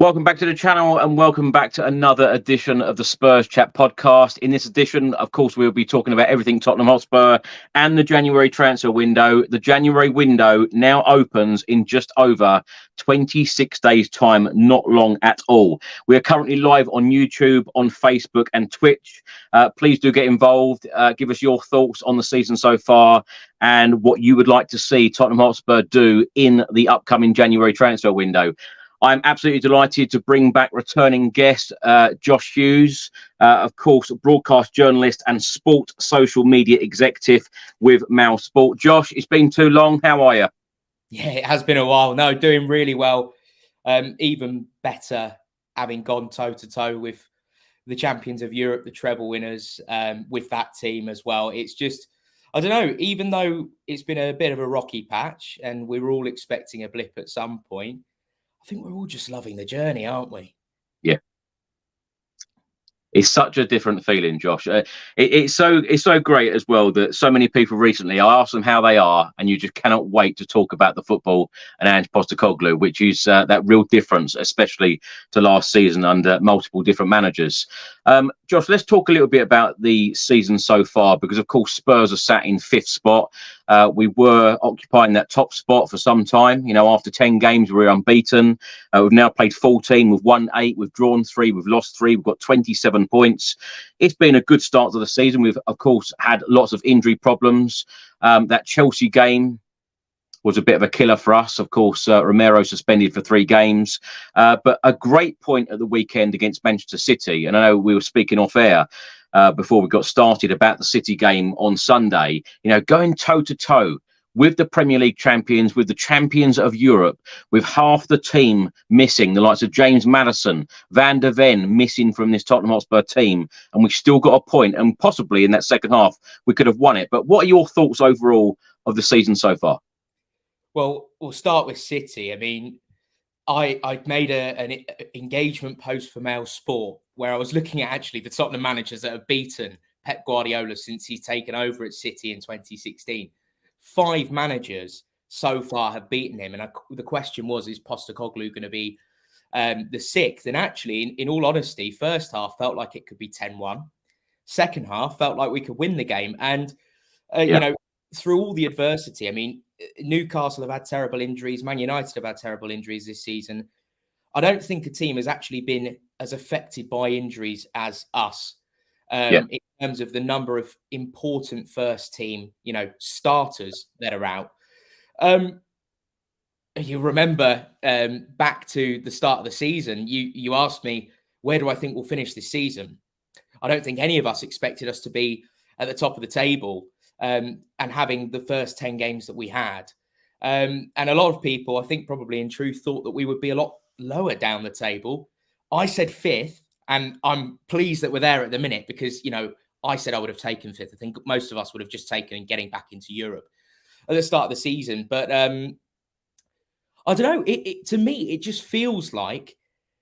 Welcome back to the channel and welcome back to another edition of the Spurs Chat Podcast. In this edition, of course, we'll be talking about everything Tottenham Hotspur and the January transfer window. The January window now opens in just over 26 days' time, not long at all. We are currently live on YouTube, on Facebook and Twitch. Please do get involved. Give us your thoughts on the season so far and what you would like to see Tottenham Hotspur do in the upcoming January transfer window. I'm absolutely delighted to bring back returning guest Josh Hughes, of course, broadcast journalist and sport social media executive with Mal Sport. Josh, it's been too long. How are you? Yeah, it has been a while. No, doing really well. Even better having gone toe-to-toe with the champions of Europe, the treble winners, with that team as well. It's just, I don't know, even though it's been a bit of a rocky patch and we were all expecting a blip at some point, I think we're all just loving the journey, aren't we? Yeah. It's such a different feeling, Josh. It's so great as well that so many people recently, I asked them how they are, and you just cannot wait to talk about the football and Ange Postecoglou, which is that real difference, especially to last season under multiple different managers. Josh, let's talk a little bit about the season so far, because of course Spurs are sat in 5th spot. We were occupying that top spot for some time. You know, after 10 games, we were unbeaten. We've now played 14. We've won 8. We've drawn 3. We've lost 3. We've got 27 points. It's been a good start to the season. We've, of course, had lots of injury problems. That Chelsea game was a bit of a killer for us. Of course, Romero suspended for 3 games. But a great point at the weekend against Manchester City. And I know we were speaking off air before we got started about the City game on Sunday, you know, going toe-to-toe with the Premier League champions, with the champions of Europe, with half the team missing, the likes of James Maddison, Van der Ven missing from this Tottenham Hotspur team, and we still got a point, and possibly in that second half, we could have won it. But what are your thoughts overall of the season so far? Well, we'll start with City. I mean, I made an engagement post for Mail Sport where I was looking at actually the Tottenham managers that have beaten Pep Guardiola since he's taken over at City in 2016. 5 managers so far have beaten him. And the question was, is Postecoglou going to be the 6th? And actually, in all honesty, first half felt like it could be 10-1. Second half felt like we could win the game. And, you know, through all the adversity, I mean, Newcastle have had terrible injuries. Man United have had terrible injuries this season. I don't think a team has actually been as affected by injuries as us in terms of the number of important first team, you know, starters that are out. You remember back to the start of the season, you asked me, where do I think we'll finish this season? I don't think any of us expected us to be at the top of the table and having the first 10 games that we had. And a lot of people, I think probably in truth, thought that we would be a lot lower down the table. I said 5th, and I'm pleased that we're there at the minute because, you know, I said I would have taken 5th. I think most of us would have just taken getting back into Europe at the start of the season. But I don't know. To me, it just feels like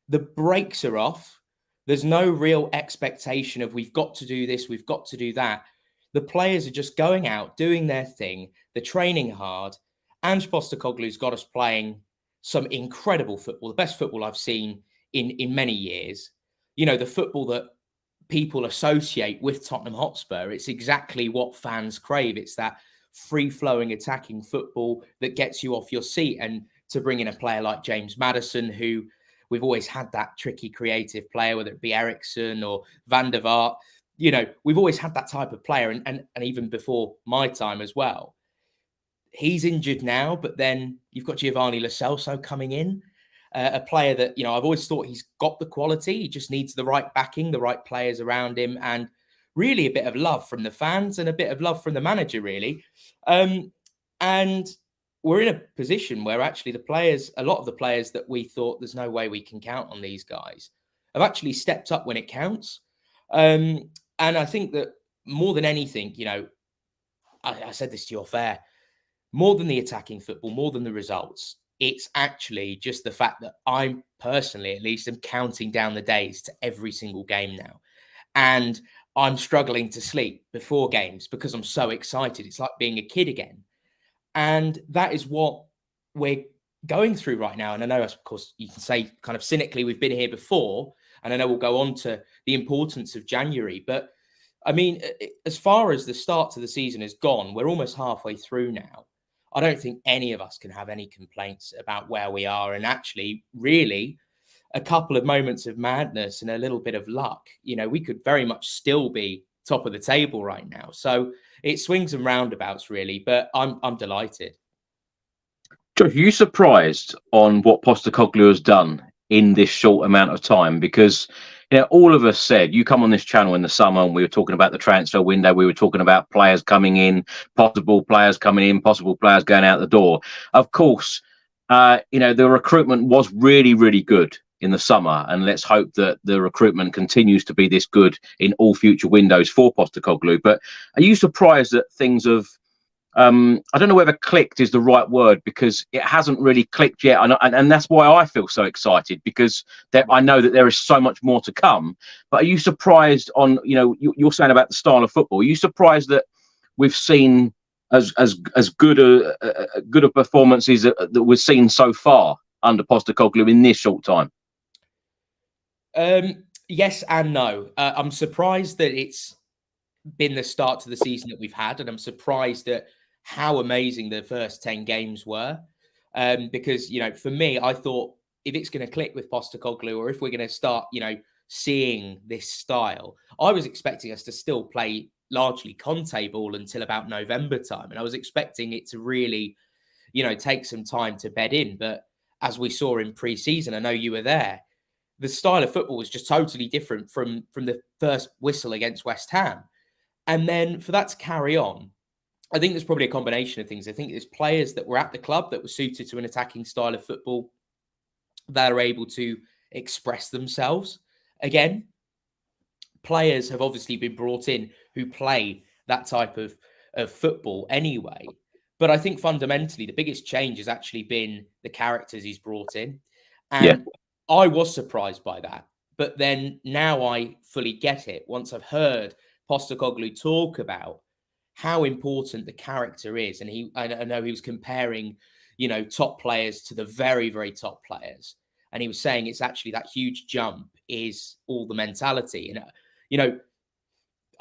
the brakes are off. There's no real expectation of we've got to do this, we've got to do that. The players are just going out, doing their thing. They're training hard. Ange Postecoglou's got us playing some incredible football, the best football I've seen in many years. You know, the football that people associate with Tottenham Hotspur. It's exactly what fans crave. It's that free-flowing attacking football that gets you off your seat. And to bring in a player like James Maddison, who we've always had that tricky creative player, whether it be Eriksen or Van der Vaart, you know, we've always had that type of player, and even before my time as well. He's injured now, but then you've got Giovanni Lo Celso coming in, a player that, you know, I've always thought he's got the quality. He just needs the right backing, the right players around him, and really a bit of love from the fans and a bit of love from the manager, really. And we're in a position where actually the players, a lot of the players that we thought there's no way we can count on these guys, have actually stepped up when it counts. And I think that more than anything, you know, I said this to you off air, more than the attacking football, more than the results, it's actually just the fact that I'm personally, at least, am counting down the days to every single game now. And I'm struggling to sleep before games because I'm so excited. It's like being a kid again. And that is what we're going through right now. And I know, of course, you can say kind of cynically, we've been here before, and I know we'll go on to the importance of January. But I mean, as far as the start to the season has gone, we're almost halfway through now. I don't think any of us can have any complaints about where we are. And actually, really, a couple of moments of madness and a little bit of luck, we could very much still be top of the table right now. So it swings and roundabouts, really. But I'm delighted. Josh, are you surprised on what Postecoglou has done in this short amount of time? Because all of us said, you come on this channel in the summer and we were talking about the transfer window. We were talking about players coming in, possible players coming in, possible players going out the door. Of course, the recruitment was really, really good in the summer. And let's hope that the recruitment continues to be this good in all future windows for Postecoglou. But are you surprised that things have, I don't know whether clicked is the right word, because it hasn't really clicked yet. And that's why I feel so excited, because I know that there is so much more to come. But are you surprised on, you're saying about the style of football, are you surprised that we've seen as good a performances that we've seen so far under Postecoglou in this short time? Yes and no. I'm surprised that it's been the start to the season that we've had, and I'm surprised at how amazing the first 10 games were. Because, for me, I thought if it's going to click with Postecoglou, or if we're going to start, seeing this style, I was expecting us to still play largely Conte ball until about November time. And I was expecting it to really, take some time to bed in. But as we saw in pre-season, I know you were there, the style of football was just totally different from the first whistle against West Ham. And then for that to carry on, I think there's probably a combination of things. I think there's players that were at the club that were suited to an attacking style of football that are able to express themselves. Again, players have obviously been brought in who play that type of football anyway. But I think fundamentally, the biggest change has actually been the characters he's brought in. And I was surprised by that. But then now I fully get it once I've heard Postecoglou talk about how important the character is. And I know he was comparing, top players to the very, very top players. And he was saying it's actually that huge jump is all the mentality. And,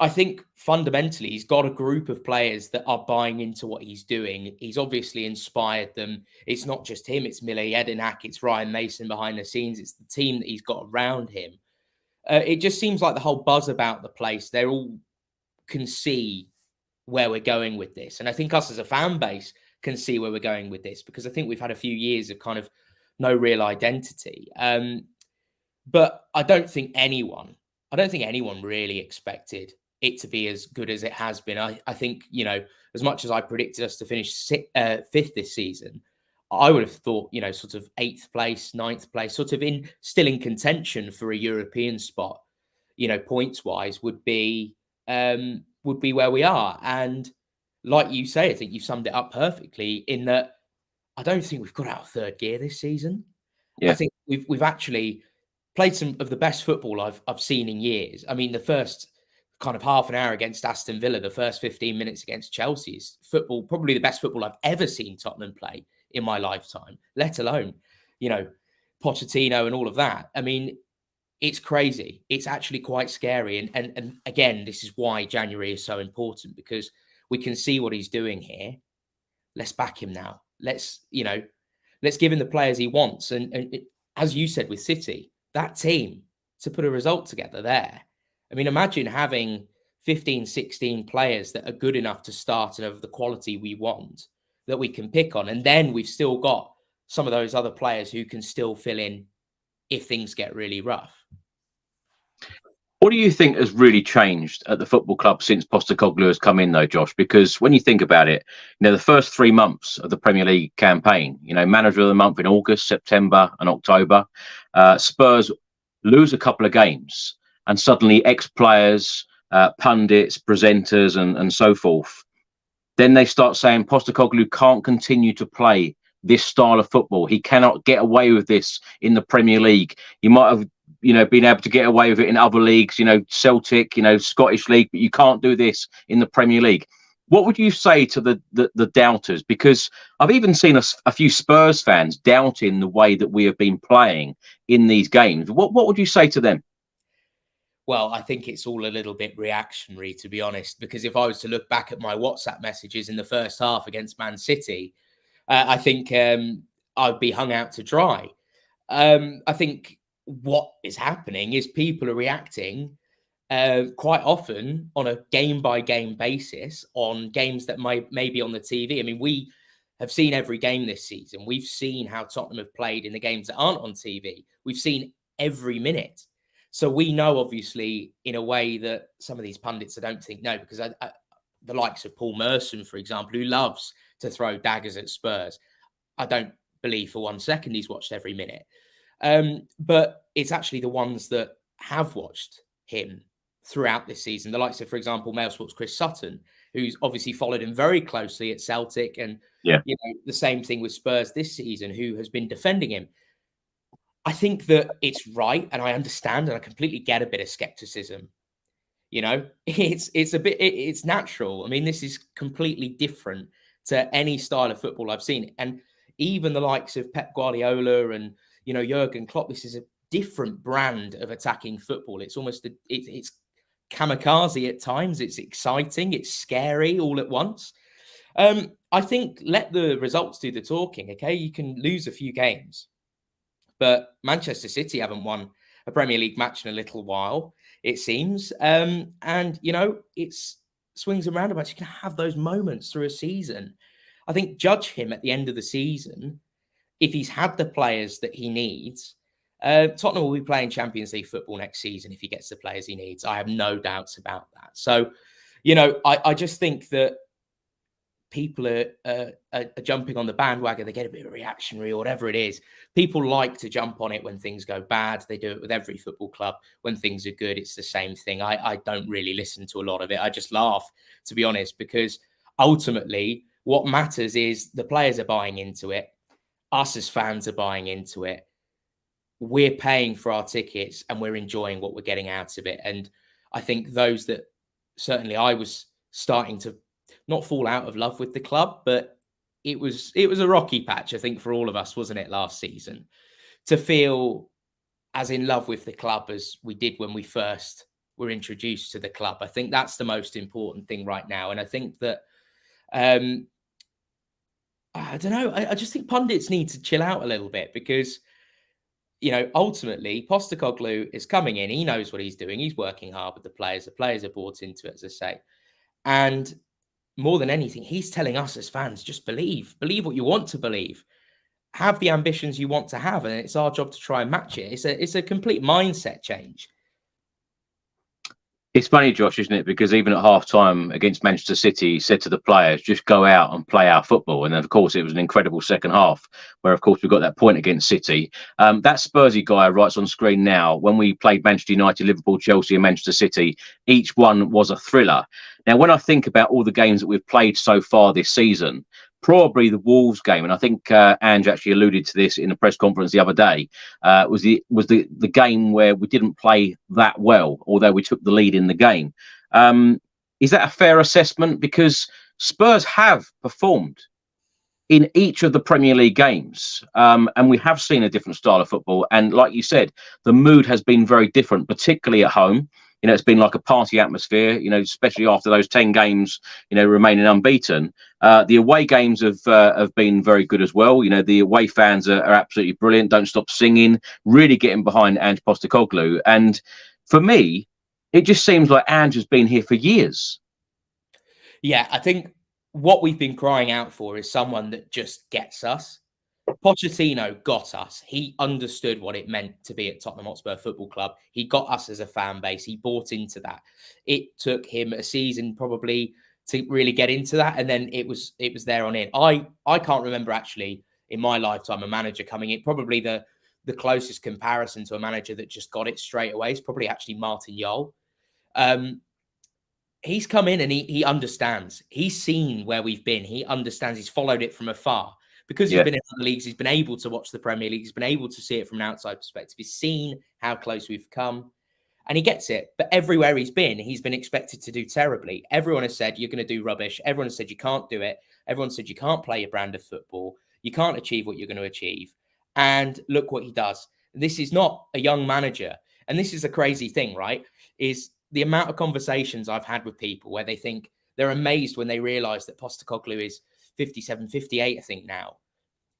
I think fundamentally he's got a group of players that are buying into what he's doing. He's obviously inspired them. It's not just him. It's Mile Jedinak. It's Ryan Mason behind the scenes. It's the team that he's got around him. It just seems like the whole buzz about the place, they all can see where we're going with this. And I think us as a fan base can see where we're going with this, because I think we've had a few years of kind of no real identity. But I don't think anyone really expected it to be as good as it has been. I think, as much as I predicted us to finish fifth this season, I would have thought, sort of 8th place, 9th place, sort of still in contention for a European spot, points wise would be where we are. And like you say, I think you've summed it up perfectly in that I don't think we've got out of third gear this season. Yeah. I think we've actually played some of the best football I've seen in years. I mean, the first kind of half an hour against Aston Villa, the first 15 minutes against Chelsea is football, probably the best football I've ever seen Tottenham play in my lifetime, let alone, Pochettino and all of that. I mean, it's crazy. It's actually quite scary. And again, this is why January is so important, because we can see what he's doing here. Let's back him now. Let's give him the players he wants. And as you said with City, that team to put a result together there. I mean, imagine having 15, 16 players that are good enough to start and of the quality we want that we can pick on. And then we've still got some of those other players who can still fill in if things get really rough. What do you think has really changed at the football club since Postecoglou has come in, though, Josh? Because when you think about it, the first 3 months of the Premier League campaign, manager of the month in August, September and October, Spurs lose a couple of games and suddenly ex-players, pundits, presenters and so forth, then they start saying Postecoglou can't continue to play this style of football. He cannot get away with this in the Premier League. You might have been able to get away with it in other leagues, Celtic, Scottish League, but you can't do this in the Premier League. What would you say to the doubters? Because I've even seen a few Spurs fans doubting the way that we have been playing in these games. What would you say to them? Well, I think it's all a little bit reactionary, to be honest, because if I was to look back at my WhatsApp messages in the first half against Man City, I think I'd be hung out to dry. I think what is happening is people are reacting quite often on a game-by-game basis on games that may be on the TV. I mean, we have seen every game this season. We've seen how Tottenham have played in the games that aren't on TV. We've seen every minute. So we know, obviously, in a way that some of these pundits, I don't think know, because the likes of Paul Merson, for example, who loves to throw daggers at Spurs, I don't believe for 1 second he's watched every minute. But it's actually the ones that have watched him throughout this season. The likes of, for example, Mailsport's Chris Sutton, who's obviously followed him very closely at Celtic. And the same thing with Spurs this season, who has been defending him. I think that it's right, and I understand, and I completely get a bit of skepticism. It's natural. I mean, this is completely different to any style of football I've seen. And even the likes of Pep Guardiola and, Jurgen Klopp, this is a different brand of attacking football. It's almost, it's kamikaze at times. It's exciting. It's scary all at once. I think let the results do the talking, okay? You can lose a few games, but Manchester City haven't won a Premier League match in a little while, it seems. And, it's swings and roundabouts. You can have those moments through a season. I think judge him at the end of the season. If he's had the players that he needs, Tottenham will be playing Champions League football next season if he gets the players he needs. I have no doubts about that. So, I just think that people are jumping on the bandwagon. They get a bit reactionary or whatever it is. People like to jump on it when things go bad. They do it with every football club. When things are good, it's the same thing. I don't really listen to a lot of it. I just laugh, to be honest, because ultimately what matters is the players are buying into it. Us as fans are buying into it. We're paying for our tickets and we're enjoying what we're getting out of it. And I think those that certainly I was starting to not fall out of love with the club, but it was a rocky patch, I think, for all of us, wasn't it, last season, to feel as in love with the club as we did when we first were introduced to the club. I think that's the most important thing right now. And I think that, I don't know, I just think pundits need to chill out a little bit because, ultimately, Postecoglou is coming in. He knows what he's doing. He's working hard with the players. The players are bought into it, as I say. And more than anything, he's telling us as fans, just believe what you want to believe, have the ambitions you want to have. And it's our job to try and match it. It's a complete mindset change. It's funny, Josh, isn't it? Because even at half-time against Manchester City, he said to the players, just go out and play our football. And then, of course, it was an incredible second half where, of course, we got that point against City. That Spursy guy writes on screen now, when we played Manchester United, Liverpool, Chelsea and Manchester City, each one was a thriller. Now, when I think about all the games that we've played so far this season, probably the Wolves game, and I think Ange actually alluded to this in the press conference the other day, was the game where we didn't play that well, although we took the lead in the game. Is that a fair assessment? Because Spurs have performed in each of the Premier League games, and we have seen a different style of football. And like you said, the mood has been very different, particularly at home. It's been like a party atmosphere, especially after those 10 games, remaining unbeaten. The away games have been very good as well. The away fans are absolutely brilliant. Don't stop singing, really getting behind Ange Postecoglou. And for me, it just seems like Ange has been here for years. Yeah, I think what we've been crying out for is someone that just gets us. Pochettino got us. He understood what it meant to be at Tottenham Hotspur Football Club. He got us as a fan base. He bought into that. It took him a season probably to really get into that, and then it was there on in. I can't remember actually in my lifetime a manager coming in. Probably the closest comparison to a manager that just got it straight away is probably actually Martin Jol. He's come in and he understands. He's seen where we've been. He understands. He's followed it from afar. Because he's been in other leagues, he's been able to watch the Premier League. He's been able to see it from an outside perspective. He's seen how close we've come. And he gets it. But everywhere he's been expected to do terribly. Everyone has said, you're going to do rubbish. Everyone has said, you can't do it. Everyone said, you can't play your brand of football. You can't achieve what you're going to achieve. And look what he does. This is not a young manager. And this is a crazy thing, right? Is the amount of conversations I've had with people where they think they're amazed when they realize that Postecoglou is 57, 58, I think now.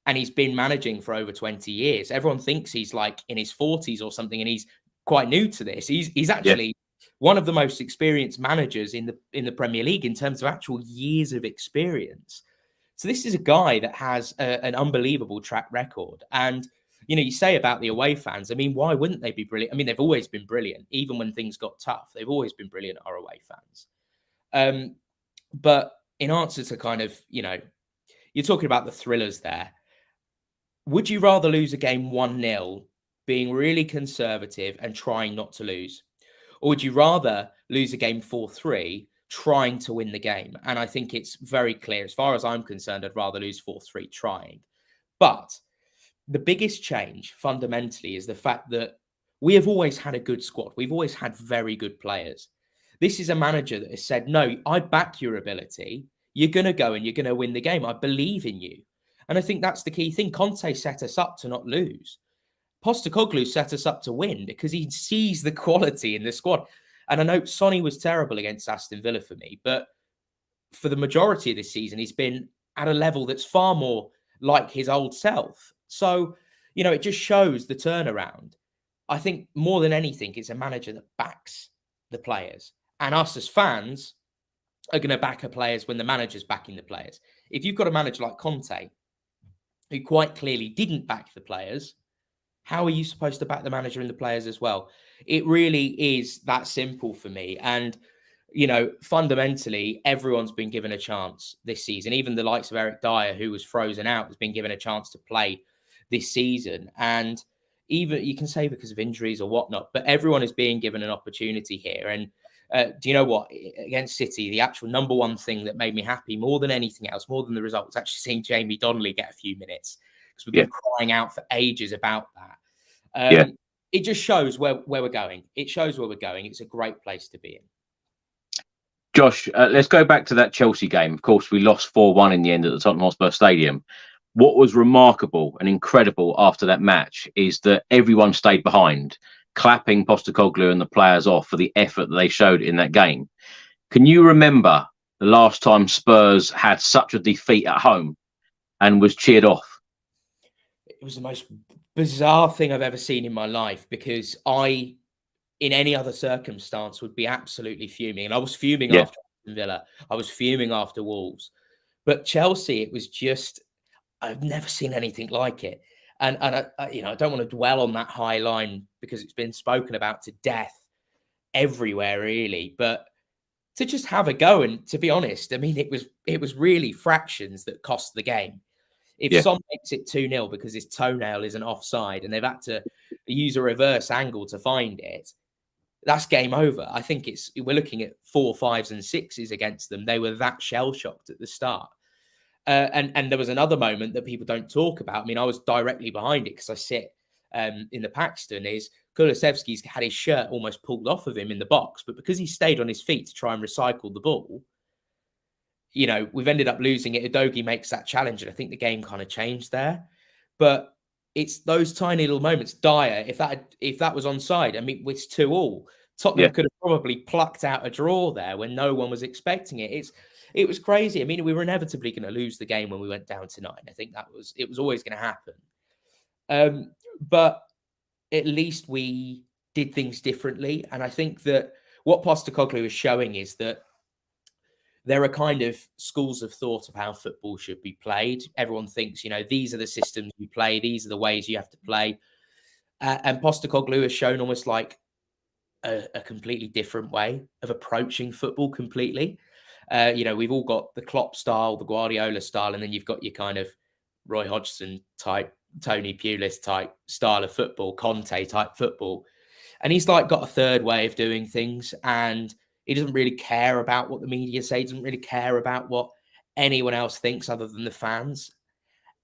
And he's been managing for over 20 years. Everyone thinks he's like in his 40s or something, and he's quite new to this. He's actually one of the most experienced managers in the Premier League in terms of actual years of experience. So this is a guy that has an unbelievable track record. And, you know, you say about the away fans, I mean, why wouldn't they be brilliant? I mean, they've always been brilliant. Even when things got tough, they've always been brilliant, our away fans. But in answer to kind of, you know, you're talking about the thrillers there. Would you rather lose a game 1-0, being really conservative and trying not to lose? Or would you rather lose a game 4-3, trying to win the game? And I think it's very clear, as far as I'm concerned, I'd rather lose 4-3 trying. But the biggest change fundamentally is the fact that we have always had a good squad. We've always had very good players. This is a manager that has said, no, I back your ability. You're going to go and you're going to win the game. I believe in you. And I think that's the key thing. Conte set us up to not lose. Postecoglou set us up to win because he sees the quality in the squad. And I know Sonny was terrible against Aston Villa for me, but for the majority of this season, he's been at a level that's far more like his old self. So, you know, it just shows the turnaround. I think more than anything, it's a manager that backs the players. And us as fans are going to back our players when the manager's backing the players. If you've got a manager like Conte, who quite clearly didn't back the players, how are you supposed to back the manager and the players as well? It really is that simple for me. And, you know, fundamentally, everyone's been given a chance this season. Even the likes of Eric Dyer, who was frozen out, has been given a chance to play this season. And even, you can say because of injuries or whatnot, but everyone is being given an opportunity here. And do you know what? Against City, the actual number one thing that made me happy more than anything else, more than the result, was actually seeing Jamie Donnelly get a few minutes, because we've been crying out for ages about that. It just shows where we're going. It shows where we're going. It's a great place to be in. Josh, let's go back to that Chelsea game. Of course, we lost 4-1 in the end at the Tottenham Hotspur Stadium. What was remarkable and incredible after that match is that everyone stayed behind, clapping Postecoglou and the players off for the effort that they showed in that game. Can you remember the last time Spurs had such a defeat at home and was cheered off? It was the most bizarre thing I've ever seen in my life, because I, in any other circumstance, would be absolutely fuming. And I was fuming after Villa. I was fuming after Wolves. But Chelsea, it was just, I've never seen anything like it. And I, you know, I don't want to dwell on that high line because it's been spoken about to death everywhere, really. But to just have a go, and to be honest, I mean, it was really fractions that cost the game. If Son makes it 2-0 because his toenail isn't offside and they've had to use a reverse angle to find it, that's game over. I think we're looking at 4, 5s and 6s against them. They were that shell-shocked at the start. And there was another moment that people don't talk about. I mean, I was directly behind it because I sit in the Paxton, is Kulusevski's had his shirt almost pulled off of him in the box, but because he stayed on his feet to try and recycle the ball, you know, we've ended up losing it. Udogie makes that challenge, and I think the game kind of changed there. But it's those tiny little moments. Dyer, if that was onside, I mean, it's 2-2. Tottenham could have probably plucked out a draw there when no one was expecting it. It was crazy. I mean, we were inevitably going to lose the game when we went down to 9. I think it was always going to happen. But at least we did things differently. And I think that what Postecoglou is showing is that there are kind of schools of thought of how football should be played. Everyone thinks, you know, these are the systems you play. These are the ways you have to play. And Postecoglou has shown almost like a completely different way of approaching football completely. You know, we've all got the Klopp style, the Guardiola style, and then you've got your kind of Roy Hodgson type, Tony Pulis type style of football, Conte type football. And he's like got a third way of doing things, and he doesn't really care about what the media say, doesn't really care about what anyone else thinks other than the fans.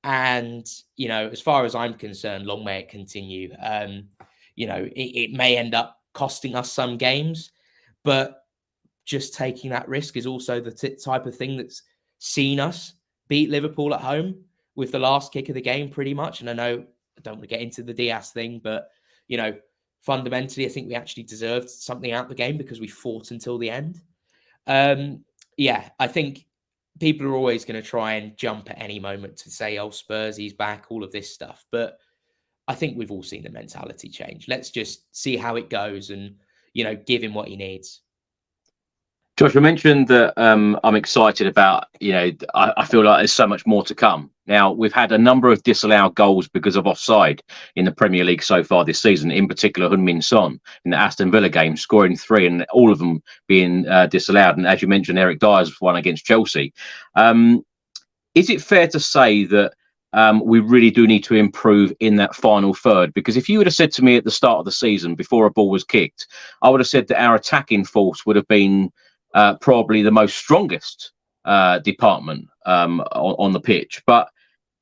And, you know, as far as I'm concerned, long may it continue. You know, it may end up costing us some games. But just taking that risk is also the type of thing that's seen us beat Liverpool at home with the last kick of the game pretty much. And I know I don't want to get into the Diaz thing, but, you know, fundamentally, I think we actually deserved something out of the game because we fought until the end. Yeah, I think people are always going to try and jump at any moment to say, oh, Spurs, he's back, all of this stuff. But I think we've all seen the mentality change. Let's just see how it goes and, you know, give him what he needs. Josh, I mentioned that I'm excited about, you know, I feel like there's so much more to come. Now, we've had a number of disallowed goals because of offside in the Premier League so far this season, in particular, HeungMin Son in the Aston Villa game, scoring 3 and all of them being disallowed. And as you mentioned, Eric Dyer's one against Chelsea. Is it fair to say that we really do need to improve in that final third? Because if you would have said to me at the start of the season, before a ball was kicked, I would have said that our attacking force would have been probably the most strongest department on the pitch. But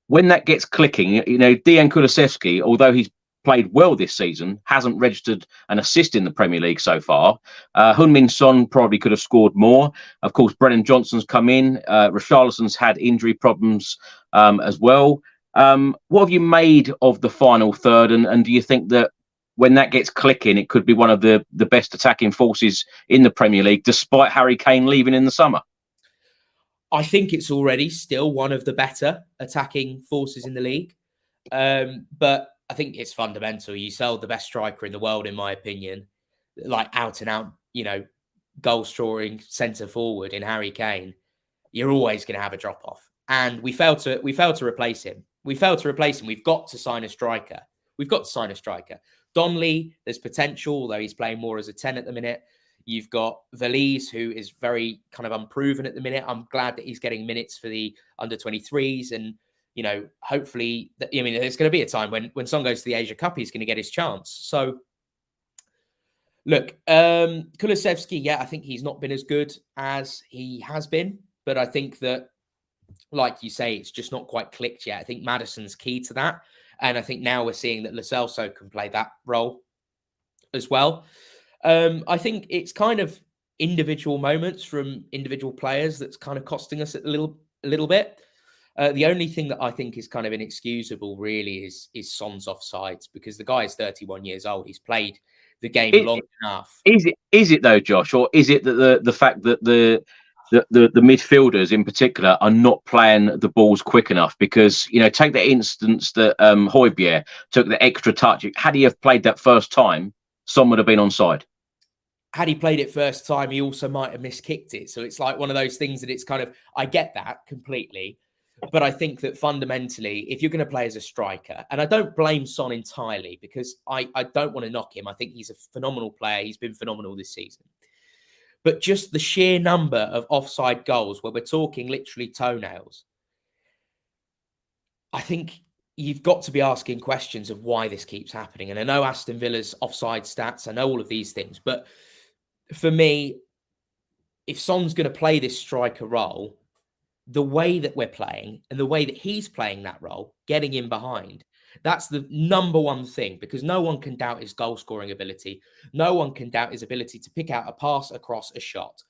when that gets clicking, you know, Dejan Kulusevski, although he's played well this season, hasn't registered an assist in the Premier League so far. HeungMin Son probably could have scored more. Of course, Brennan Johnson's come in. Richarlison's had injury problems as well. What have you made of the final third? And do you think that when that gets clicking, it could be one of the best attacking forces in the Premier League, despite Harry Kane leaving in the summer? I think it's already still one of the better attacking forces in the league. But I think it's fundamental. You sell the best striker in the world, in my opinion, like out and out, you know, goal scoring centre forward in Harry Kane. You're always going to have a drop off. And we failed to replace him. We've got to sign a striker. Donnelly, there's potential, although he's playing more as a 10 at the minute. You've got Valise, who is very kind of unproven at the minute. I'm glad that he's getting minutes for the under-23s. And, you know, hopefully, I mean, there's going to be a time when Son goes to the Asia Cup, he's going to get his chance. So, look, Kulusevski, yeah, I think he's not been as good as he has been. But I think that, like you say, it's just not quite clicked yet. I think Maddison's key to that. And I think now we're seeing that Lo Celso can play that role as well. I think it's kind of individual moments from individual players that's kind of costing us a little bit. The only thing that I think is kind of inexcusable really is Son's offsides, because the guy is 31 years old. He's played the game long enough. Is it though, Josh, or is it that the fact that the midfielders in particular are not playing the balls quick enough? Because, you know, take the instance that Højbjerg took the extra touch. Had he have played that first time, Son would have been onside. Had he played it first time, he also might have miskicked it. So it's like one of those things that it's kind of, I get that completely. But I think that fundamentally, if you're going to play as a striker, and I don't blame Son entirely, because I don't want to knock him. I think he's a phenomenal player. He's been phenomenal this season. But just the sheer number of offside goals, where we're talking literally toenails, I think you've got to be asking questions of why this keeps happening. And I know Aston Villa's offside stats, I know all of these things, but for me, if Son's going to play this striker role, the way that we're playing and the way that he's playing that role, getting in behind, that's the number one thing, because no one can doubt his goal scoring ability. No one can doubt his ability to pick out a pass across a shot.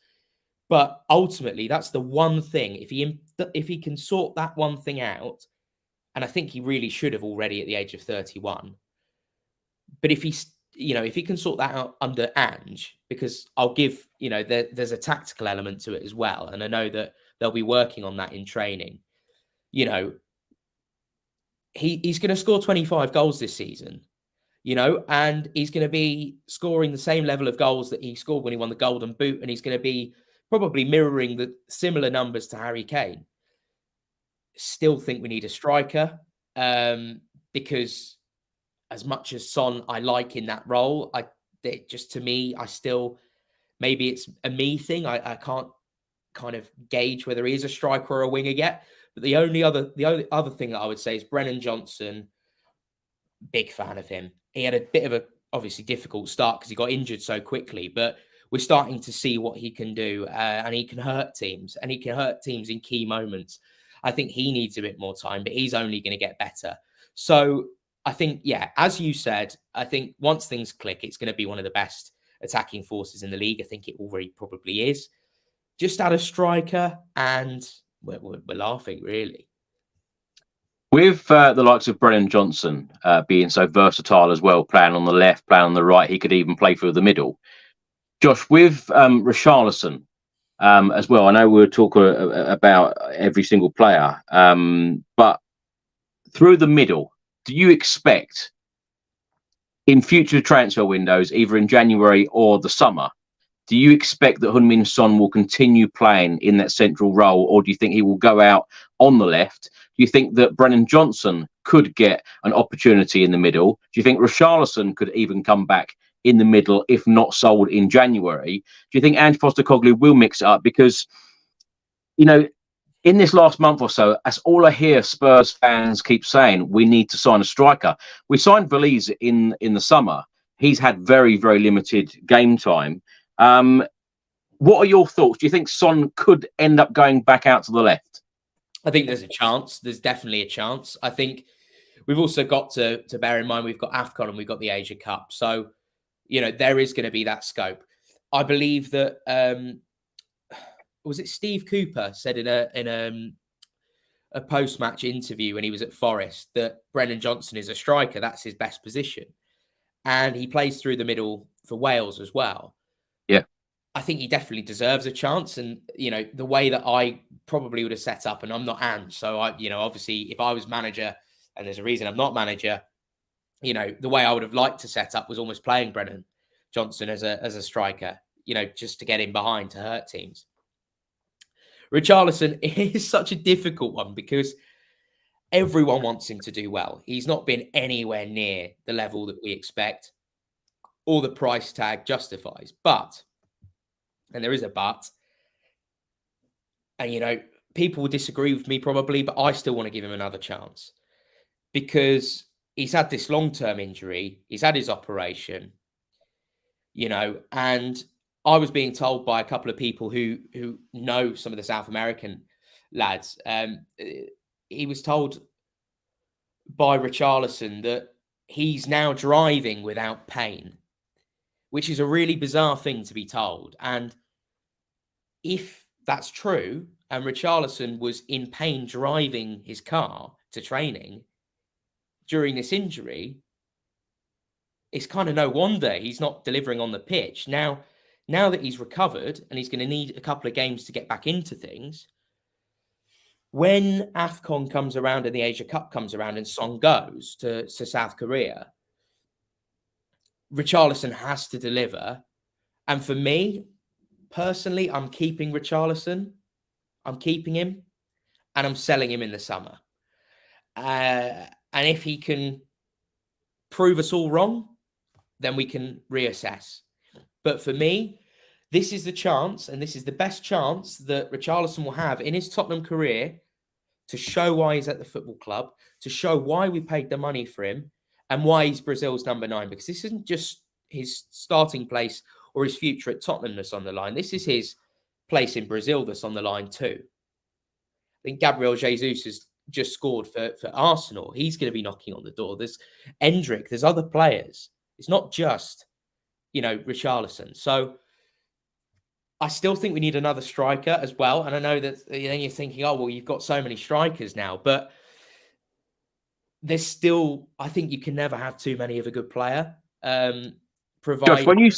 But ultimately, that's the one thing. If he can sort that one thing out, and I think he really should have already at the age of 31. But if he can sort that out under Ange, because I'll give, you know, there's a tactical element to it as well. And I know that they'll be working on that in training. You know, he's going to score 25 goals this season, you know, and he's going to be scoring the same level of goals that he scored when he won the Golden Boot. And he's going to be probably mirroring the similar numbers to Harry Kane. Still think we need a striker, because as much as Son I like in that role, to me, maybe it's a me thing. I can't kind of gauge whether he is a striker or a winger yet. But the only other thing that I would say is Brennan Johnson. Big fan of him. He had a bit of a obviously difficult start because he got injured so quickly, but we're starting to see what he can do, and he can hurt teams, and he can hurt teams in key moments. I think he needs a bit more time, but he's only going to get better. So I think, yeah, as you said, I think once things click, it's going to be one of the best attacking forces in the league. I think it already probably is. Just add a striker and we're laughing, really. With the likes of Brennan Johnson being so versatile as well, playing on the left, playing on the right, he could even play through the middle. Josh, with Richarlison as well, I know we'll talk about every single player, but through the middle, do you expect in future transfer windows, either in January or the summer, do you expect that HeungMin Son will continue playing in that central role, or do you think he will go out on the left? Do you think that Brennan Johnson could get an opportunity in the middle? Do you think Richarlison could even come back in the middle, if not sold in January? Do you think Ange Postecoglou will mix it up? Because, you know, in this last month or so, that's all I hear Spurs fans keep saying, we need to sign a striker. We signed Valise in the summer. He's had very, very limited game time. What are your thoughts? Do you think Son could end up going back out to the left? I think there's a chance. There's definitely a chance. I think we've also got to bear in mind we've got AFCON and we've got the Asia Cup. So, you know, there is going to be that scope. I believe that was it Steve Cooper said in a post-match interview when he was at Forest that Brennan Johnson is a striker. That's his best position. And he plays through the middle for Wales as well. Yeah. I think he definitely deserves a chance. And, you know, the way that I probably would have set up, and I'm not Ange, so obviously if I was manager, and there's a reason I'm not manager, you know, the way I would have liked to set up was almost playing Brennan Johnson as a striker, you know, just to get him behind to hurt teams. Richarlison is such a difficult one because everyone wants him to do well. He's not been anywhere near the level that we expect or the price tag justifies. But, and there is a but, and, you know, people will disagree with me probably, but I still want to give him another chance because he's had this long-term injury. He's had his operation, you know, and I was being told by a couple of people who know some of the South American lads. He was told by Richarlison that he's now driving without pain, which is a really bizarre thing to be told. And if that's true, and Richarlison was in pain driving his car to training during this injury, it's kind of no wonder he's not delivering on the pitch. Now that he's recovered and he's going to need a couple of games to get back into things, when AFCON comes around and the Asia Cup comes around and Son goes to South Korea, Richarlison has to deliver. And for me, personally, I'm keeping Richarlison. I'm keeping him and I'm selling him in the summer. And if he can prove us all wrong, then we can reassess. But for me, this is the chance, and this is the best chance that Richarlison will have in his Tottenham career to show why he's at the football club, to show why we paid the money for him, and why he's Brazil's number 9. Because this isn't just his starting place or his future at Tottenham that's on the line. This is his place in Brazil that's on the line too. I think Gabriel Jesus has just scored for Arsenal. He's going to be knocking on the door. There's Endrick. There's other players. It's not just, you know, Richarlison. So I still think we need another striker as well. And I know that you're thinking, oh, well, you've got so many strikers now. But there's still, I think you can never have too many of a good player. Josh, when you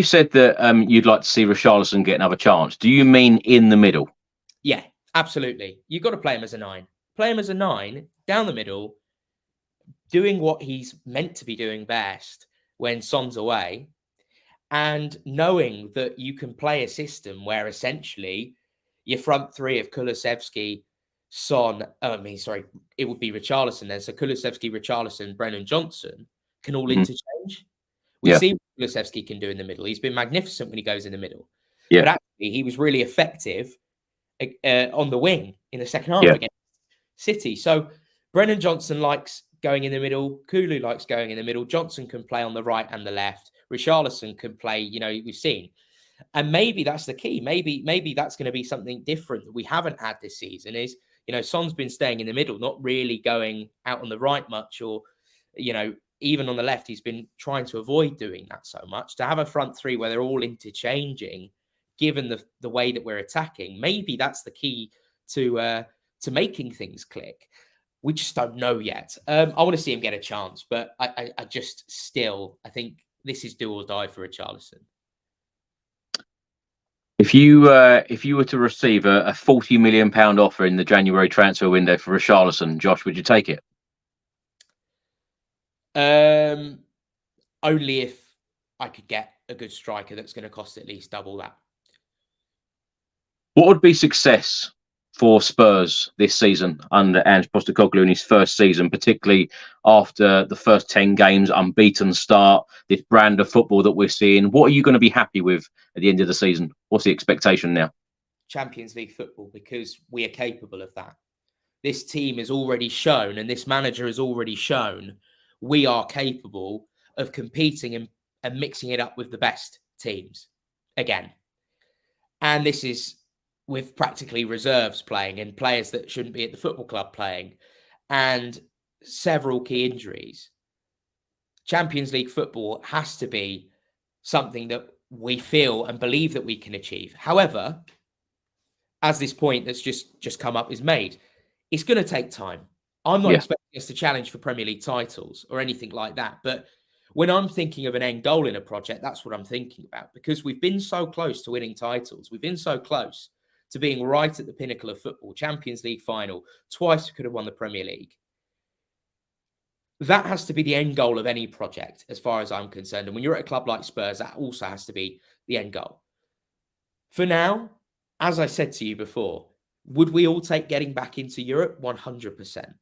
said that you'd like to see Richarlison get another chance, do you mean in the middle? Yeah, absolutely. You've got to play him as a 9. Play him as a 9, down the middle, doing what he's meant to be doing best when Son's away, and knowing that you can play a system where essentially your front three of Kulusevski, Son, it would be Richarlison then. So Kulusevski, Richarlison, Brennan Johnson can all interchange. We've seen what Kulusevski can do in the middle. He's been magnificent when he goes in the middle. Yeah. But actually, he was really effective on the wing in the second half against City. So Brennan Johnson likes going in the middle. Kulu likes going in the middle. Johnson can play on the right and the left. Richarlison can play, you know, we've seen. And maybe that's the key. Maybe that's going to be something different that we haven't had this season is, you know, Son's been staying in the middle, not really going out on the right much or, you know, even on the left, he's been trying to avoid doing that so much. To have a front three where they're all interchanging, given the way that we're attacking, maybe that's the key to making things click. We just don't know yet. I want to see him get a chance, but I think this is do or die for Richarlison. If you were to receive a £40 million offer in the January transfer window for Richarlison, Josh, would you take it? Only if I could get a good striker that's going to cost at least double that. What would be success for Spurs this season under Ange Postecoglou in his first season, particularly after the first 10 games, unbeaten start, this brand of football that we're seeing? What are you going to be happy with at the end of the season? What's the expectation now? Champions League football, because we are capable of that. This team has already shown, and this manager has already shown, we are capable of competing and mixing it up with the best teams again. And this is with practically reserves playing and players that shouldn't be at the football club playing and several key injuries. Champions League football has to be something that we feel and believe that we can achieve. However, as this point that's just come up is made, it's going to take time. I'm not expecting us to challenge for Premier League titles or anything like that. But when I'm thinking of an end goal in a project, that's what I'm thinking about, because we've been so close to winning titles. We've been so close to being right at the pinnacle of football, Champions League final. Twice we could have won the Premier League. That has to be the end goal of any project, as far as I'm concerned. And when you're at a club like Spurs, that also has to be the end goal. For now, as I said to you before, would we all take getting back into Europe? 100%.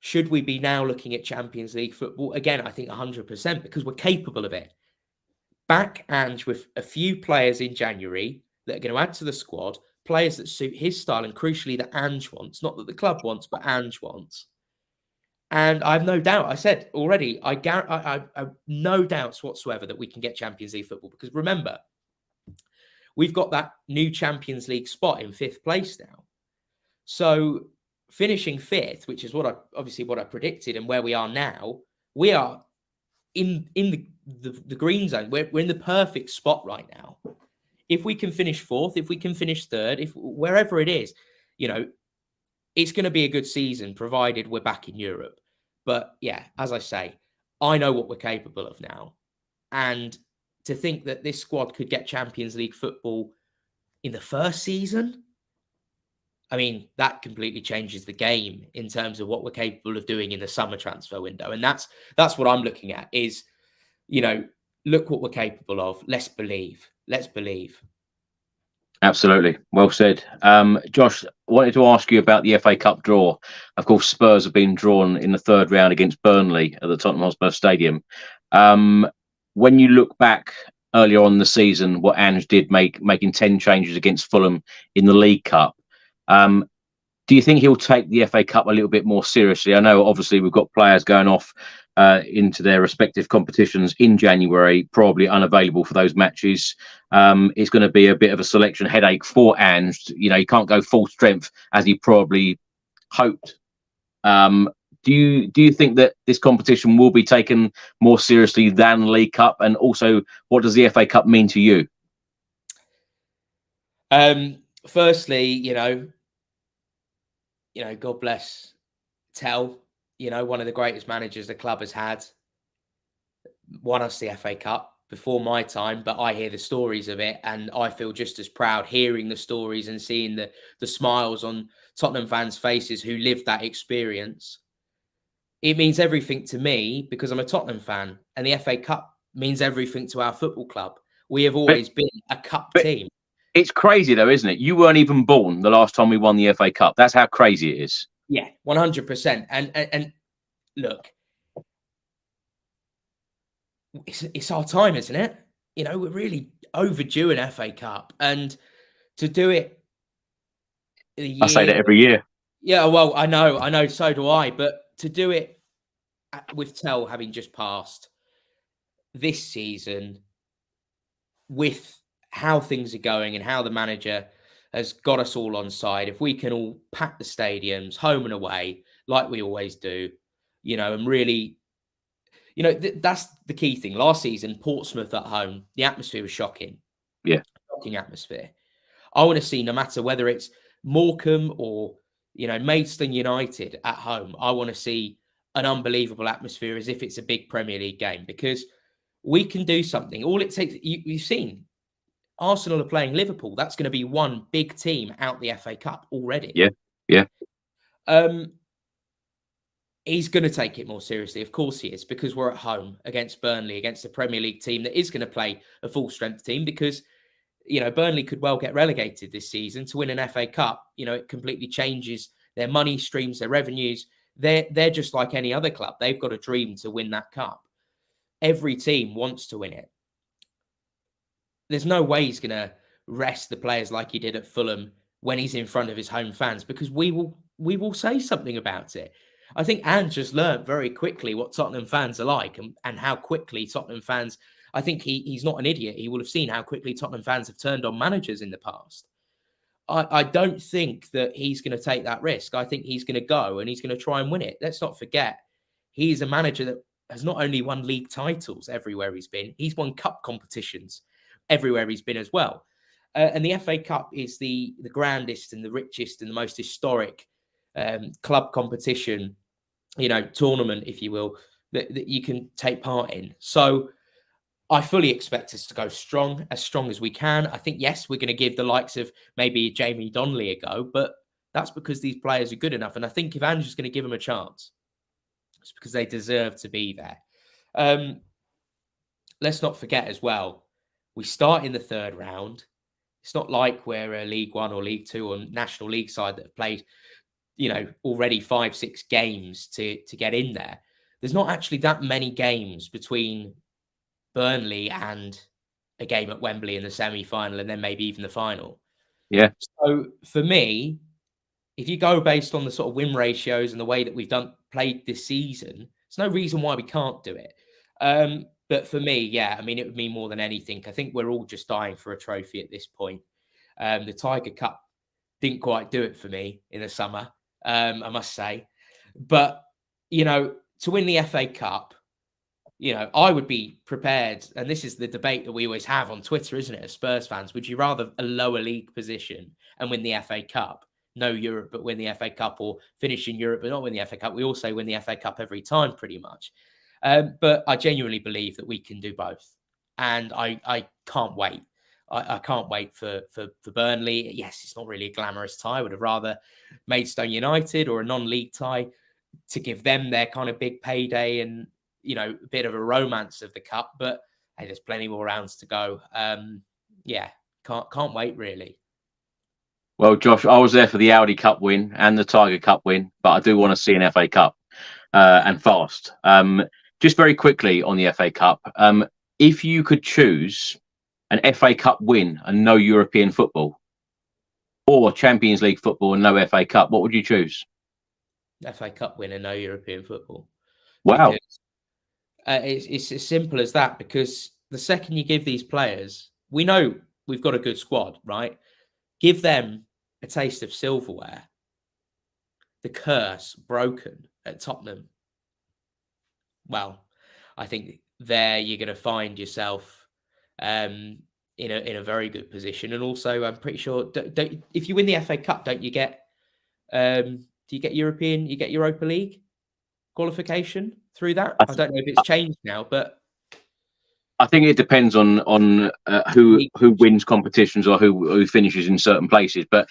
Should we be now looking at Champions League football? Again, I think 100%, because we're capable of it. Back Ange with a few players in January that are going to add to the squad, players that suit his style and crucially that Ange wants, not that the club wants, but Ange wants. And I have no doubt, I said already, I have no doubts whatsoever that we can get Champions League football, because remember, we've got that new Champions League spot in 5th place now. So finishing 5th, which is what I predicted, and where we are now, we are in the green zone. We're in the perfect spot right now. If we can finish 4th, if we can finish 3rd, if wherever it is, it's going to be a good season, provided we're back in Europe. But yeah, as I say, I know what we're capable of now. And to think that this squad could get Champions League football in the first season, I mean, that completely changes the game in terms of what we're capable of doing in the summer transfer window. And that's what I'm looking at is, look what we're capable of. Let's believe. Let's believe. Absolutely. Well said. Josh, I wanted to ask you about the FA Cup draw. Of course, Spurs have been drawn in the 3rd round against Burnley at the Tottenham Hotspur Stadium. When you look back earlier on in the season, what Ange did making 10 changes against Fulham in the League Cup, do you think he'll take the FA Cup a little bit more seriously? I know, obviously, we've got players going off into their respective competitions in January, probably unavailable for those matches. It's going to be a bit of a selection headache for Ange. He can't go full strength as he probably hoped. Do you think that this competition will be taken more seriously than League Cup? And also, what does the FA Cup mean to you? Firstly, God bless Tell, one of the greatest managers the club has had, won us the FA Cup before my time, but I hear the stories of it and I feel just as proud hearing the stories and seeing the smiles on Tottenham fans' faces who lived that experience. It means everything to me because I'm a Tottenham fan, and the FA Cup means everything to our football club. We have always been a cup team. It's crazy though, isn't it? You weren't even born the last time we won the FA Cup. That's how crazy it is. Yeah, 100%. And look, it's our time, isn't it? We're really overdue an FA Cup, and to do it. I say that every year. Yeah, well, I know, so do I. But to do it with Tell having just passed this season, with how things are going and how the manager has got us all on side, if we can all pack the stadiums home and away like we always do, and really You know, that's the key thing. Last season, Portsmouth at home, the atmosphere was shocking. Yeah. Shocking atmosphere. I want to see, no matter whether it's Morecambe or, you know, Maidstone United at home, I want to see an unbelievable atmosphere as if it's a big Premier League game, because we can do something. All it takes, you've seen, Arsenal are playing Liverpool. That's going to be one big team out the FA Cup already. Yeah, yeah. He's going to take it more seriously. Of course he is, because we're at home against Burnley, against a Premier League team that is going to play a full-strength team, because, you know, Burnley could well get relegated this season. To win an FA Cup, you know, it completely changes their money streams, their revenues. They're just like any other club. They've got a dream to win that cup. Every team wants to win it. There's no way he's going to rest the players like he did at Fulham when he's in front of his home fans, because we will say something about it. I think Ange just learned very quickly what Tottenham fans are like, and how quickly Tottenham fans, I think he's not an idiot. He will have seen how quickly Tottenham fans have turned on managers in the past. I don't think that he's going to take that risk. I think he's going to go and he's going to try and win it. Let's not forget, he's a manager that has not only won league titles everywhere he's been, he's won cup competitions everywhere he's been as well. And the FA Cup is the grandest and the richest and the most historic club competition, you know, tournament, if you will, that you can take part in. So I fully expect us to go as strong as we can. I think, yes, we're going to give the likes of maybe Jamie Donnelly a go, but that's because these players are good enough. And I think if Andrew's going to give them a chance, it's because they deserve to be there. Let's not forget as well, we start in the third round. It's not like we're a League One or League Two or National League side that have played, you know, already 5-6 games to get in there. There's not actually that many games between Burnley and a game at Wembley in the semi-final, and then maybe even the final. Yeah. So for me, if you go based on the sort of win ratios and the way that we've played this season, there's no reason why we can't do it. But for me, yeah, I mean, it would mean more than anything. I think we're all just dying for a trophy at this point. The Tiger Cup didn't quite do it for me in the summer, I must say. But, you know, to win the FA Cup, you know, I would be prepared, and this is the debate that we always have on Twitter, isn't it, as Spurs fans? Would you rather a lower league position and win the FA Cup? No Europe, but win the FA Cup, or finish in Europe but not win the FA Cup? We also win the FA Cup every time, pretty much. But I genuinely believe that we can do both. And I can't wait. I can't wait for Burnley. Yes, it's not really a glamorous tie. I would have rather Maidstone United or a non-league tie to give them their kind of big payday and, you know, a bit of a romance of the cup. But hey, there's plenty more rounds to go. Yeah, can't wait, really. Well, Josh, I was there for the Audi Cup win and the Tiger Cup win, but I do want to see an FA Cup and fast. Just very quickly on the FA Cup, if you could choose an FA Cup win and no European football, or Champions League football and no FA Cup, what would you choose? FA Cup win and no European football. Wow. Because, it's as simple as that, because the second you give these players, we know we've got a good squad, right? Give them a taste of silverware. The curse broken at Tottenham. Well, I think there you're going to find yourself in a very good position. And also, I'm pretty sure, if you win the FA Cup, don't you get do you get European? You get Europa League qualification through that? I don't know if it's changed now, but I think it depends on who wins competitions or who finishes in certain places. But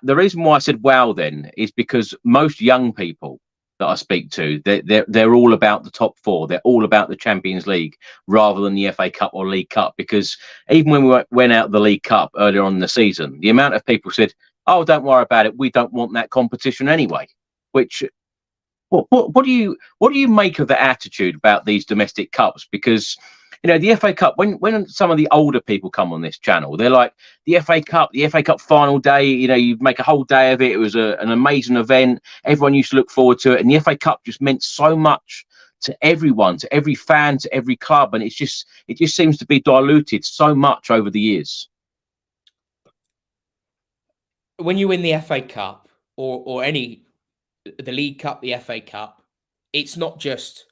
the reason why I said wow then is because most young people that I speak to, they're all about the top four. They're all about the Champions League rather than the FA Cup or League Cup. Because even when we went out the League Cup earlier on in the season, the amount of people said, "Oh, don't worry about it. We don't want that competition anyway." Which what do you make of the attitude about these domestic cups? Because, you know, the FA Cup, when some of the older people come on this channel, they're like, the FA Cup final day, you know, you make a whole day of it. It was an amazing event. Everyone used to look forward to it. And the FA Cup just meant so much to everyone, to every fan, to every club. And it just seems to be diluted so much over the years. When you win the FA Cup or the League Cup, the FA Cup, it's not just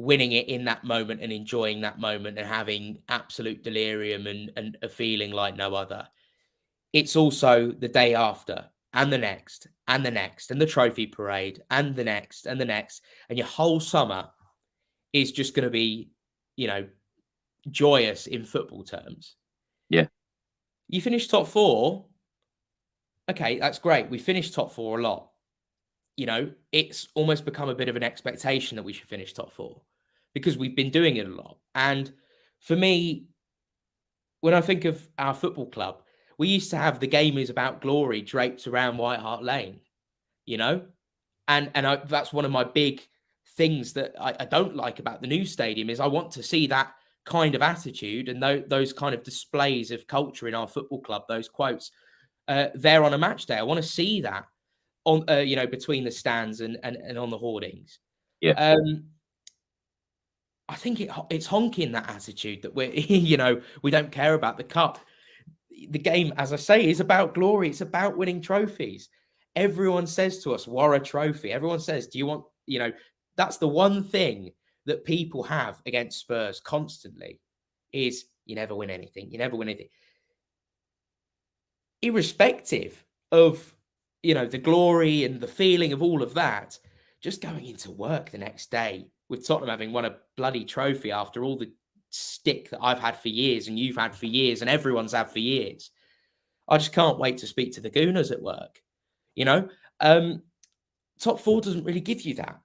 winning it in that moment and enjoying that moment and having absolute delirium and a feeling like no other. It's also the day after and the next and the next and the trophy parade and the next and the next. And your whole summer is just going to be, joyous in football terms. Yeah. You finish top four. Okay, that's great. We finished top four a lot. It's almost become a bit of an expectation that we should finish top four because we've been doing it a lot. And for me, when I think of our football club, we used to have the game is about glory draped around White Hart Lane, and that's one of my big things that I don't like about the new stadium is I want to see that kind of attitude and those kind of displays of culture in our football club, those quotes there on a match day. I want to see that on, between the stands and on the hoardings. Yeah. I think it's honking that attitude that we're, we don't care about the cup. The game, as I say, is about glory. It's about winning trophies. Everyone says to us, "War a trophy." Everyone says, "Do you want?" That's the one thing that people have against Spurs constantly is you never win anything. You never win anything, irrespective of the glory and the feeling of all of that. Just going into work the next day with Tottenham having won a bloody trophy after all the stick that I've had for years and you've had for years and everyone's had for years. I just can't wait to speak to the Gooners at work. Top four doesn't really give you that,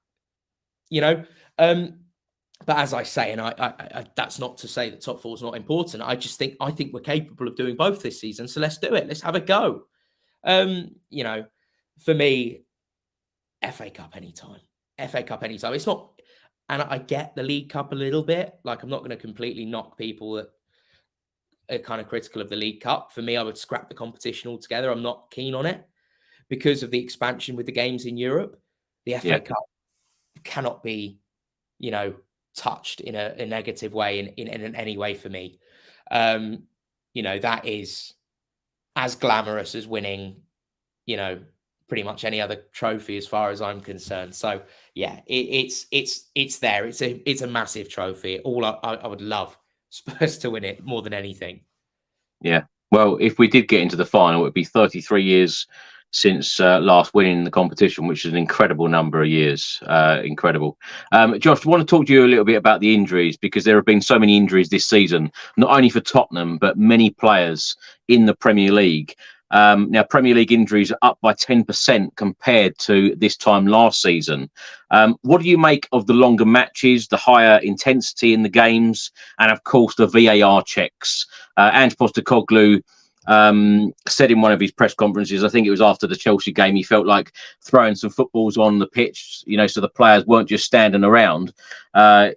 but as I say, and I that's not to say that top four is not important. I think we're capable of doing both this season. So let's do it. Let's have a go. For me, FA Cup anytime. FA Cup anytime. It's not. And I get the League Cup a little bit. Like, I'm not going to completely knock people that are kind of critical of the League Cup. For me, I would scrap the competition altogether. I'm not keen on it because of the expansion with the games in Europe. The FA Cup cannot be, touched in a negative way in any way for me. That is as glamorous as winning, pretty much any other trophy as far as I'm concerned. So yeah, it's there. It's a massive trophy. I would love Spurs to win it more than anything. Yeah. Well, if we did get into the final, it would be 33 years since last winning the competition, which is an incredible number of years. Incredible. Josh, I want to talk to you a little bit about the injuries because there have been so many injuries this season, not only for Tottenham, but many players in the Premier League. Now, Premier League injuries are up by 10% compared to this time last season. What do you make of the longer matches, the higher intensity in the games, and of course the VAR checks? Ange Postecoglou said in one of his press conferences, I think it was after the Chelsea game, he felt like throwing some footballs on the pitch, so the players weren't just standing around. The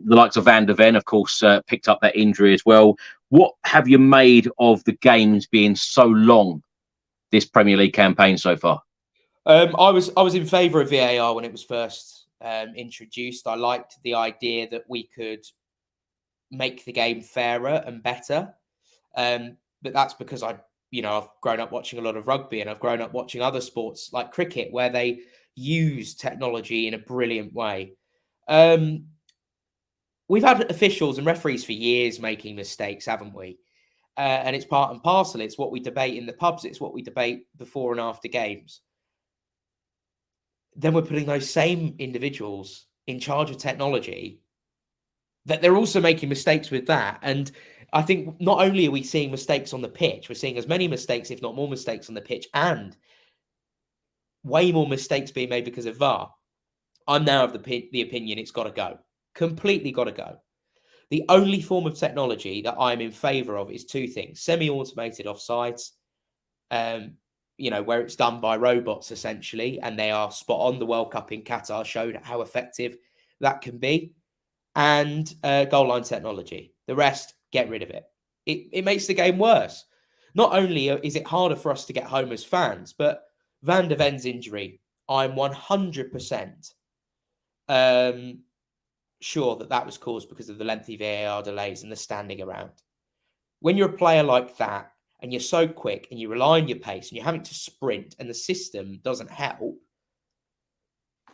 likes of Van der Ven, of course, picked up that injury as well. What have you made of the games being so long this Premier League campaign so far? I was in favour of VAR when it was first introduced. I liked the idea that we could make the game fairer and better. But that's because I've grown up watching a lot of rugby and I've grown up watching other sports like cricket where they use technology in a brilliant way. We've had officials and referees for years making mistakes, haven't we? And it's part and parcel. It's what we debate in the pubs. It's what we debate before and after games. Then we're putting those same individuals in charge of technology that they're also making mistakes with that. And I think not only are we seeing mistakes on the pitch, we're seeing as many mistakes, if not more mistakes on the pitch, and way more mistakes being made because of VAR. I'm now of the opinion it's got to go. Completely got to go. The only form of technology that I'm in favour of is two things: semi-automated offsides, where it's done by robots essentially, and they are spot on. The World Cup in Qatar showed how effective that can be, and goal line technology. The rest, get rid of it. It makes the game worse. Not only is it harder for us to get home as fans, but Van der Ven's injury, I'm 100% sure that was caused because of the lengthy VAR delays and the standing around. When you're a player like that and you're so quick and you rely on your pace and you're having to sprint and the system doesn't help,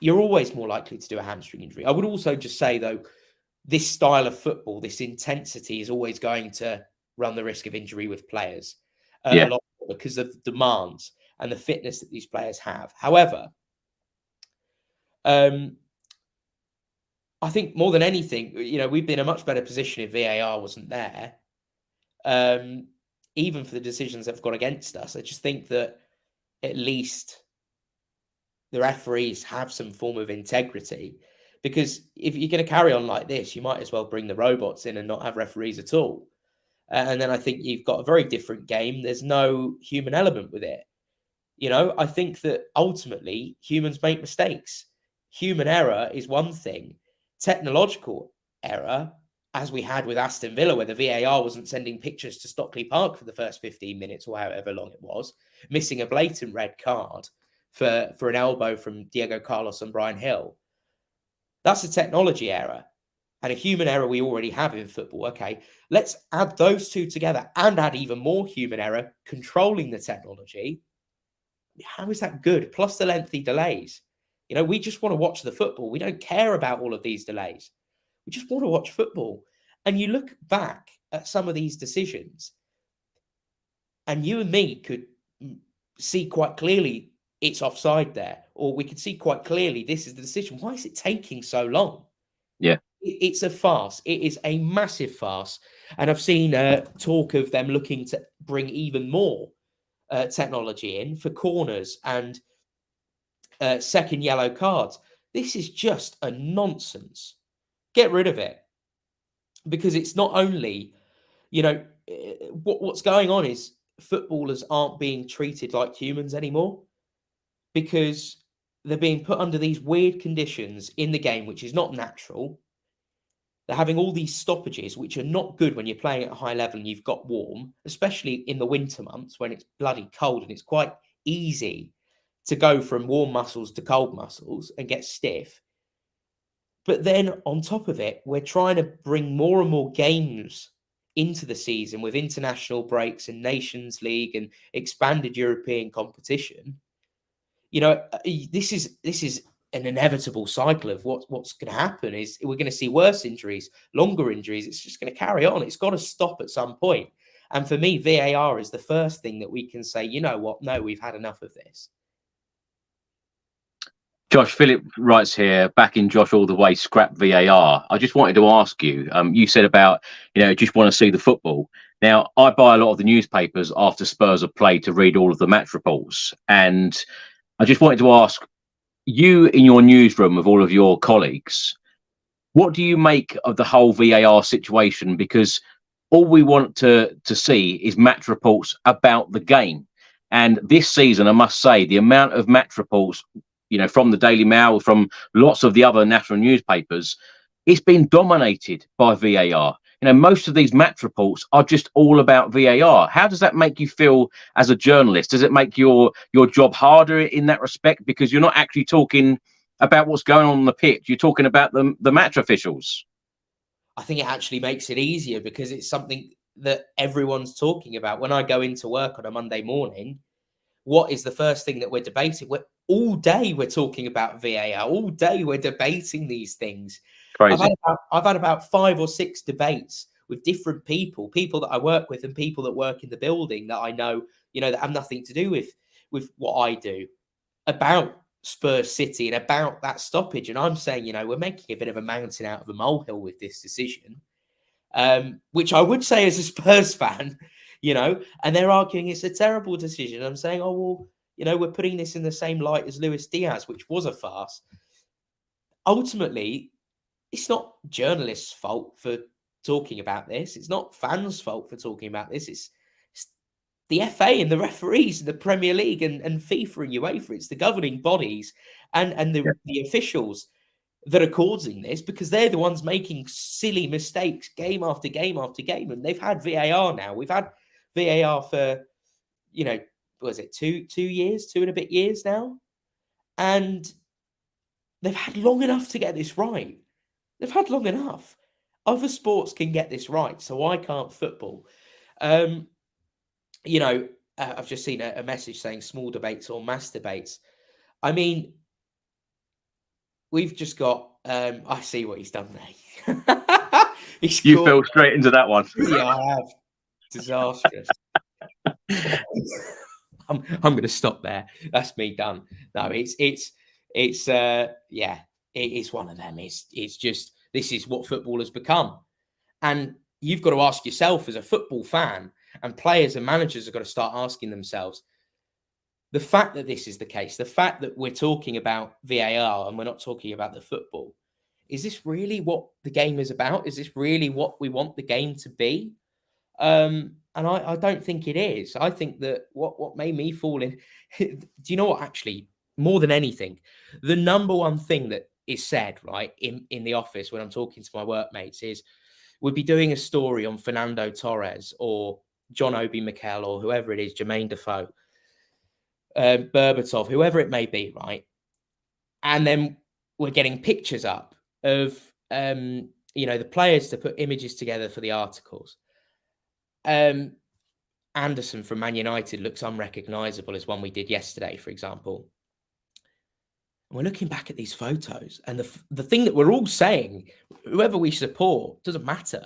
you're always more likely to do a hamstring injury. I would also just say, though, this style of football, this intensity is always going to run the risk of injury with players a lot more because of the demands and the fitness that these players have. However, I think more than anything, we'd be in a much better position if VAR wasn't there, even for the decisions that have gone against us. I just think that at least the referees have some form of integrity, because if you're going to carry on like this, you might as well bring the robots in and not have referees at all. And then I think you've got a very different game. There's no human element with it. I think that ultimately humans make mistakes. Human error is one thing. Technological error, as we had with Aston Villa, where the VAR wasn't sending pictures to Stockley Park for the first 15 minutes or however long it was, missing a blatant red card for an elbow from Diego Carlos and Brian Hill. That's a technology error. And a human error we already have in football. Okay, let's add those two together and add even more human error controlling the technology. How is that good? Plus the lengthy delays. We just want to watch the football. We don't care about all of these delays. We just want to watch football. And you look back at some of these decisions, and you and me could see quite clearly it's offside there, or we could see quite clearly this is the decision. Why is it taking so long? Yeah. It's a farce. It is a massive farce. And I've seen talk of them looking to bring even more technology in for corners and second yellow cards. This is just a nonsense. Get rid of it. Because it's not only, what's going on is footballers aren't being treated like humans anymore, because they're being put under these weird conditions in the game, which is not natural. They're having all these stoppages, which are not good when you're playing at a high level and you've got warm, especially in the winter months when it's bloody cold and it's quite easy to go from warm muscles to cold muscles and get stiff. But then on top of it, we're trying to bring more and more games into the season with international breaks and Nations League and expanded European competition. This is an inevitable cycle of what's going to happen. Is we're going to see worse injuries, longer injuries. It's just going to carry on. It's got to stop at some point. And for me, VAR is the first thing that we can say, you know what? No, we've had enough of this. Josh, Philip writes here, backing Josh all the way, scrap VAR. I just wanted to ask you, you said about, just want to see the football. Now, I buy a lot of the newspapers after Spurs have played to read all of the match reports. And I just wanted to ask you, in your newsroom with all of your colleagues, what do you make of the whole VAR situation? Because all we want to see is match reports about the game. And this season, I must say, the amount of match reports, from the Daily Mail, from lots of the other national newspapers, it's been dominated by VAR. Most of these match reports are just all about VAR. How does that make you feel as a journalist? Does it make your job harder in that respect? Because you're not actually talking about what's going on the pitch. You're talking about the match officials. I think it actually makes it easier because it's something that everyone's talking about. When I go into work on a Monday morning, what is the first thing that we're debating? All day we're talking about VAR. All day we're debating these things. Crazy. I've had about 5 or 6 debates with different people that I work with and people that work in the building that I know, that have nothing to do with what I do, about Spurs City and about that stoppage. And I'm saying, we're making a bit of a mountain out of a molehill with this decision, which I would say as a Spurs fan, and they're arguing it's a terrible decision. I'm saying, oh, well, we're putting this in the same light as Luis Diaz, which was a farce. Ultimately, it's not journalists' fault for talking about this. It's not fans' fault for talking about this. It's the FA and the referees and the Premier League and FIFA and UEFA. It's the governing bodies and the officials that are causing this, because they're the ones making silly mistakes game after game after game. And they've had VAR now. We've had VAR for, what was it, 2 years, 2 and a bit years now? And they've had long enough to get this right. They've had long enough. Other sports can get this right, so why can't football? I've just seen a message saying small debates or mass debates. I mean, we've just got. I see what he's done there. You fell straight into that one. Yeah, I have. Disastrous. I'm going to stop there. That's me done. No, it's one of them. It's just, this is what football has become, and you've got to ask yourself as a football fan, and players and managers have got to start asking themselves. The fact that this is the case, the fact that we're talking about VAR and we're not talking about the football, is this really what the game is about? Is this really what we want the game to be? And I don't think it is. I think that what made me fall in, do you know what, actually, more than anything, the number one thing that is said, right, in the office when I'm talking to my workmates is, we'd be doing a story on Fernando Torres or John Obi Mikel or whoever it is, Jermaine Defoe, Berbatov, whoever it may be, right? And then we're getting pictures up of, the players to put images together for the articles. Anderson from Man United looks unrecognisable as one we did yesterday, for example. And we're looking back at these photos, and the thing that we're all saying, whoever we support, doesn't matter.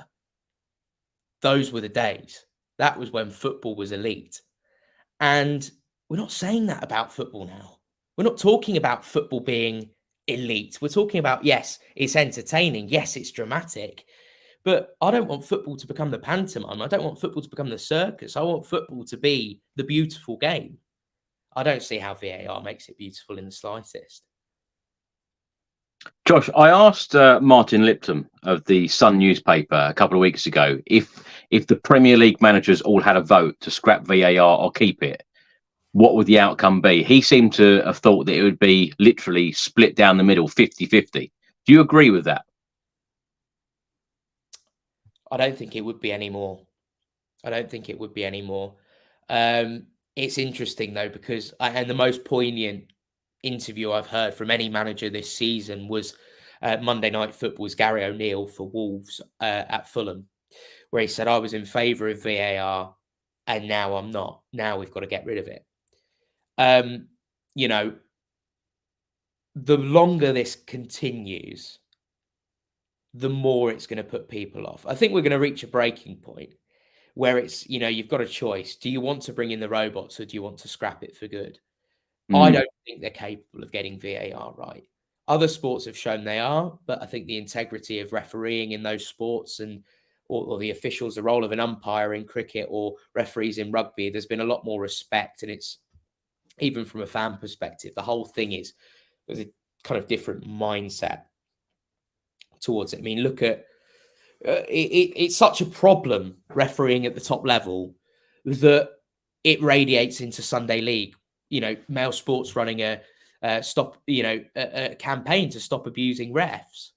Those were the days. That was when football was elite. And we're not saying that about football now. We're not talking about football being elite. We're talking about, yes, it's entertaining. Yes, it's dramatic. But I don't want football to become the pantomime. I don't want football to become the circus. I want football to be the beautiful game. I don't see how VAR makes it beautiful in the slightest. Josh, I asked Martin Lipton of the Sun newspaper a couple of weeks ago if the Premier League managers all had a vote to scrap VAR or keep it, what would the outcome be? He seemed to have thought that it would be literally split down the middle, 50-50. Do you agree with that? I don't think it would be anymore. It's interesting, though, because and the most poignant interview I've heard from any manager this season was Monday Night Football's Gary O'Neill for Wolves at Fulham, where he said, I was in favour of VAR and now I'm not. Now we've got to get rid of it. The longer this continues, the more it's going to put people off. I think we're going to reach a breaking point where it's, you've got a choice. Do you want to bring in the robots or do you want to scrap it for good? I don't think they're capable of getting VAR right. Other sports have shown they are, but I think the integrity of refereeing in those sports or the officials, the role of an umpire in cricket or referees in rugby, there's been a lot more respect. And it's, even from a fan perspective, the whole thing there's a kind of different mindset towards it. I mean, look at it's such a problem refereeing at the top level that it radiates into Sunday League. Mail Sports running a campaign to stop abusing refs.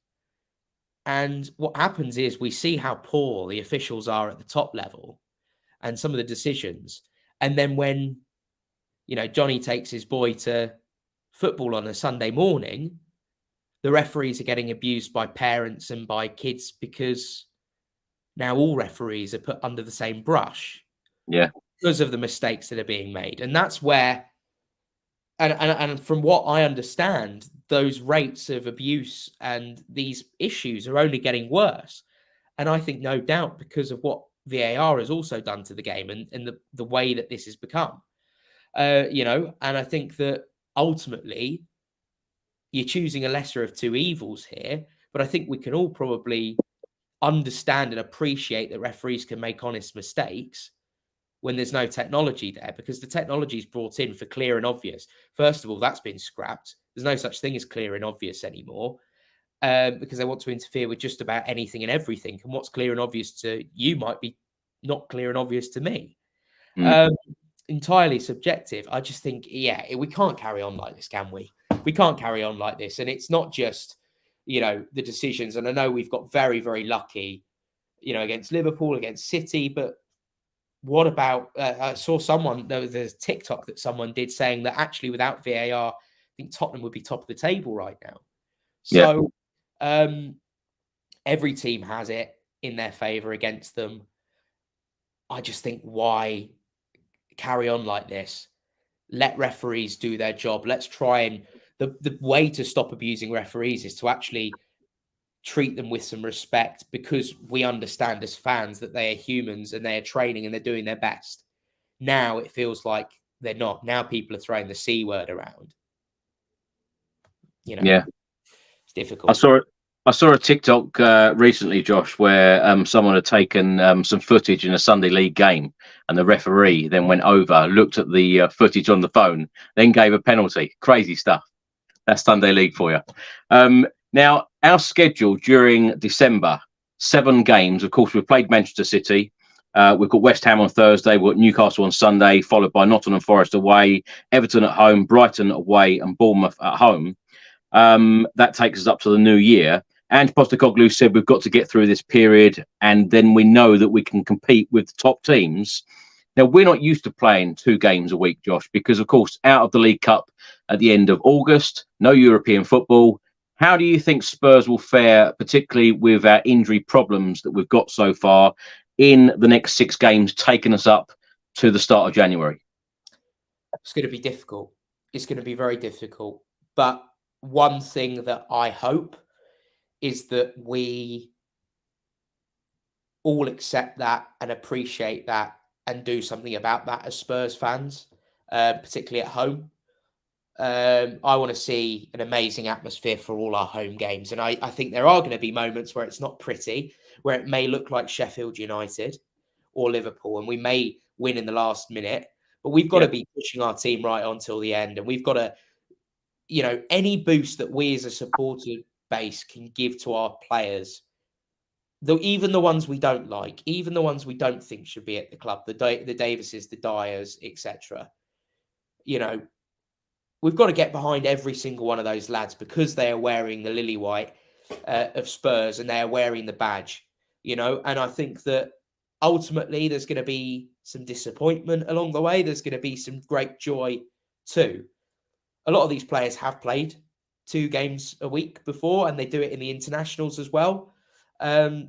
And what happens is we see how poor the officials are at the top level and some of the decisions. And then when, Johnny takes his boy to football on a Sunday morning, the referees are getting abused by parents and by kids because now all referees are put under the same brush. Yeah. Because of the mistakes that are being made. And that's where, and from what I understand, those rates of abuse and these issues are only getting worse. And I think no doubt because of what VAR has also done to the game and the way that this has become. And I think that ultimately you're choosing a lesser of two evils here, but I think we can all probably understand and appreciate that referees can make honest mistakes when there's no technology there, because the technology is brought in for clear and obvious. First of all, that's been scrapped. There's no such thing as clear and obvious anymore, because they want to interfere with just about anything and everything. And what's clear and obvious to you might be not clear and obvious to me. Entirely subjective. I just think, we can't carry on like this, can we? We can't carry on like this. And it's not just, the decisions. And I know we've got very, very lucky, against Liverpool, against City, but what about, I saw there's a TikTok that someone did saying that actually without VAR, I think Tottenham would be top of the table right now. So every team has it in their favour against them. I just think, why carry on like this? Let referees do their job. Let's try and the way to stop abusing referees is to actually treat them with some respect, because we understand as fans that they are humans and they are training and they're doing their best. Now it feels like they're not. Now people are throwing the C word around. Yeah, it's difficult. I saw a TikTok recently, Josh, where someone had taken some footage in a Sunday League game, and the referee then went over, looked at the footage on the phone, then gave a penalty. Crazy stuff. That's Sunday League for you. Now, our schedule during December, 7 games. Of course, we've played Manchester City. We've got West Ham on Thursday. We've got Newcastle on Sunday, followed by Nottingham Forest away, Everton at home, Brighton away, and Bournemouth at home. That takes us up to the new year. And Postecoglou said we've got to get through this period, and then we know that we can compete with the top teams. Now, we're not used to playing 2 games a week, Josh, because, of course, out of the League Cup at the end of August, no European football. How do you think Spurs will fare, particularly with our injury problems that we've got so far, in the next 6 games, taking us up to the start of January? It's going to be difficult. It's going to be very difficult. But one thing that I hope is that we all accept that and appreciate that and do something about that as Spurs fans, particularly at home. I want to see an amazing atmosphere for all our home games. And I think there are going to be moments where it's not pretty, where it may look like Sheffield United or Liverpool, and we may win in the last minute, but we've got to be pushing our team right on till the end. And we've got to, any boost that we as a supporter base can give to our players, though, even the ones we don't like, even the ones we don't think should be at the club, the Davises, the Dyers, etc. We've got to get behind every single one of those lads, because they are wearing the lily white of Spurs and they are wearing the badge, and I think that ultimately there's going to be some disappointment along the way. There's going to be some great joy too. A lot of these players have played 2 games a week before, and they do it in the internationals as well. So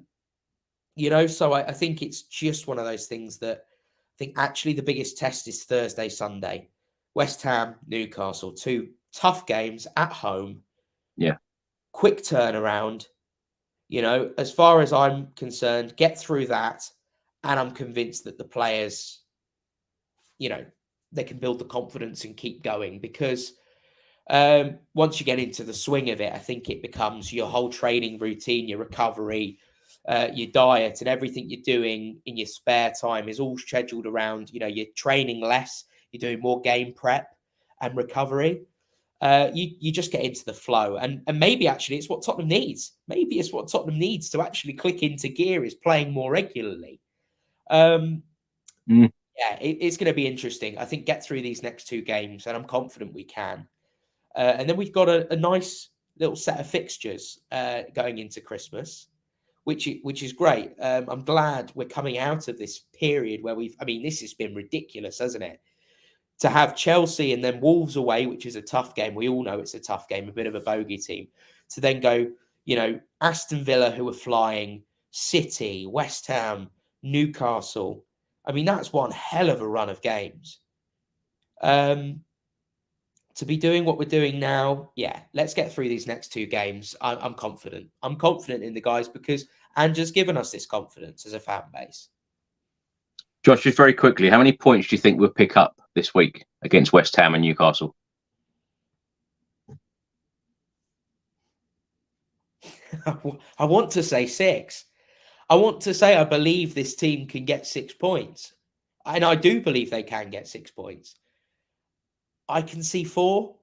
I think it's just one of those things that I think actually the biggest test is Thursday, Sunday. West Ham, Newcastle, 2 tough games at home. Yeah. Quick turnaround. As far as I'm concerned, get through that. And I'm convinced that the players, they can build the confidence and keep going, because once you get into the swing of it, I think it becomes your whole training routine, your recovery, your diet, and everything you're doing in your spare time is all scheduled around, you're training less, you're doing more game prep and recovery. You just get into the flow. And maybe actually it's what Tottenham needs. Maybe it's what Tottenham needs to actually click into gear, is playing more regularly. Yeah, it's going to be interesting. I think get through these next 2 games, and I'm confident we can. And then we've got a nice little set of fixtures going into Christmas, which is great. I'm glad we're coming out of this period where this has been ridiculous, hasn't it? To have Chelsea and then Wolves away, which is a tough game. We all know it's a tough game, a bit of a bogey team. To then go, Aston Villa, who are flying, City, West Ham, Newcastle. That's one hell of a run of games. To be doing what we're doing now, yeah, let's get through these next 2 games. I'm confident. I'm confident in the guys because Andrew's given us this confidence as a fan base. Josh, just very quickly, how many points do you think we'll pick up this week against West Ham and Newcastle? I want to say 6. I want to say I believe this team can get 6 points. And I do believe they can get 6 points. I can see 4.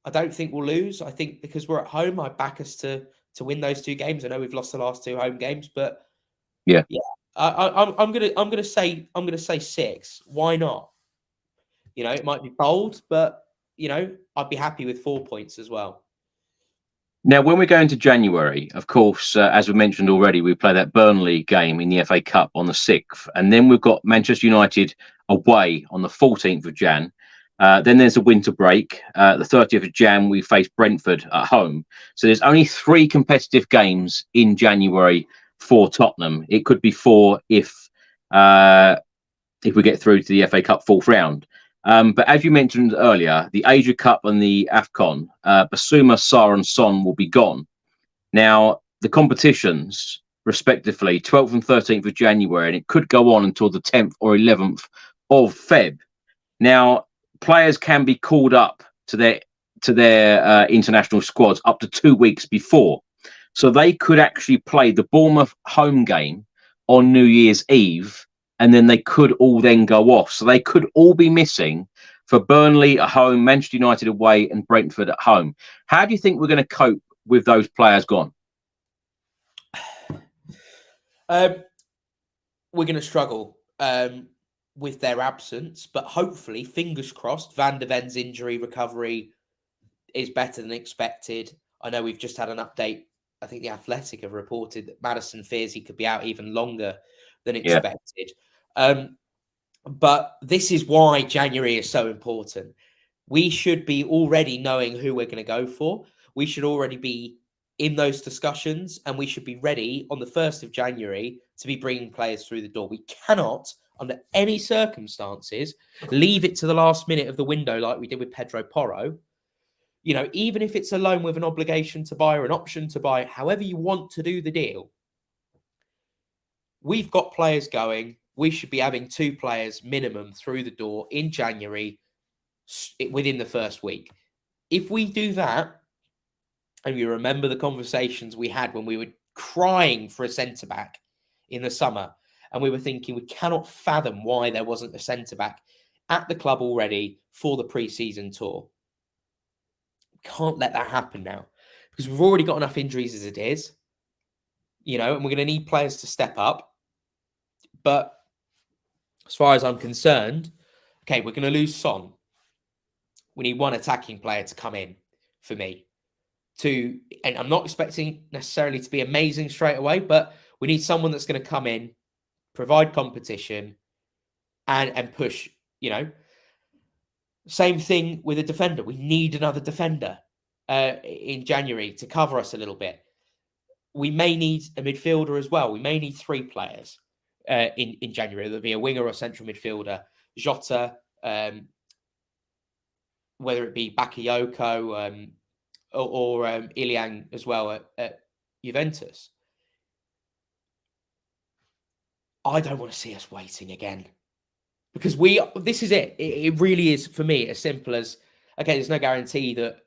I don't think we'll lose. I think because we're at home, I back us to win those 2 games. I know we've lost the last 2 home games, but yeah. I'm gonna say 6. Why not? It might be bold, but I'd be happy with 4 points as well. Now, when we go into January, of course, as we mentioned already, we play that Burnley game in the FA Cup on the 6th, and then we've got Manchester United away on the 14th of Jan. Then there's a winter break. The 30th of Jan, we face Brentford at home. So there's only 3 competitive games in January for Tottenham. It could be 4 if we get through to the FA Cup 4th round. But as you mentioned earlier, the Asia Cup and the AFCON, Basuma, Sarr and Son will be gone. Now, the competitions, respectively, 12th and 13th of January, and it could go on until the 10th or 11th of Feb. Now, players can be called up to their international squads up to 2 weeks before. So they could actually play the Bournemouth home game on New Year's Eve, and then they could all then go off. So they could all be missing for Burnley at home, Manchester United away, and Brentford at home. How do you think we're going to cope with those players gone? We're going to struggle with their absence, but hopefully, fingers crossed, Van de Ven's injury recovery is better than expected. I know we've just had an update. I think The Athletic have reported that Maddison fears he could be out even longer than expected. But this is why January is so important. We should be already knowing who we're going to go for. We should already be in those discussions, and we should be ready on the 1st of January to be bringing players through the door. We cannot, under any circumstances, leave it to the last minute of the window like we did with Pedro Porro. You know, even if it's a loan with an obligation to buy or an option to buy, however you want to do the deal, we've got players going. We should be having 2 players minimum through the door in January within the first week. If we do that, and you remember the conversations we had when we were crying for a centre-back in the summer, and we were thinking we cannot fathom why there wasn't a centre-back at the club already for the pre-season tour. Can't let that happen now, because we've already got enough injuries as it is, you know, and we're going to need players to step up. But as far as I'm concerned, okay, we're going to lose Son. We need one attacking player to come in for me. And I'm not expecting necessarily to be amazing straight away, but we need someone that's going to come in, provide competition, and push, you know. Same thing with a defender. We need another defender in January to cover us a little bit. We may need a midfielder as well. We may need 3 players in January. There'll be a winger or central midfielder, Jota, whether it be Bakayoko or Iliang as well at Juventus. I don't want to see us waiting again. Because this is it. It really is, for me, as simple as, okay, there's no guarantee that,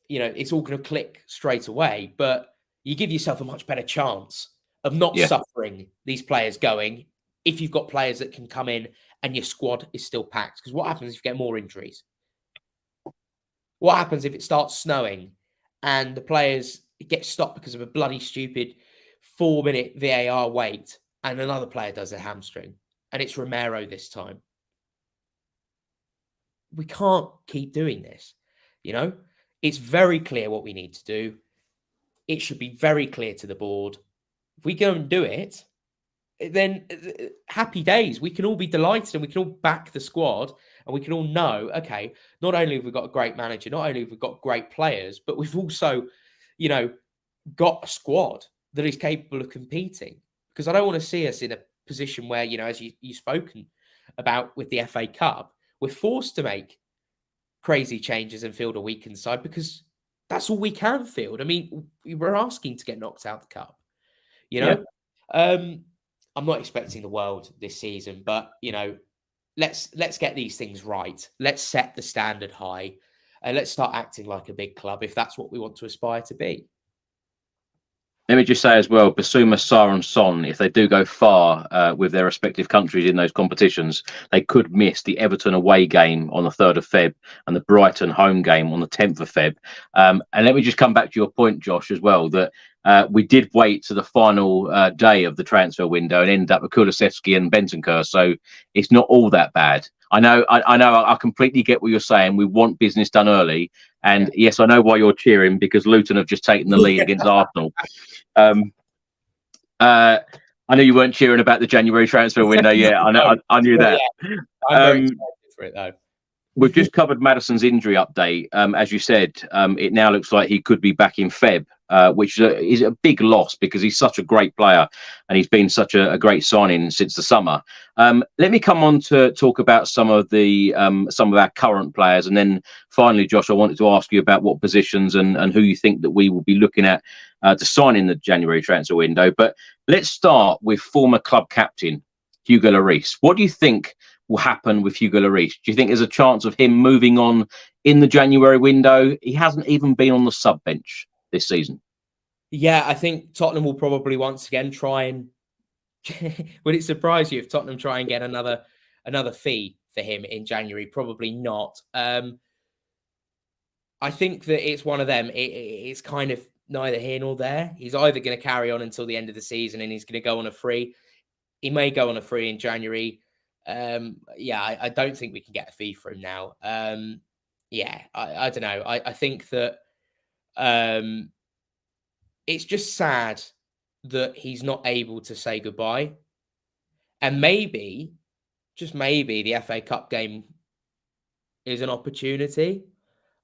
you know, it's all going to click straight away, but you give yourself a much better chance of not suffering these players going if you've got players that can come in and your squad is still packed. Because what happens if you get more injuries? What happens if it starts snowing and the players get stopped because of a bloody stupid 4-minute VAR wait and another player does a hamstring? And it's Romero this time. We can't keep doing this. You know, it's very clear what we need to do. It should be very clear to the board. If we go and do it, then happy days. We can all be delighted and we can all back the squad and we can all know, okay, not only have we got a great manager, not only have we got great players, but we've also, you know, got a squad that is capable of competing. Because I don't want to see us in a position where, you know, as you've spoken about with the FA Cup, we're forced to make crazy changes and field a weakened side because that's all we can field. I mean, we're asking to get knocked out the cup, you know. I'm not expecting the world this season, but, you know, let's get these things right. Let's set the standard high and let's start acting like a big club if that's what we want to aspire to be. Let me just say as well, Basuma, Sarr and Son, if they do go far with their respective countries in those competitions, they could miss the Everton away game on the 3rd of Feb and the Brighton home game on the 10th of Feb. And let me just come back to your point, Josh, as well, that we did wait to the final day of the transfer window and ended up with Kulusevski and Bentancur. So it's not all that bad. I know. I completely get what you're saying. We want business done early. And yes, I know why you're cheering, because Luton have just taken the lead against Arsenal. I know you weren't cheering about the January transfer window. Yeah, I knew that. Yeah. I'm very excited for it, though. We've just covered Maddison's injury update. As you said, it now looks like he could be back in Feb. which is a big loss because he's such a great player and he's been such a great signing since the summer. Let me come on to talk about some of our current players, and then finally, Josh, I wanted to ask you about what positions and who you think that we will be looking at to sign in the January transfer window. But let's start with former club captain Hugo Lloris. What do you think will happen with Hugo Lloris? Do you think there's a chance of him moving on in the January window? He hasn't even been on the sub bench this season. Yeah, I think Tottenham will probably once again try and would it surprise you if Tottenham try and get another fee for him in January? Probably not. I think that it's one of them. It's kind of neither here nor there. He's either going to carry on until the end of the season and he's going to go on a free. He may go on a free in January. I don't think we can get a fee for him now. I don't know. I think that it's just sad that he's not able to say goodbye. And maybe, just maybe, the FA Cup game is an opportunity.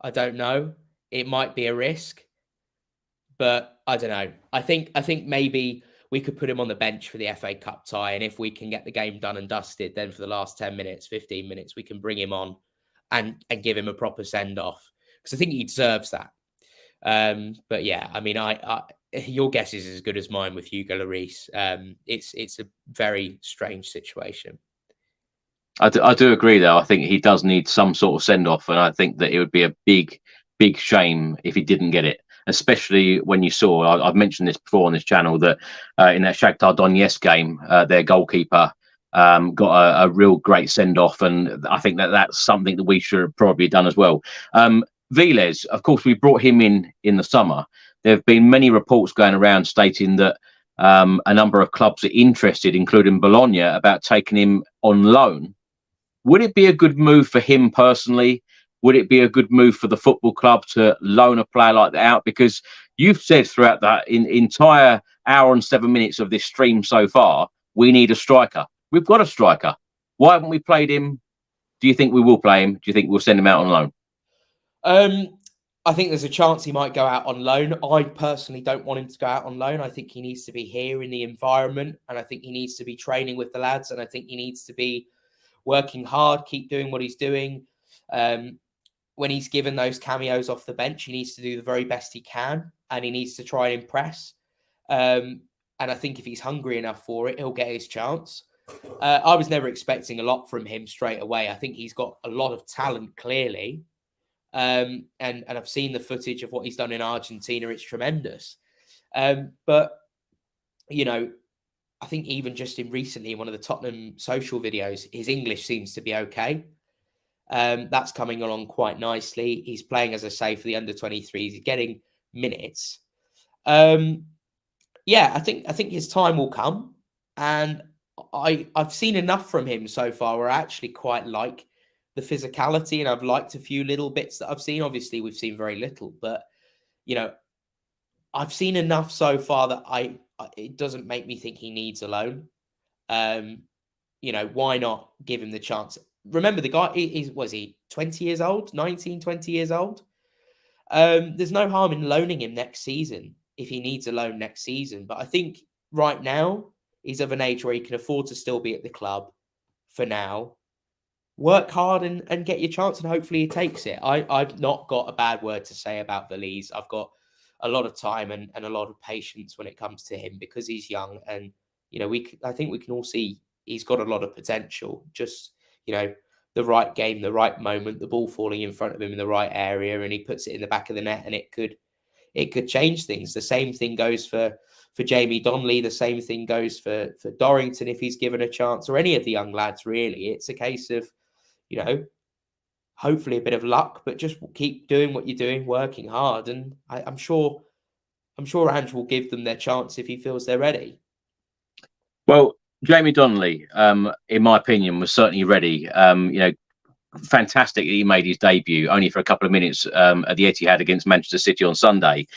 I don't know. It might be a risk, but I don't know. I think maybe we could put him on the bench for the FA Cup tie, and if we can get the game done and dusted, then for the last 10 minutes, 15 minutes, we can bring him on and give him a proper send-off, because I think he deserves that. But yeah, I mean, your guess is as good as mine with Hugo Lloris. It's a very strange situation. I do agree, though. I think he does need some sort of send-off, and I think that it would be a big shame if he didn't get it. Especially when you saw, I've mentioned this before on this channel, that in that Shakhtar Donetsk game, their goalkeeper got a real great send-off, and I think that's something that we should have probably done as well. Viles, of course, we brought him in the summer. There have been many reports going around stating that a number of clubs are interested, including Bologna, about taking him on loan. Would it be a good move for him personally? Would it be a good move for the football club to loan a player like that out? Because you've said throughout that entire hour and 7 minutes of this stream so far, we need a striker. We've got a striker. Why haven't we played him? Do you think we will play him? Do you think we'll send him out on loan? I think there's a chance he might go out on loan. I personally don't want him to go out on loan. I think he needs to be here in the environment, and I think he needs to be training with the lads, and I think he needs to be working hard, keep doing what he's doing. When he's given those cameos off the bench, he needs to do the very best he can, and he needs to try and impress. And I think if he's hungry enough for it, he'll get his chance. I was never expecting a lot from him straight away. I think he's got a lot of talent, clearly. And I've seen the footage of what he's done in Argentina. It's tremendous. But, you know, I think even just recently in one of the Tottenham social videos, his English seems to be okay. That's coming along quite nicely. He's playing, as I say, for the under-23s. He's getting minutes. I think his time will come. And I've seen enough from him so far where I actually quite like the physicality, and I've liked a few little bits that I've seen. Obviously, we've seen very little, but, you know, I've seen enough so far that it doesn't make me think he needs a loan. Why not give him the chance? Remember, the guy, was he 20 years old, 19, 20 years old? There's no harm in loaning him next season if he needs a loan next season. But I think right now he's of an age where he can afford to still be at the club for now. Work hard and get your chance, and hopefully he takes it. I've not got a bad word to say about Viles. I've got a lot of time and a lot of patience when it comes to him because he's young, and I think we can all see he's got a lot of potential. Just the right game, the right moment, the ball falling in front of him in the right area, and he puts it in the back of the net, and it could change things. The same thing goes for Jamie Donnelly. The same thing goes for Dorrington if he's given a chance, or any of the young lads. Really, it's a case of hopefully a bit of luck, but just keep doing what you're doing, working hard, and I'm sure Ange will give them their chance if he feels they're ready. Well, Jamie Donnelly, in my opinion, was certainly ready. Fantastic that he made his debut only for a couple of minutes at the Etihad against Manchester City on Sunday.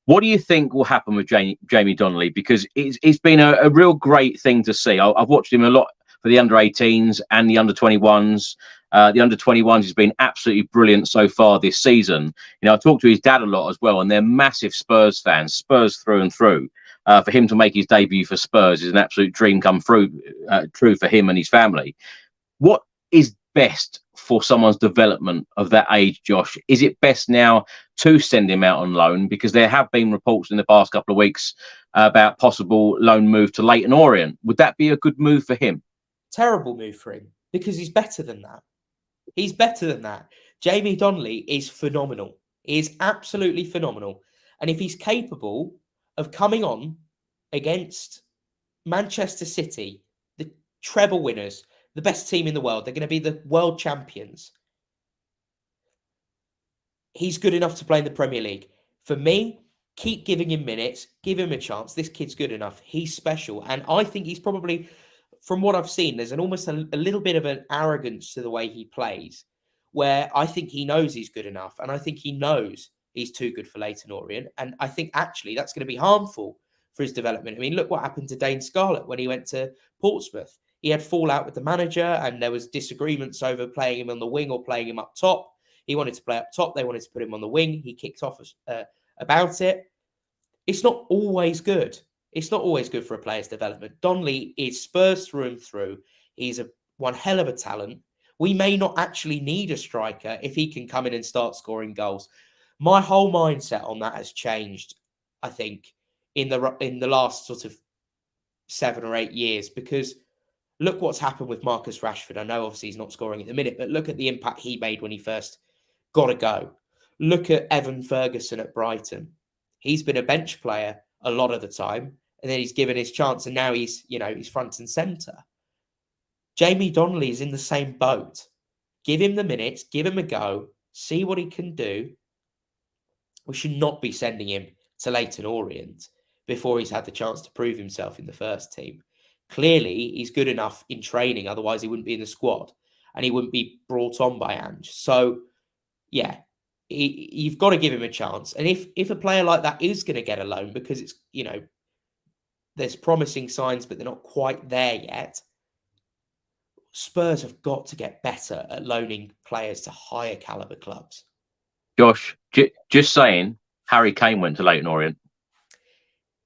What do you think will happen with Jamie Donnelly? Because it's been a real great thing to see. I've watched him a lot for the under-18s and the under-21s. The under-21s has been absolutely brilliant so far this season. I talked to his dad a lot as well, and they're massive Spurs fans, Spurs through and through. For him to make his debut for Spurs is an absolute dream come true for him and his family. What is best for someone's development of that age, Josh? Is it best now to send him out on loan? Because there have been reports in the past couple of weeks about possible loan move to Leyton Orient. Would that be a good move for him? Terrible move for him, because he's better than that. He's better than that. Jamie Donnelly is phenomenal. He is absolutely phenomenal. And if he's capable of coming on against Manchester City, the treble winners, the best team in the world, they're going to be the world champions. He's good enough to play in the Premier League. For me, keep giving him minutes, give him a chance. This kid's good enough. He's special. And I think he's probably, from what I've seen, there's almost a little bit of an arrogance to the way he plays, where I think he knows he's good enough. And I think he knows he's too good for Leyton Orient. And I think actually that's going to be harmful for his development. I mean, look what happened to Dane Scarlett when he went to Portsmouth. He had fallout with the manager and there was disagreements over playing him on the wing or playing him up top. He wanted to play up top. They wanted to put him on the wing. He kicked off about it. It's not always good. It's not always good for a player's development. Donnelly is Spurs through and through. He's one hell of a talent. We may not actually need a striker if he can come in and start scoring goals. My whole mindset on that has changed, I think, in the last sort of 7 or 8 years, because look what's happened with Marcus Rashford. I know obviously he's not scoring at the minute, but look at the impact he made when he first got a go. Look at Evan Ferguson at Brighton. He's been a bench player a lot of the time, and then he's given his chance, and now he's front and centre. Jamie Donnelly is in the same boat. Give him the minutes, give him a go, see what he can do. We should not be sending him to Leyton Orient before he's had the chance to prove himself in the first team. Clearly, he's good enough in training, otherwise he wouldn't be in the squad, and he wouldn't be brought on by Ange. So, yeah, you've got to give him a chance. And if a player like that is going to get a loan, because it's, there's promising signs, but they're not quite there yet, Spurs have got to get better at loaning players to higher caliber clubs. Josh, just saying, Harry Kane went to Leyton Orient.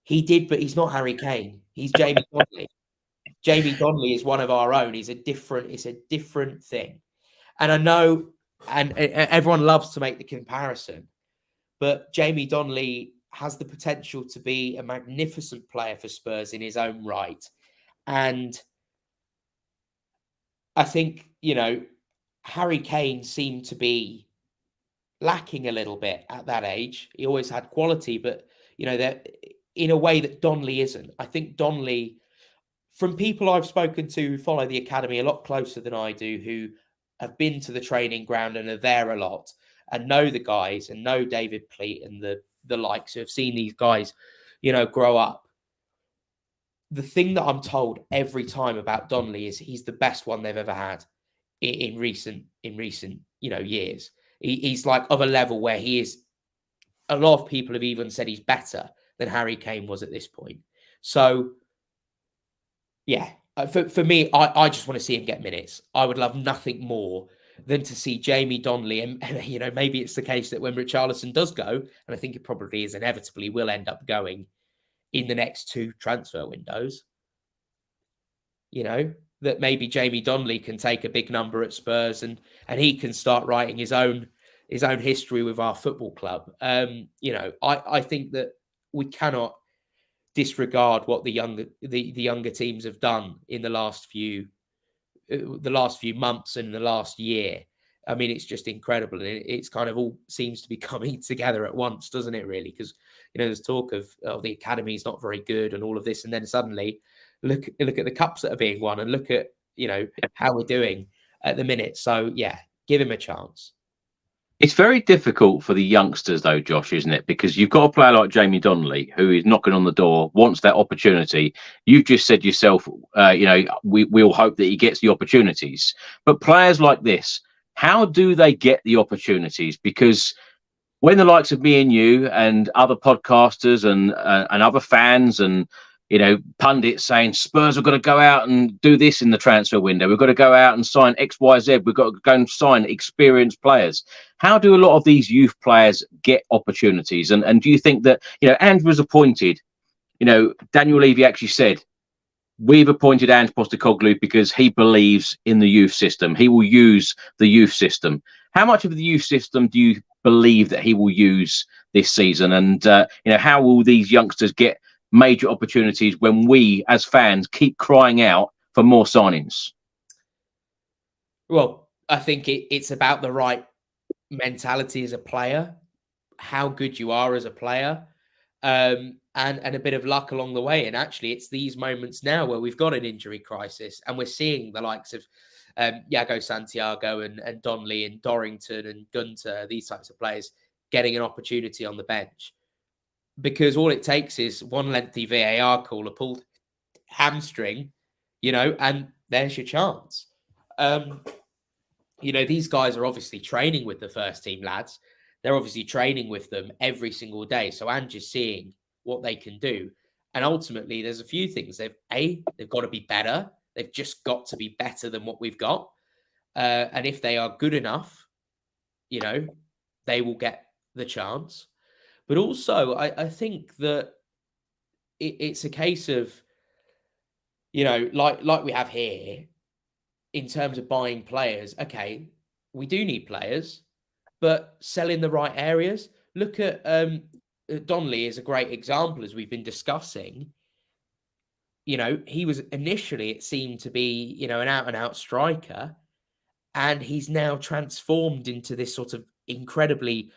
He did, but he's not Harry Kane. He's Jamie Donnelly. Jamie Donnelly is one of our own. It's a different thing. And I know, and everyone loves to make the comparison, but Jamie Donnelly has the potential to be a magnificent player for Spurs in his own right. And I think, Harry Kane seemed to be lacking a little bit at that age. He always had quality, but, that in a way that Donnelly isn't. I think Donnelly, from people I've spoken to who follow the academy a lot closer than I do, who have been to the training ground and are there a lot and know the guys and know David Pleat and the likes who have seen these guys, grow up. The thing that I'm told every time about Donnelly is he's the best one they've ever had in recent years. He's like of a level where he is. A lot of people have even said he's better than Harry Kane was at this point. So, yeah, for me, I just want to see him get minutes. I would love nothing more than to see Jamie Donnelly. And maybe it's the case that when Richarlison does go, and I think it probably is inevitably will end up going in the next 2 transfer windows, that maybe Jamie Donnelly can take a big number at Spurs and he can start writing his own history with our football club. I think that we cannot disregard what the younger teams have done in the last few months and the last year. I mean, it's just incredible, and it's kind of all seems to be coming together at once, doesn't it? Really, because there's talk of the academy is not very good and all of this, and then suddenly look at the cups that are being won and look at how we're doing at the minute. So yeah, give him a chance. It's very difficult for the youngsters, though, Josh, isn't it? Because you've got a player like Jamie Donnelly, who is knocking on the door, wants that opportunity. You've just said yourself, we'll hope that he gets the opportunities. But players like this, how do they get the opportunities? Because when the likes of me and you and other podcasters and other fans and pundits saying Spurs have got to go out and do this in the transfer window. We've got to go out and sign X, Y, Z. We've got to go and sign experienced players. How do a lot of these youth players get opportunities? And do you think that, Andrew was appointed, Daniel Levy actually said, we've appointed Ange Postecoglou because he believes in the youth system. He will use the youth system. How much of the youth system do you believe that he will use this season? And, how will these youngsters get major opportunities when we as fans keep crying out for more signings? Well, I think it's about the right mentality as a player, how good you are as a player, and a bit of luck along the way. And actually, it's these moments now where we've got an injury crisis and we're seeing the likes of Iago Santiago and Donnelly and Dorrington and Gunter, these types of players, getting an opportunity on the bench. Because all it takes is one lengthy VAR call, a pulled hamstring, and there's your chance. These guys are obviously training with the first team lads. They're obviously training with them every single day. So Ange is seeing what they can do. And ultimately, there's a few things. They've got to be better. They've just got to be better than what we've got. And if they are good enough, they will get the chance. But also, I think that it's a case of, like we have here, in terms of buying players. Okay, we do need players, but sell in the right areas. Look at Donnelly is a great example, as we've been discussing. He was initially, it seemed to be, an out-and-out striker, and he's now transformed into this sort of incredibly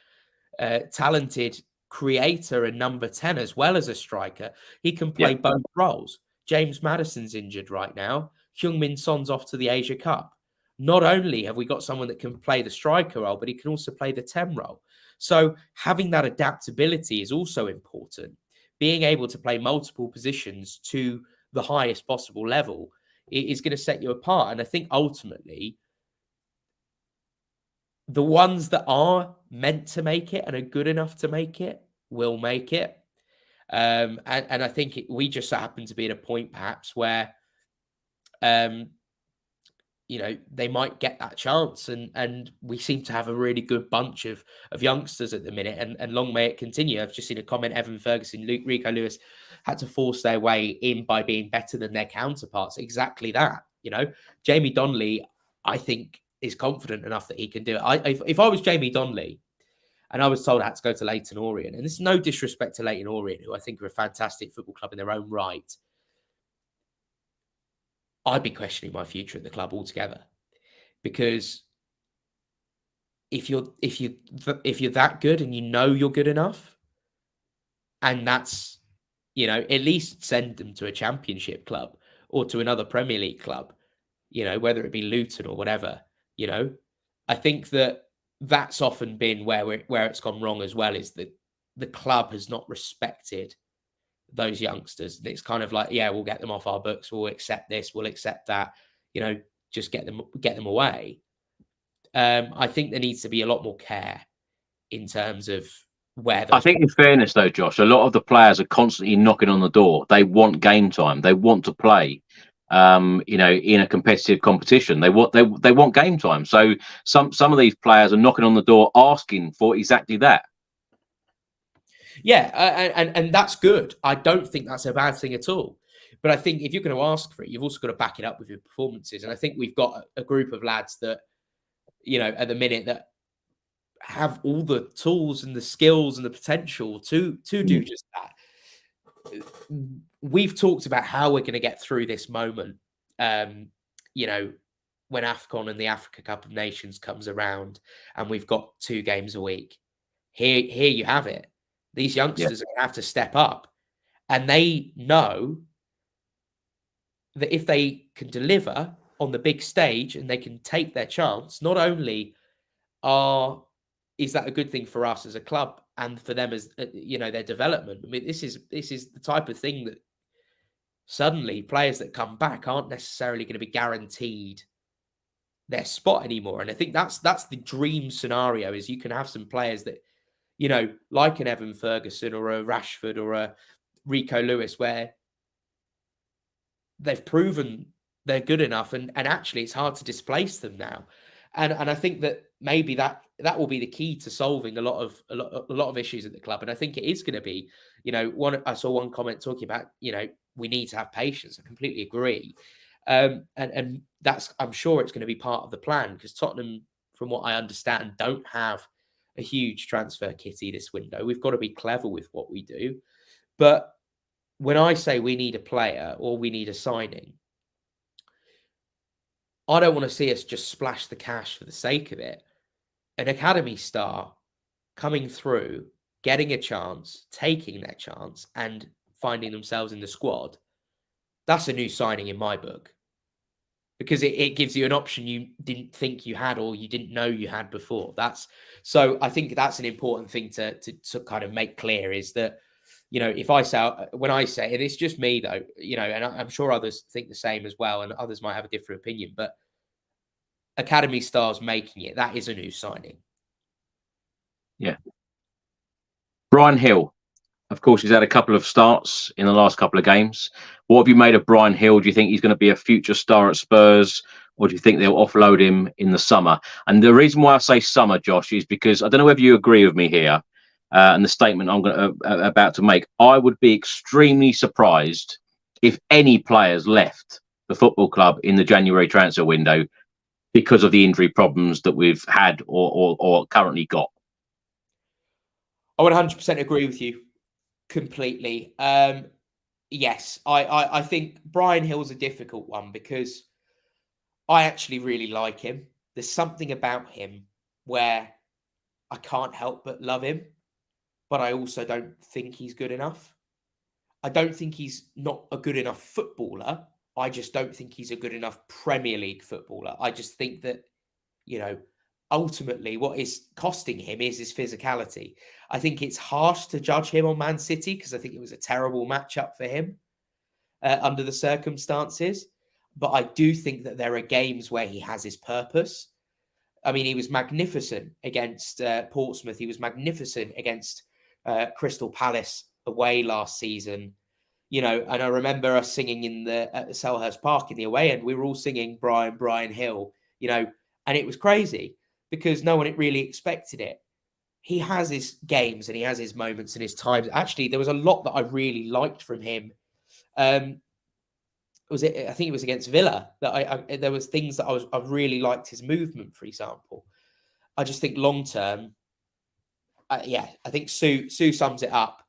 talented creator and number 10 as well as a striker. He can play both roles. James Maddison's injured right now. HeungMin Son's off to the Asia Cup. Not only have we got someone that can play the striker role, but he can also play the 10 role. So having that adaptability is also important. Being able to play multiple positions to the highest possible level is going to set you apart. And I think ultimately, the ones that are meant to make it and are good enough to make it will make it. And I think we just happen to be at a point perhaps where, they might get that chance. And we seem to have a really good bunch of youngsters at the minute. And long may it continue. I've just seen a comment, Evan Ferguson, Rico Lewis had to force their way in by being better than their counterparts. Exactly that. Jamie Donnelly, I think, is confident enough that he can do it. If I was Jamie Donnelly and I was told I had to go to Leyton Orient, and there's no disrespect to Leyton Orient, who I think are a fantastic football club in their own right, I'd be questioning my future at the club altogether. Because if you're that good and you're good enough, and that's, at least send them to a Championship club or to another Premier League club, whether it be Luton or whatever. I think that's often been where it's gone wrong as well, is that the club has not respected those youngsters. It's kind of like, we'll get them off our books. We'll accept this. We'll accept that. Just get them away. I think there needs to be a lot more care in terms of where those. I think, in fairness, though, Josh, a lot of the players are constantly knocking on the door. They want game time. They want to play. In a competitive competition, they want game time. So some of these players are knocking on the door, asking for exactly that. Yeah, and that's good. I don't think that's a bad thing at all. But I think if you're going to ask for it, you've also got to back it up with your performances. And I think we've got a group of lads that, at the minute, that have all the tools and the skills and the potential to do just that. We've talked about how we're going to get through this moment, when AFCON and the Africa Cup of Nations comes around and we've got 2 games a week. Here you have it. These youngsters are going to have to step up, and they know that if they can deliver on the big stage and they can take their chance, not only is that a good thing for us as a club and for them as their development. I mean, this is the type of thing that suddenly players that come back aren't necessarily going to be guaranteed their spot anymore. And I think that's the dream scenario, is you can have some players that, like an Evan Ferguson or a Rashford or a Rico Lewis, where they've proven they're good enough, and actually it's hard to displace them now. And I think that maybe that will be the key to solving a lot of issues at the club. And I think it is going to be, I saw one comment talking about, we need to have patience. I completely agree. And that's, I'm sure it's going to be part of the plan, because Tottenham, from what I understand, don't have a huge transfer kitty this window. We've got to be clever with what we do. But when I say we need a player or we need a signing, I don't want to see us just splash the cash for the sake of it. An academy star coming through, getting a chance, taking their chance, and finding themselves in the squad, that's a new signing in my book. Because it gives you an option you didn't think you had, or you didn't know you had before. So I think that's an important thing to kind of make clear, is that, if I say, when I say, and it's just me though, and I'm sure others think the same as well, and others might have a different opinion, but academy stars making it, that is a new signing. Yeah. Brian Hill, of course, he's had a couple of starts in the last couple of games. What have you made of Brian Hill? Do you think he's going to be a future star at Spurs, or do you think they'll offload him in the summer? And the reason why I say summer, Josh, is because I don't know whether you agree with me here, and the statement I'm about to make. I would be extremely surprised if any players left the football club in the January transfer window because of the injury problems that we've had or currently got. I would 100% agree with you completely. Yes, I think Brian Hill's a difficult one, because I actually really like him. There's something about him where I can't help but love him, but I also don't think he's good enough. I don't think he's not a good enough footballer. I just don't think he's a good enough Premier League footballer. I just think that, ultimately what is costing him is his physicality. I think it's harsh to judge him on Man City, because I think it was a terrible matchup for him under the circumstances. But I do think that there are games where he has his purpose. I mean, he was magnificent against Portsmouth. He was magnificent against Crystal Palace away last season. And I remember us singing at Selhurst Park in the away end. We were all singing Brian Hill, and it was crazy because no one really expected it. He has his games and he has his moments and his times. Actually, there was a lot that I really liked from him. I think it was against Villa that there was things that I really liked his movement, for example. I just think long term, I think Sue sums it up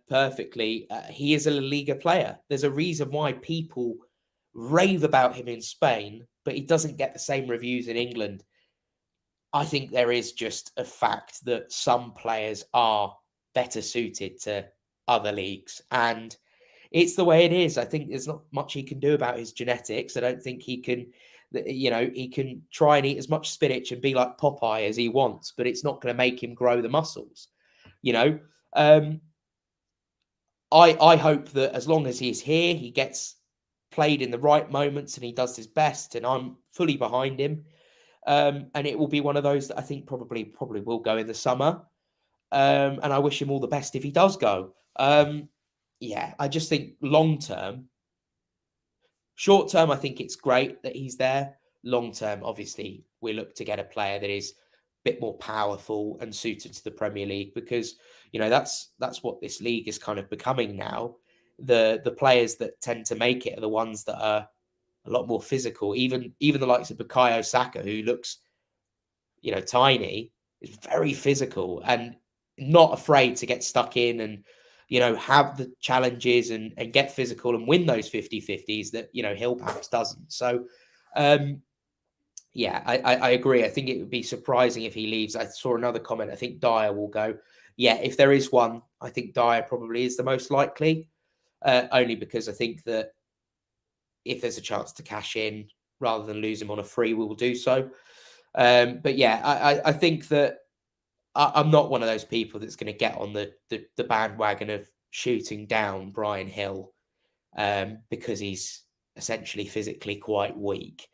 perfectly. He is a La Liga player. There's a reason why people rave about him in Spain, but he doesn't get the same reviews in England. I think there is just a fact that some players are better suited to other leagues, and it's the way it is. I think there's not much he can do about his genetics. I don't think he can, he can try and eat as much spinach and be like Popeye as he wants, but it's not going to make him grow the muscles. I hope that as long as he's here, he gets played in the right moments and he does his best, and I'm fully behind him. And it will be one of those that I think probably will go in the summer. And I wish him all the best if he does go. I just think long term, short term, I think it's great that he's there. Long term, obviously, we look to get a player that is a bit more powerful and suited to the Premier League, because that's what this league is kind of becoming now. The players that tend to make it are the ones that are a lot more physical. Even the likes of Bukayo Saka, who looks, tiny, is very physical and not afraid to get stuck in and, have the challenges and get physical and win those 50-50s that, Hill perhaps doesn't. So, I agree. I think it would be surprising if he leaves. I saw another comment. I think Dyer will go. Yeah, if there is one, I think Dyer probably is the most likely, only because I think that if there's a chance to cash in rather than lose him on a free, we will do so. I think that I'm not one of those people that's going to get on the bandwagon of shooting down Brian Hill because he's essentially physically quite weak,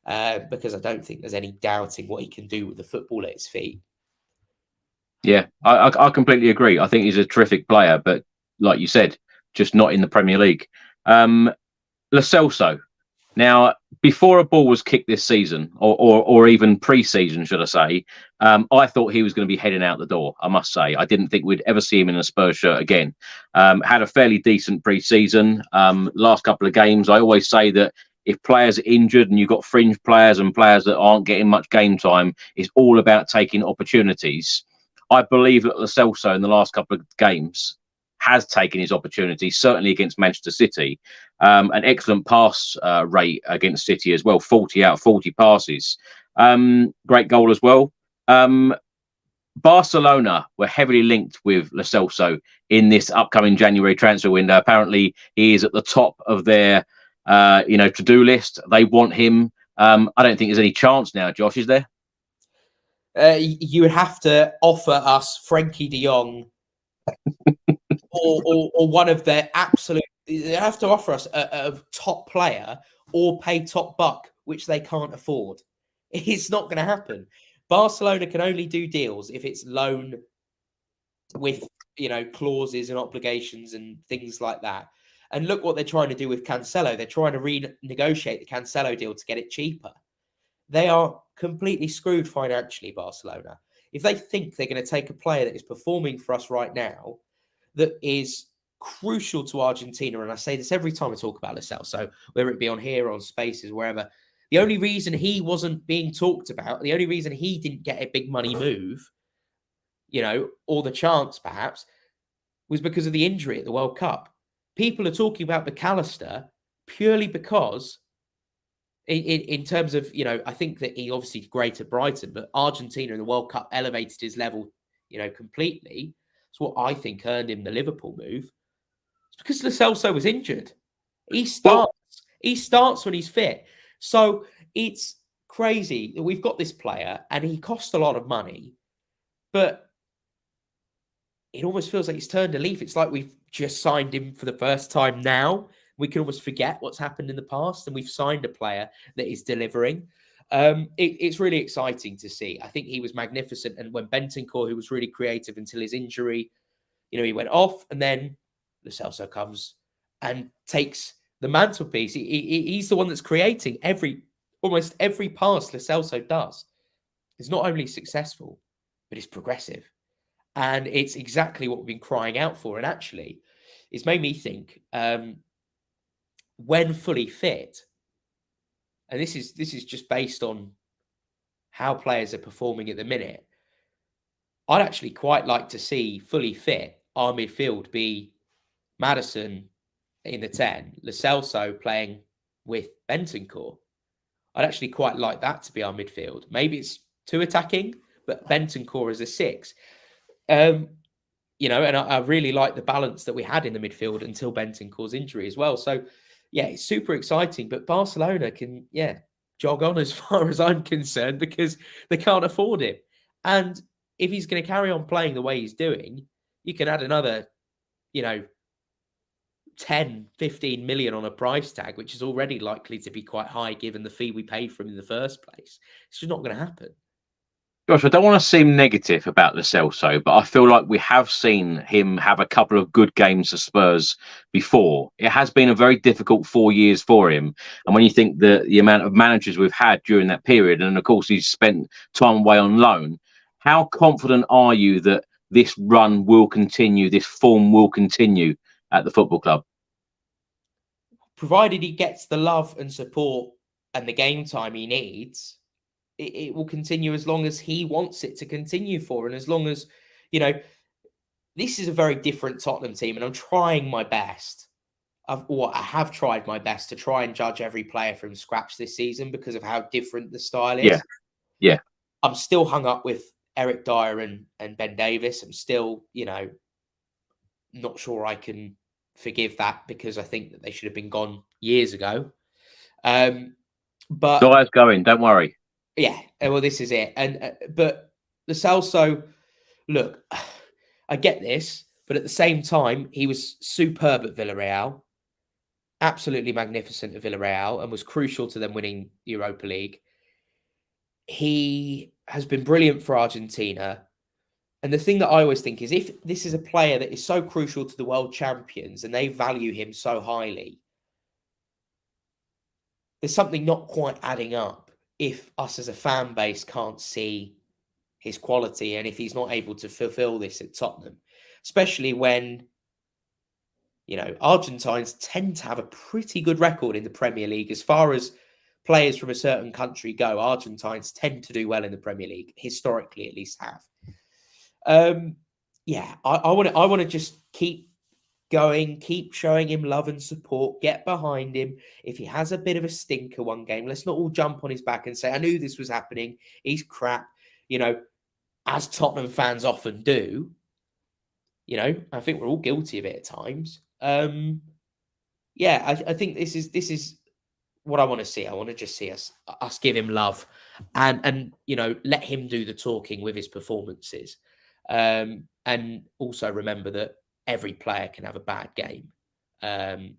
because I don't think there's any doubting what he can do with the football at his feet. Yeah, I completely agree. I think he's a terrific player, but like you said, just not in the Premier League. Lo Celso. Now, before a ball was kicked this season, or even pre-season, should I say, I thought he was going to be heading out the door, I must say. I didn't think we'd ever see him in a Spurs shirt again. Had a fairly decent pre-season. Last couple of games, I always say that if players are injured and you've got fringe players and players that aren't getting much game time, it's all about taking opportunities. I believe that Lo Celso in the last couple of games has taken his opportunity, certainly against Manchester City. An excellent pass rate against City as well, 40 out of 40 passes. Great goal as well. Barcelona were heavily linked with Lo Celso in this upcoming January transfer window. Apparently, he is at the top of their to-do list. They want him. I don't think there's any chance now, Josh, is there? You would have to offer us Frankie de Jong or one of their absolute. They have to offer us a top player or pay top buck, which they can't afford. It's not going to happen. Barcelona can only do deals if it's loan with clauses and obligations and things like that. And look what they're trying to do with Cancelo. They're trying to renegotiate the Cancelo deal to get it cheaper. They are completely screwed financially, Barcelona. If they think they're going to take a player that is performing for us right now, that is crucial to Argentina, and I say this every time I talk about Lo Celso, whether it be on here or on Spaces, wherever, the only reason he wasn't being talked about, the only reason he didn't get a big money move, or the chance perhaps, was because of the injury at the World Cup. People are talking about McAllister purely because in terms of, I think that he obviously great at Brighton, but Argentina in the World Cup elevated his level, completely. It's what I think earned him the Liverpool move. It's because Lo Celso was injured. He starts when he's fit. So it's crazy that we've got this player and he cost a lot of money, but it almost feels like he's turned a leaf. It's like we've just signed him for the first time now. We can almost forget what's happened in the past, and we've signed a player that is delivering. It's really exciting to see. I think he was magnificent. And when Bentancur, who was really creative until his injury, he went off, and then Lo Celso comes and takes the mantelpiece. He's the one that's creating almost every pass Lo Celso does. It's not only successful, but it's progressive. And it's exactly what we've been crying out for. And actually, it's made me think, when fully fit, and this is just based on how players are performing at the minute, I'd actually quite like to see fully fit our midfield be Maddison in the 10, Lo Celso playing with Bentancur. I'd actually quite like that to be our midfield. Maybe it's too attacking, but Bentancur is a 6. And I really like the balance that we had in the midfield until Bentancur's injury as well. So, yeah, it's super exciting. But Barcelona can, jog on as far as I'm concerned because they can't afford him. And if he's going to carry on playing the way he's doing, you can add another, 10, 15 million on a price tag, which is already likely to be quite high given the fee we paid for him in the first place. It's just not going to happen. Josh, I don't want to seem negative about Lo Celso, but I feel like we have seen him have a couple of good games for Spurs before. It has been a very difficult 4 years for him. And when you think the amount of managers we've had during that period, and of course he's spent time away on loan, how confident are you that this run will continue, this form will continue at the football club? Provided he gets the love and support and the game time he needs, it will continue as long as he wants it to continue for. And as long as, this is a very different Tottenham team, and I'm trying my best. I have tried my best to try and judge every player from scratch this season because of how different the style is. Yeah. I'm still hung up with Eric Dyer and Ben Davis. I'm still, not sure I can forgive that because I think that they should have been gone years ago. But Dyer's going, don't worry. Yeah, well, this is it. But Lo Celso, look, I get this, but at the same time, he was superb at Villarreal, absolutely magnificent at Villarreal, and was crucial to them winning Europa League. He has been brilliant for Argentina. And the thing that I always think is, if this is a player that is so crucial to the world champions and they value him so highly, there's something not quite adding up if us as a fan base can't see his quality and if he's not able to fulfill this at Tottenham, especially when, Argentines tend to have a pretty good record in the Premier League. As far as players from a certain country go, Argentines tend to do well in the Premier League, historically at least have. I want to just keep going, keep showing him love and support, get behind him. If he has a bit of a stinker one game, let's not all jump on his back and say, I knew this was happening, he's crap, as Tottenham fans often do. I think we're all guilty of it at times. I think this is what I want to see. I want to just see us give him love and let him do the talking with his performances. And also remember that every player can have a bad game. I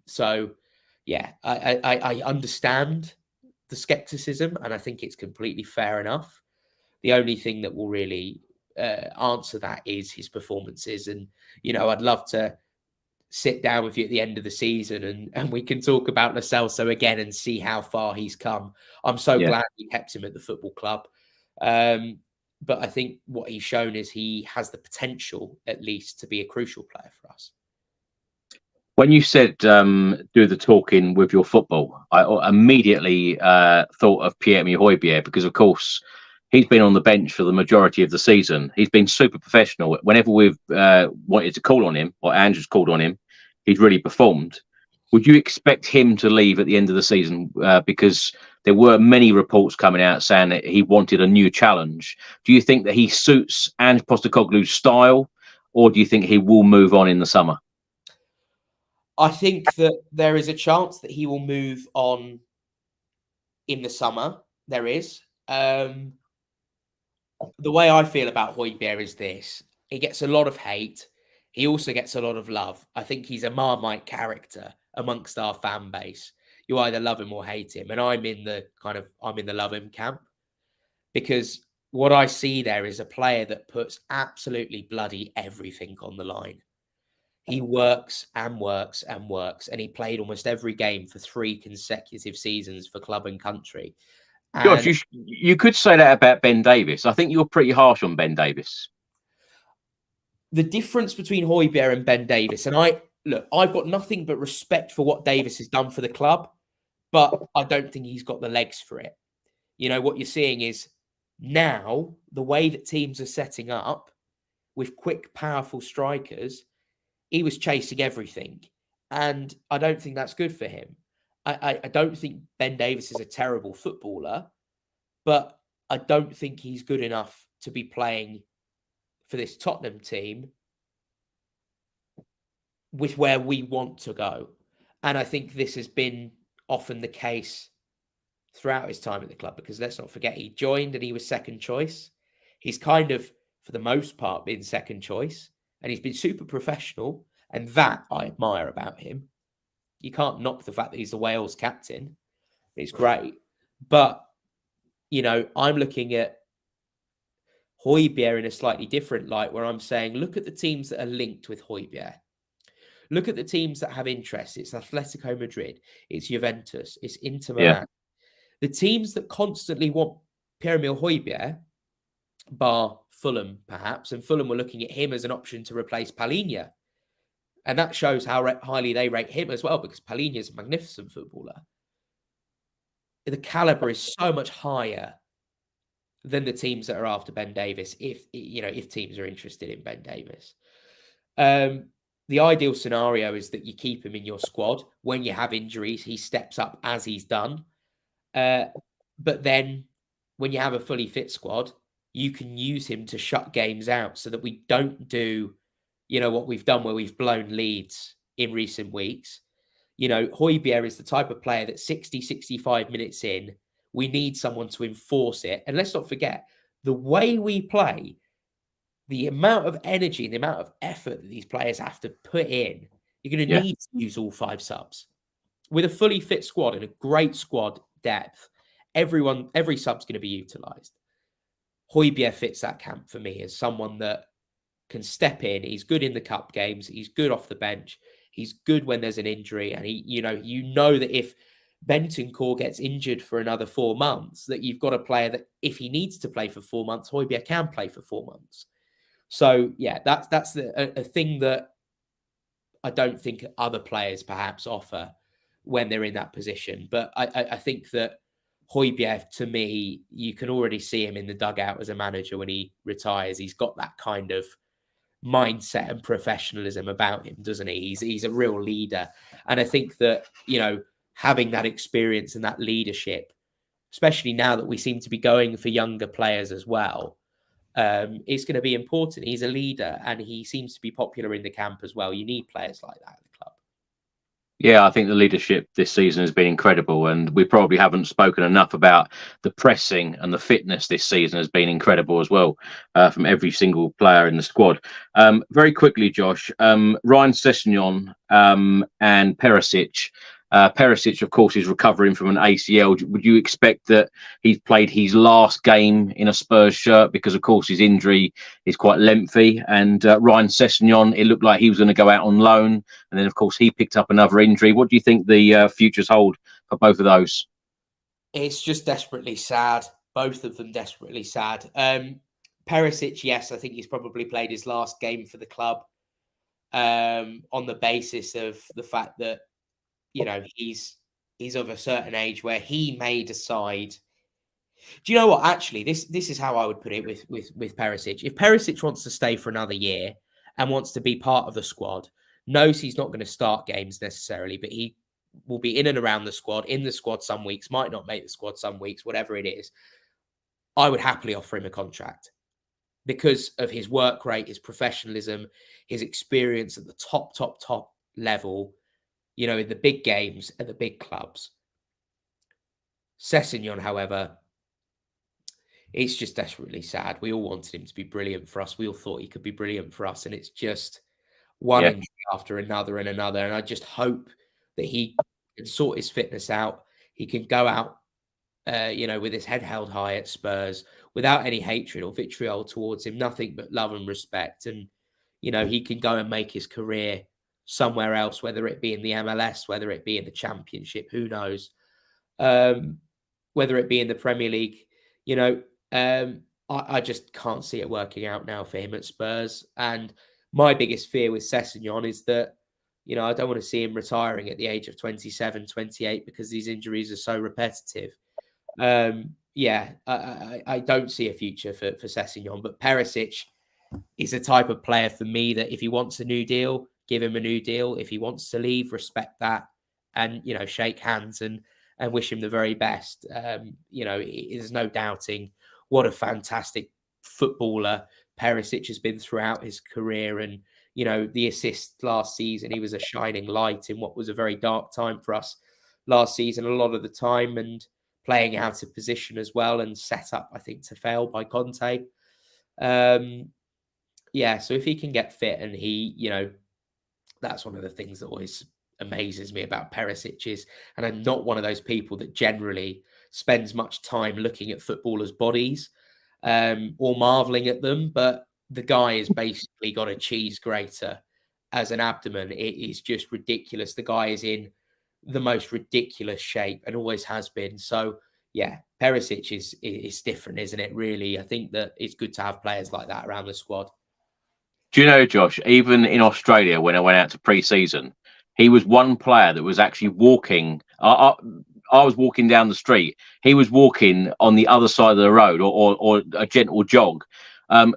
understand the skepticism, and I think it's completely fair enough. The only thing that will really answer that is his performances. And, I'd love to sit down with you at the end of the season and we can talk about Lo Celso again and see how far he's come. I'm so glad we kept him at the football club. But I think what he's shown is he has the potential, at least, to be a crucial player for us. When you said do the talking with your football, I immediately thought of Pierre-Emile Højbjerg because, of course, he's been on the bench for the majority of the season. He's been super professional. Whenever we've wanted to call on him, or Andrew's called on him, he's really performed. Would you expect him to leave at the end of the season? Because there were many reports coming out saying that he wanted a new challenge. Do you think that he suits Ange Postecoglou's style, or do you think he will move on in the summer? I think that there is a chance that he will move on in the summer. There is. The way I feel about Højbjerg is this. He gets a lot of hate. He also gets a lot of love. I think he's a Marmite character amongst our fan base. You either love him or hate him. And I'm in the love him camp. Because what I see there is a player that puts absolutely bloody everything on the line. He works and works and works. And he played almost every game for 3 consecutive seasons for club and country. George, you could say that about Ben Davies. I think you're pretty harsh on Ben Davies. The difference between Højbjerg and Ben Davies, and I've got nothing but respect for what Davies has done for the club, but I don't think he's got the legs for it. What you're seeing is now the way that teams are setting up with quick, powerful strikers, he was chasing everything. And I don't think that's good for him. I don't think Ben Davies is a terrible footballer, but I don't think he's good enough to be playing for this Tottenham team with where we want to go. And I think this has been often the case throughout his time at the club, because let's not forget, he joined and he was second choice. He's kind of, for the most part, been second choice, and he's been super professional, and that I admire about him. You can't knock the fact that he's the Wales captain. It's great. But, I'm looking at Højbjerg in a slightly different light, where I'm saying, look at the teams that are linked with Højbjerg. Look at the teams that have interest. It's Atletico Madrid. It's Juventus. It's Inter Milan. Yeah. The teams that constantly want Pierre-Emile Højbjerg, bar Fulham perhaps, and Fulham were looking at him as an option to replace Palhinha. And that shows how highly they rate him as well, because Palhinha is a magnificent footballer. The caliber is so much higher than the teams that are after Ben Davies, if teams are interested in Ben Davies. The ideal scenario is that you keep him in your squad. When you have injuries, he steps up as he's done. But then when you have a fully fit squad, you can use him to shut games out so that we don't do what we've done where we've blown leads in recent weeks. Højbjerg is the type of player that 60, 65 minutes in, we need someone to enforce it. And let's not forget, the way we play, the amount of energy, the amount of effort that these players have to put in, you're going to need to use all 5 subs. With a fully fit squad and a great squad depth, every sub's going to be utilised. Højbjerg fits that camp for me as someone that can step in. He's good in the cup games. He's good off the bench. He's good when there's an injury. And he, that if Bentancur gets injured for another 4 months, that you've got a player that if he needs to play for 4 months, Højbjerg can play for 4 months. So yeah, that's a thing that I don't think other players perhaps offer when they're in that position. But I think that Højbjerg, to me, you can already see him in the dugout as a manager when he retires. He's got that kind of mindset and professionalism about him, doesn't he? He's a real leader. And I think that, having that experience and that leadership, especially now that we seem to be going for younger players as well, it's going to be important. He's a leader and he seems to be popular in the camp as well. You need players like that at the club. Yeah, I think the leadership this season has been incredible, and we probably haven't spoken enough about the pressing and the fitness this season has been incredible as well, from every single player in the squad. Very quickly, Josh, Ryan Sessegnon and Perisic. Perisic, of course, is recovering from an ACL. Would you expect that he's played his last game in a Spurs shirt? Because, of course, his injury is quite lengthy. And Ryan Sessegnon, it looked like he was going to go out on loan. And then, of course, he picked up another injury. What do you think the futures hold for both of those? It's just desperately sad. Both of them desperately sad. Perisic, yes, I think he's probably played his last game for the club on the basis of the fact that, he's of a certain age where he may decide. Do you know what? Actually, this is how I would put it with Perisic. If Perisic wants to stay for another year and wants to be part of the squad, knows he's not going to start games necessarily, but he will be in and around the squad, in the squad some weeks, might not make the squad some weeks, whatever it is, I would happily offer him a contract because of his work rate, his professionalism, his experience at the top level, in the big games at the big clubs. Sessegnon, however, it's just desperately sad. We all wanted him to be brilliant for us. We all thought he could be brilliant for us. And it's just one injury after another and another. And I just hope that he can sort his fitness out. He can go out, with his head held high at Spurs without any hatred or vitriol towards him, nothing but love and respect. And, he can go and make his career somewhere else, whether it be in the MLS, whether it be in the Championship, who knows, whether it be in the Premier League. I just can't see it working out now for him at Spurs. And my biggest fear with Sessegnon is that, I don't want to see him retiring at the age of 27, 28 because these injuries are so repetitive. I don't see a future for Sessegnon, but Perisic is the type of player for me that if he wants a new deal, give him a new deal. If he wants to leave, respect that and, shake hands and wish him the very best. There's no doubting what a fantastic footballer Perisic has been throughout his career. And, the assist last season, he was a shining light in what was a very dark time for us last season, a lot of the time, and playing out of position as well and set up, I think, to fail by Conte. So if he can get fit and he, that's one of the things that always amazes me about Perisic is, and I'm not one of those people that generally spends much time looking at footballers' bodies or marveling at them, but the guy has basically got a cheese grater as an abdomen. It is just ridiculous. The guy is in the most ridiculous shape and always has been. So yeah, Perisic is different, isn't it? Really, I think that it's good to have players like that around the squad. Do you know, Josh, even in Australia, when I went out to pre-season, he was one player that was actually walking. I was walking down the street. He was walking on the other side of the road or a gentle jog.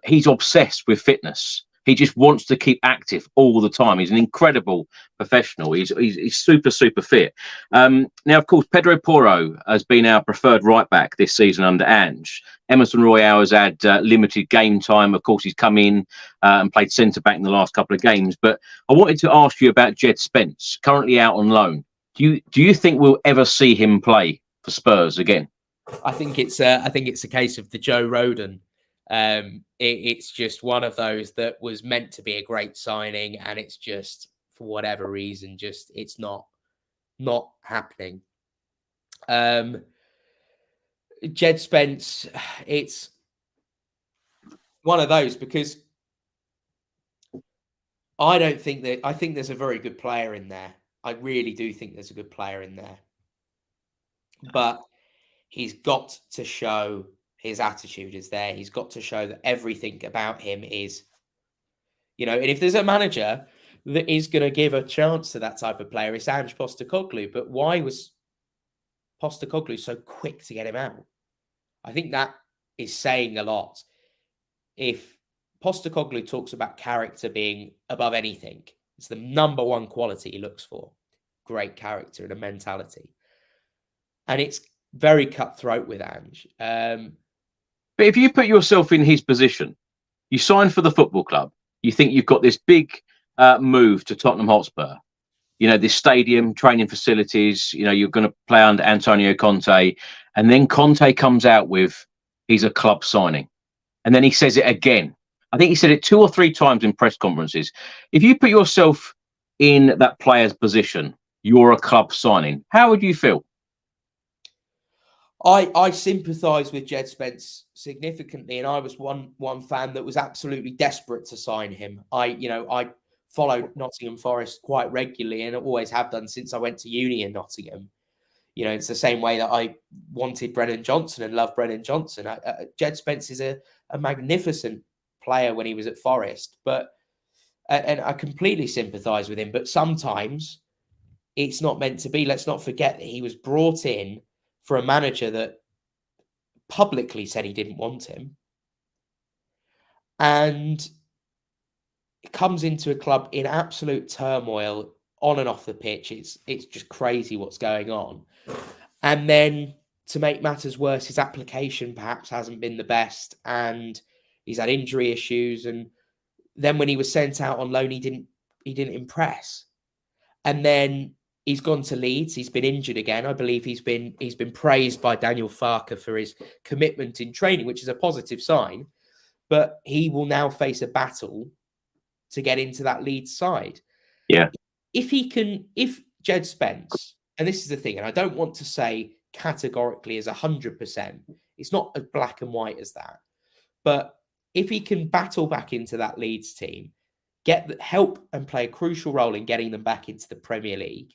He's obsessed with fitness. He just wants to keep active all the time. He's an incredible professional. He's super, super fit. Now, of course, Pedro Porro has been our preferred right back this season under Ange. Emerson Royale has had limited game time. Of course, he's come in and played centre back in the last couple of games. But I wanted to ask you about Jed Spence, currently out on loan. Do you think we'll ever see him play for Spurs again? I think it's a case of the Joe Rodon. It's just one of those that was meant to be a great signing, and it's just for whatever reason, just it's not happening. Jed Spence, it's one of those because I think there's a very good player in there. I really do think there's a good player in there. But he's got to show his attitude is there. He's got to show that everything about him is, and if there's a manager that is going to give a chance to that type of player, it's Ange Postecoglou. But why was Postecoglou so quick to get him out? I think that is saying a lot. If Postecoglou talks about character being above anything, it's the number one quality he looks for. Great character and a mentality. And it's very cutthroat with Ange. But if you put yourself in his position, you sign for the football club, you think you've got this big move to Tottenham Hotspur, this stadium, training facilities, you're going to play under Antonio Conte. And then Conte comes out with, he's a club signing. And then he says it again. I think he said it 2 or 3 times in press conferences. If you put yourself in that player's position, you're a club signing, how would you feel? I sympathise with Jed Spence significantly, and I was one fan that was absolutely desperate to sign him. I followed Nottingham Forest quite regularly, and I always have done since I went to uni in Nottingham. It's the same way that I wanted Brennan Johnson and love Brennan Johnson. Jed Spence is a magnificent player when he was at Forest, and I completely sympathise with him. But sometimes it's not meant to be. Let's not forget that he was brought in for a manager that publicly said he didn't want him. And it comes into a club in absolute turmoil on and off the pitch. It's just crazy what's going on. And then to make matters worse, his application perhaps hasn't been the best and he's had injury issues. And then when he was sent out on loan, he didn't impress. And then he's gone to Leeds. He's been injured again. I believe he's been praised by Daniel Farke for his commitment in training, which is a positive sign. But he will now face a battle to get into that Leeds side. Yeah. If Jed Spence, and this is the thing, and I don't want to say categorically as 100%, it's not as black and white as that. But if he can battle back into that Leeds team, help and play a crucial role in getting them back into the Premier League,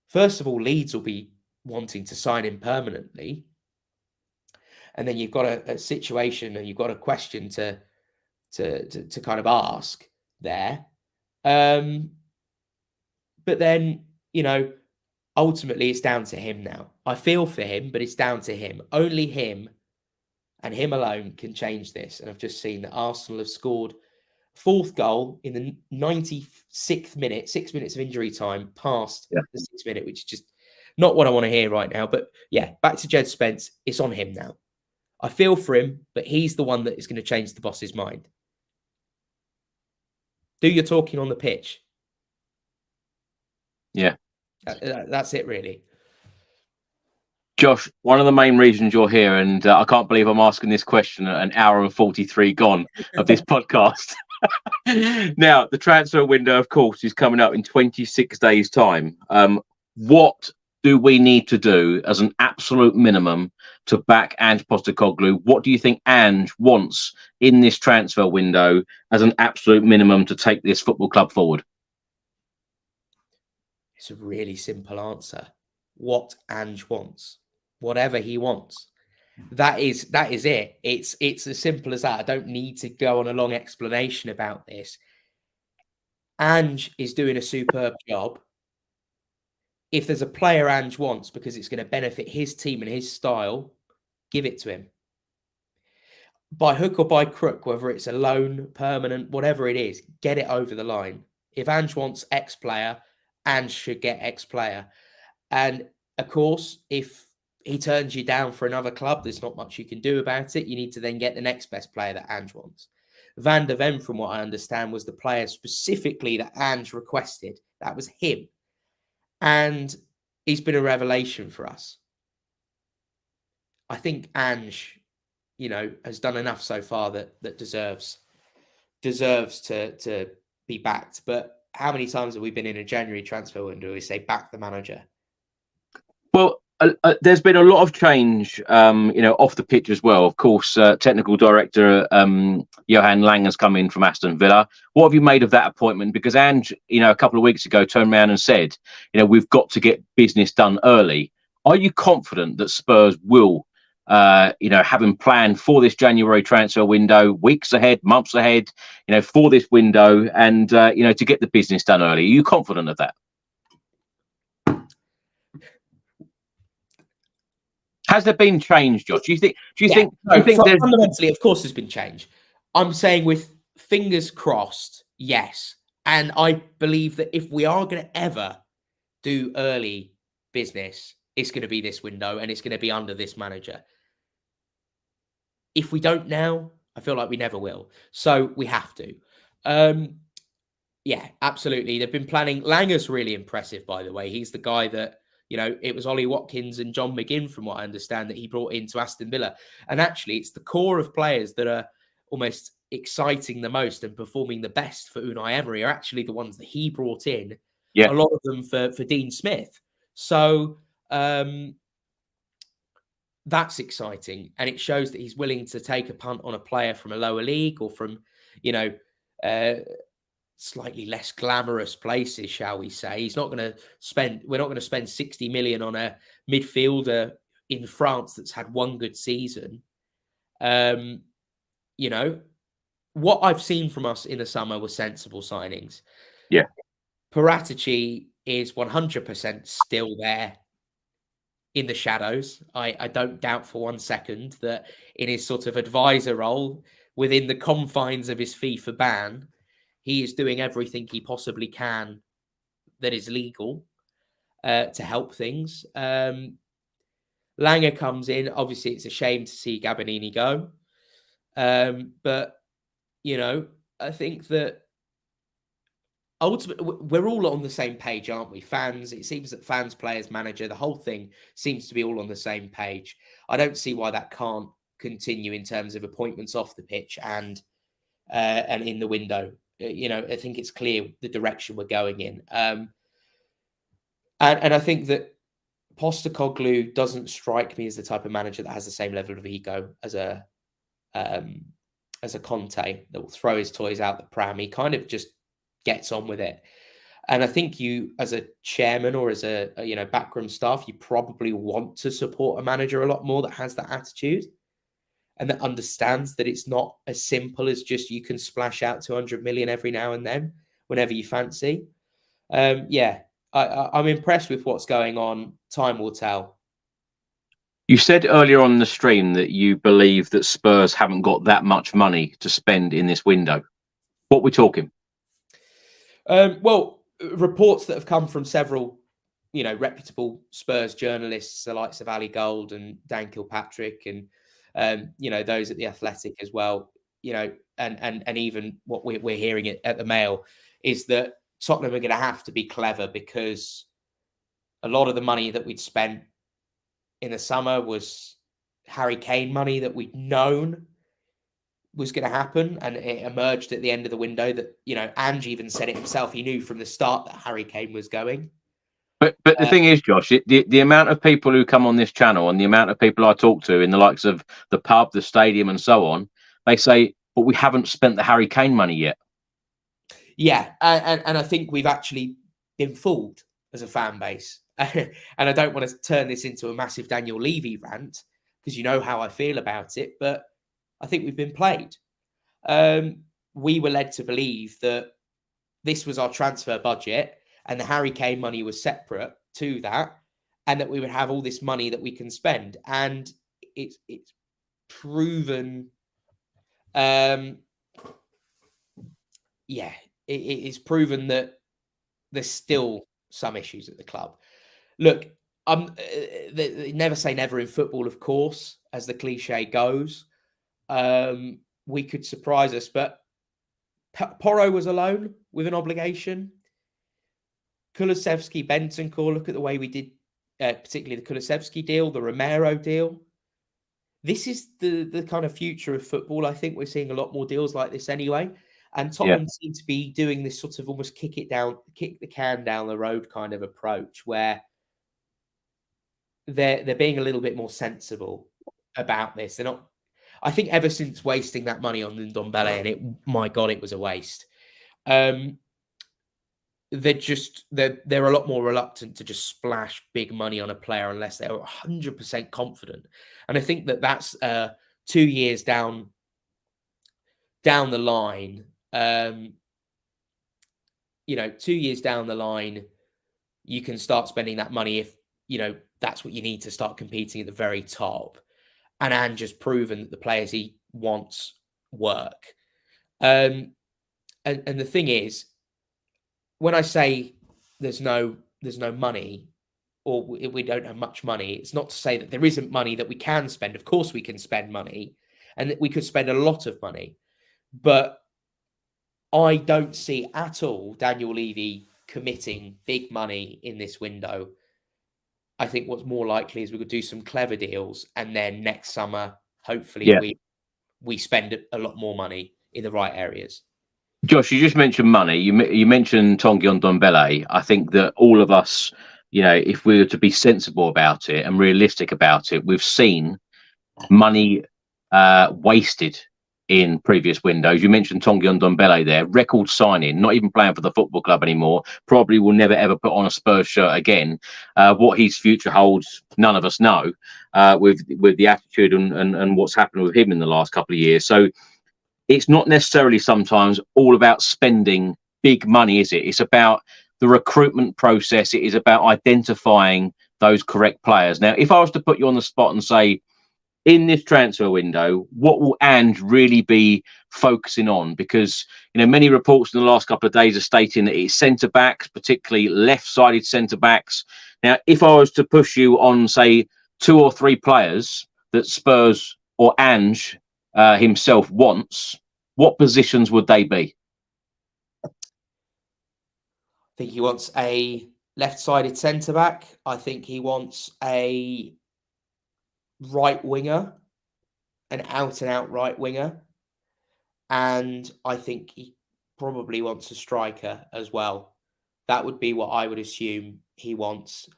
first of all, Leeds will be wanting to sign him permanently. And then you've got a situation and you've got a question to kind of ask there. But then, ultimately it's down to him now. I feel for him, but it's down to him. Only him and him alone can change this. And I've just seen that Arsenal have scored 4th goal in the 96th minute, 6 minutes of injury time past the 6th minute, which is just not what I want to hear right now. But yeah, back to Jed Spence. It's on him now. I feel for him, but he's the one that is going to change the boss's mind. Do your talking on the pitch. Yeah. That's it, really. Josh, one of the main reasons you're here, and I can't believe I'm asking this question at an hour and 43 gone of this podcast. Now, the transfer window, of course, is coming up in 26 days' time. What do we need to do as an absolute minimum to back Ange Postecoglou? What do you think Ange wants in this transfer window as an absolute minimum to take this football club forward? It's a really simple answer. What Ange wants. Whatever he wants. That is it. It's as simple as that. I don't need to go on a long explanation about this. Ange is doing a superb job. If there's a player Ange wants because it's going to benefit his team and his style, give it to him. By hook or by crook, whether it's a loan, permanent, whatever it is, get it over the line. If Ange wants X player, Ange should get X player. And of course, if he turns you down for another club, there's not much you can do about it. You need to then get the next best player that Ange wants. Van der Ven, from what I understand, was the player specifically that Ange requested. That was him. And he's been a revelation for us. I think Ange, has done enough so far that deserves to be backed. But how many times have we been in a January transfer window we say back the manager? Well, there's been a lot of change, off the pitch as well. Of course, technical director Johan Lang has come in from Aston Villa. What have you made of that appointment? Because Ange, a couple of weeks ago, turned around and said, we've got to get business done early. Are you confident that Spurs will, having planned for this January transfer window, weeks ahead, months ahead, for this window, and to get the business done early? Are you confident of that? Has there been change, Josh? Do you think fundamentally, of course, there's been change. I'm saying with fingers crossed, yes. And I believe that if we are going to ever do early business, it's going to be this window and it's going to be under this manager. If we don't now, I feel like we never will. So we have to. Yeah, absolutely. They've been planning. Langer's really impressive, by the way. He's the guy that, it was Ollie Watkins and John McGinn, from what I understand, that he brought into Aston Villa. And actually, it's the core of players that are almost exciting the most and performing the best for Unai Emery are actually the ones that he brought in. Yeah. A lot of them for Dean Smith. So that's exciting. And it shows that he's willing to take a punt on a player from a lower league or from, slightly less glamorous places, shall we say. We're not going to spend 60 million on a midfielder in France that's had one good season. What I've seen from us in the summer were sensible signings. Yeah. Paratici is 100% still there in the shadows. I don't doubt for 1 second that in his sort of advisor role within the confines of his FIFA ban, he is doing everything he possibly can that is legal to help things. Langer comes in. Obviously, it's a shame to see Gabbanini go. But, I think that ultimately we're all on the same page, aren't we? Fans, it seems that fans, players, manager, the whole thing seems to be all on the same page. I don't see why that can't continue in terms of appointments off the pitch and in the window. I think it's clear the direction we're going in. And I think that Postecoglou doesn't strike me as the type of manager that has the same level of ego as a Conte that will throw his toys out the pram. He kind of just gets on with it. And I think you, as a chairman or as a backroom staff, you probably want to support a manager a lot more that has that attitude and that understands that it's not as simple as just you can splash out 200 million every now and then whenever you fancy. I'm impressed with what's going on. Time will tell. You said earlier on the stream that you believe that Spurs haven't got that much money to spend in this window. What we're talking? Well, reports that have come from several, reputable Spurs journalists, the likes of Ali Gold and Dan Kilpatrick and, those at the Athletic as well, and even what we're hearing at the Mail is that Tottenham are going to have to be clever because a lot of the money that we'd spent in the summer was Harry Kane money that we'd known was going to happen. And it emerged at the end of the window that, Ange even said it himself. He knew from the start that Harry Kane was going. But the thing is, Josh, the amount of people who come on this channel and the amount of people I talk to in the likes of the pub, the stadium and so on, they say, but we haven't spent the Harry Kane money yet. Yeah. And I think we've actually been fooled as a fan base. And I don't want to turn this into a massive Daniel Levy rant because you know how I feel about it, but I think we've been played. We were led to believe that this was our transfer budget and the Harry Kane money was separate to that, and that we would have all this money that we can spend. And it's proven, it is proven that there's still some issues at the club. Look, never say never in football, of course, as the cliche goes. We could surprise us, but Porro was alone with an obligation. Kulusevski, Bentancur, look at the way we did, particularly the Kulusevski deal, the Romero deal. This is the kind of future of football. I think we're seeing a lot more deals like this anyway. And Tottenham seem to be doing this sort of almost kick the can down the road kind of approach where they're being a little bit more sensible about this. They're not. I think ever since wasting that money on Ndombele, and my God, it was a waste. They're a lot more reluctant to just splash big money on a player unless they're 100% confident. And I think that's 2 years down the line. 2 years down the line, you can start spending that money if that's what you need to start competing at the very top. And Ange has proven that the players he wants work. And the thing is, when I say there's no money, or we don't have much money, it's not to say that there isn't money that we can spend. Of course we can spend money, and that we could spend a lot of money. But I don't see at all Daniel Levy committing big money in this window. I think what's more likely is we could do some clever deals, and then next summer, hopefully, we spend a lot more money in the right areas. Josh, you just mentioned money. You mentioned Tanguy Ndombele. I think that all of us, if we were to be sensible about it and realistic about it, we've seen money wasted in previous windows. You mentioned Tanguy Ndombele there, record signing, not even playing for the football club anymore, probably will never ever put on a Spurs shirt again. What his future holds, none of us know, with the attitude and what's happened with him in the last couple of years. So it's not necessarily sometimes all about spending big money, is it? It's about the recruitment process. It is about identifying those correct players. Now, if I was to put you on the spot and say, in this transfer window, what will Ange really be focusing on? Because, many reports in the last couple of days are stating that it's centre-backs, particularly left-sided centre-backs. Now, if I was to push you on, say, 2 or 3 players that Spurs or Ange himself wants, what positions would they be? I think he wants a left-sided centre-back. I think he wants a right winger, an out-and-out right winger. And I think he probably wants a striker as well. That would be what I would assume he wants.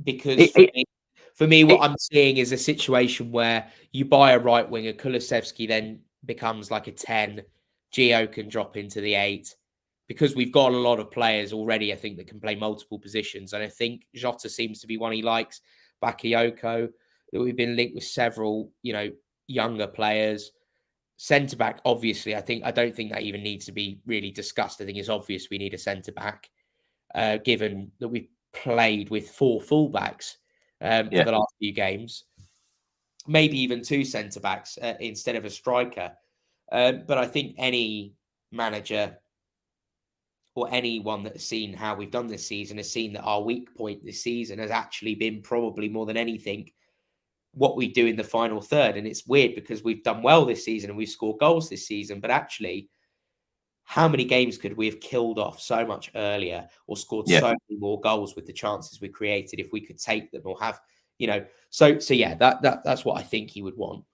Because for me, what I'm seeing is a situation where you buy a right winger, Kulusevski then becomes like a 10, Gio can drop into the 8. Because we've got a lot of players already, I think, that can play multiple positions. And I think Jota seems to be one he likes. Bakayoko, that we've been linked with several, younger players. Centre-back, obviously, I don't think that even needs to be really discussed. I think it's obvious we need a centre-back, given that we've played with 4 fullbacks for the last few games. Maybe even 2 centre-backs instead of a striker. But I think any manager or anyone that has seen how we've done this season has seen that our weak point this season has actually been probably more than anything what we do in the final third. And it's weird because we've done well this season and we've scored goals this season, but actually, how many games could we have killed off so much earlier or scored so many more goals with the chances we created if we could take them or have, so yeah, that's what I think he would want.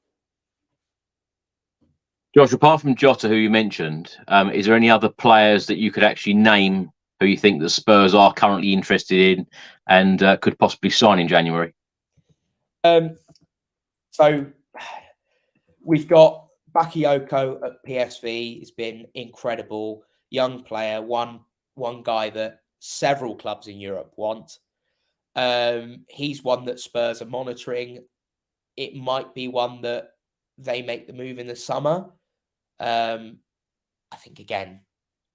Josh, apart from Jota, who you mentioned, is there any other players that you could actually name who you think the Spurs are currently interested in and could possibly sign in January? So we've got Bakayoko at PSV. He's been incredible. Young player, one guy that several clubs in Europe want. He's one that Spurs are monitoring. It might be one that they make the move in the summer. I think, again,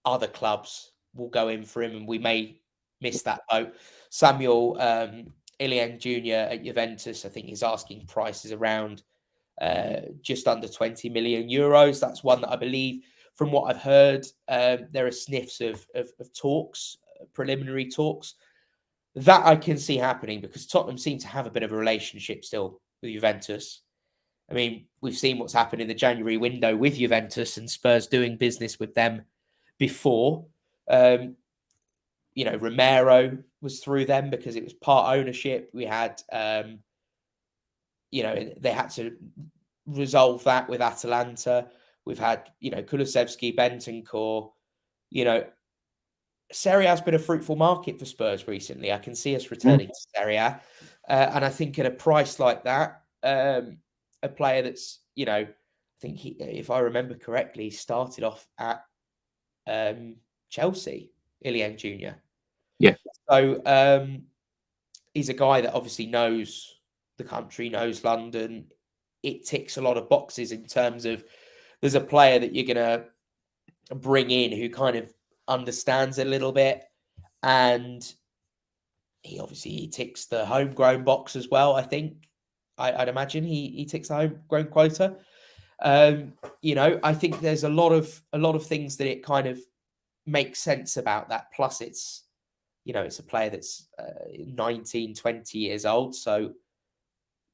other clubs will go in for him and we may miss that boat. Samuel Ilian Jr. at Juventus, I think he's asking prices around just under 20 million euros. That's one that I believe, from what I've heard, there are sniffs of talks, preliminary talks. That I can see happening because Tottenham seem to have a bit of a relationship still with Juventus. I mean, we've seen what's happened in the January window with Juventus and Spurs doing business with them before. Romero was through them because it was part ownership. We had, they had to resolve that with Atalanta. We've had, Kulusevski, Bentancur, Serie A has been a fruitful market for Spurs recently. I can see us returning to Serie A. And I think at a price like that, a player that's, I think if I remember correctly, started off at Chelsea, Ilian Jr. Yeah. So he's a guy that obviously knows the country, knows London. It ticks a lot of boxes in terms of there's a player that you're going to bring in who kind of understands a little bit, and he ticks the homegrown box as well. I think I'd imagine he ticks the homegrown quota. I think there's a lot of things that it kind of makes sense about that. Plus, it's a player that's 19, 20 years old, so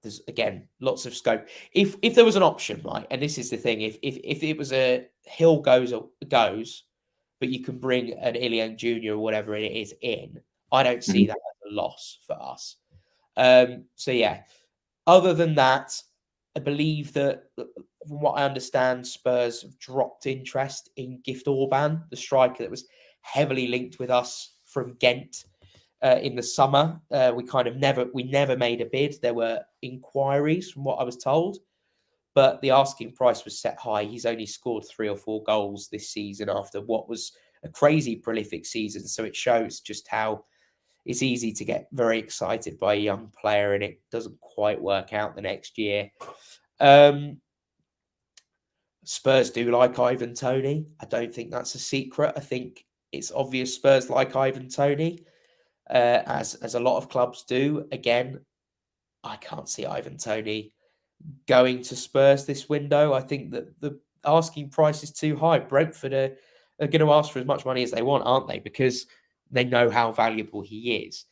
there's again lots of scope. If there was an option, right, and this is the thing, if it was a Hill goes, but you can bring an Ilian Jr. or whatever it is in, I don't see that as a loss for us. So yeah, other than that, I believe that from what I understand, Spurs have dropped interest in Gift Orban, the striker that was heavily linked with us from Ghent in the summer. We never made a bid. There were inquiries from what I was told, but the asking price was set high. He's only scored 3 or 4 goals this season after what was a crazy prolific season. So it shows just how it's easy to get very excited by a young player and it doesn't quite work out the next year. Spurs do like Ivan Toney. I don't think that's a secret. I think it's obvious Spurs like Ivan Toney, as a lot of clubs do. Again, I can't see Ivan Toney going to Spurs this window. I think that the asking price is too high. Brentford are going to ask for as much money as they want, aren't they? Because they know how valuable he is.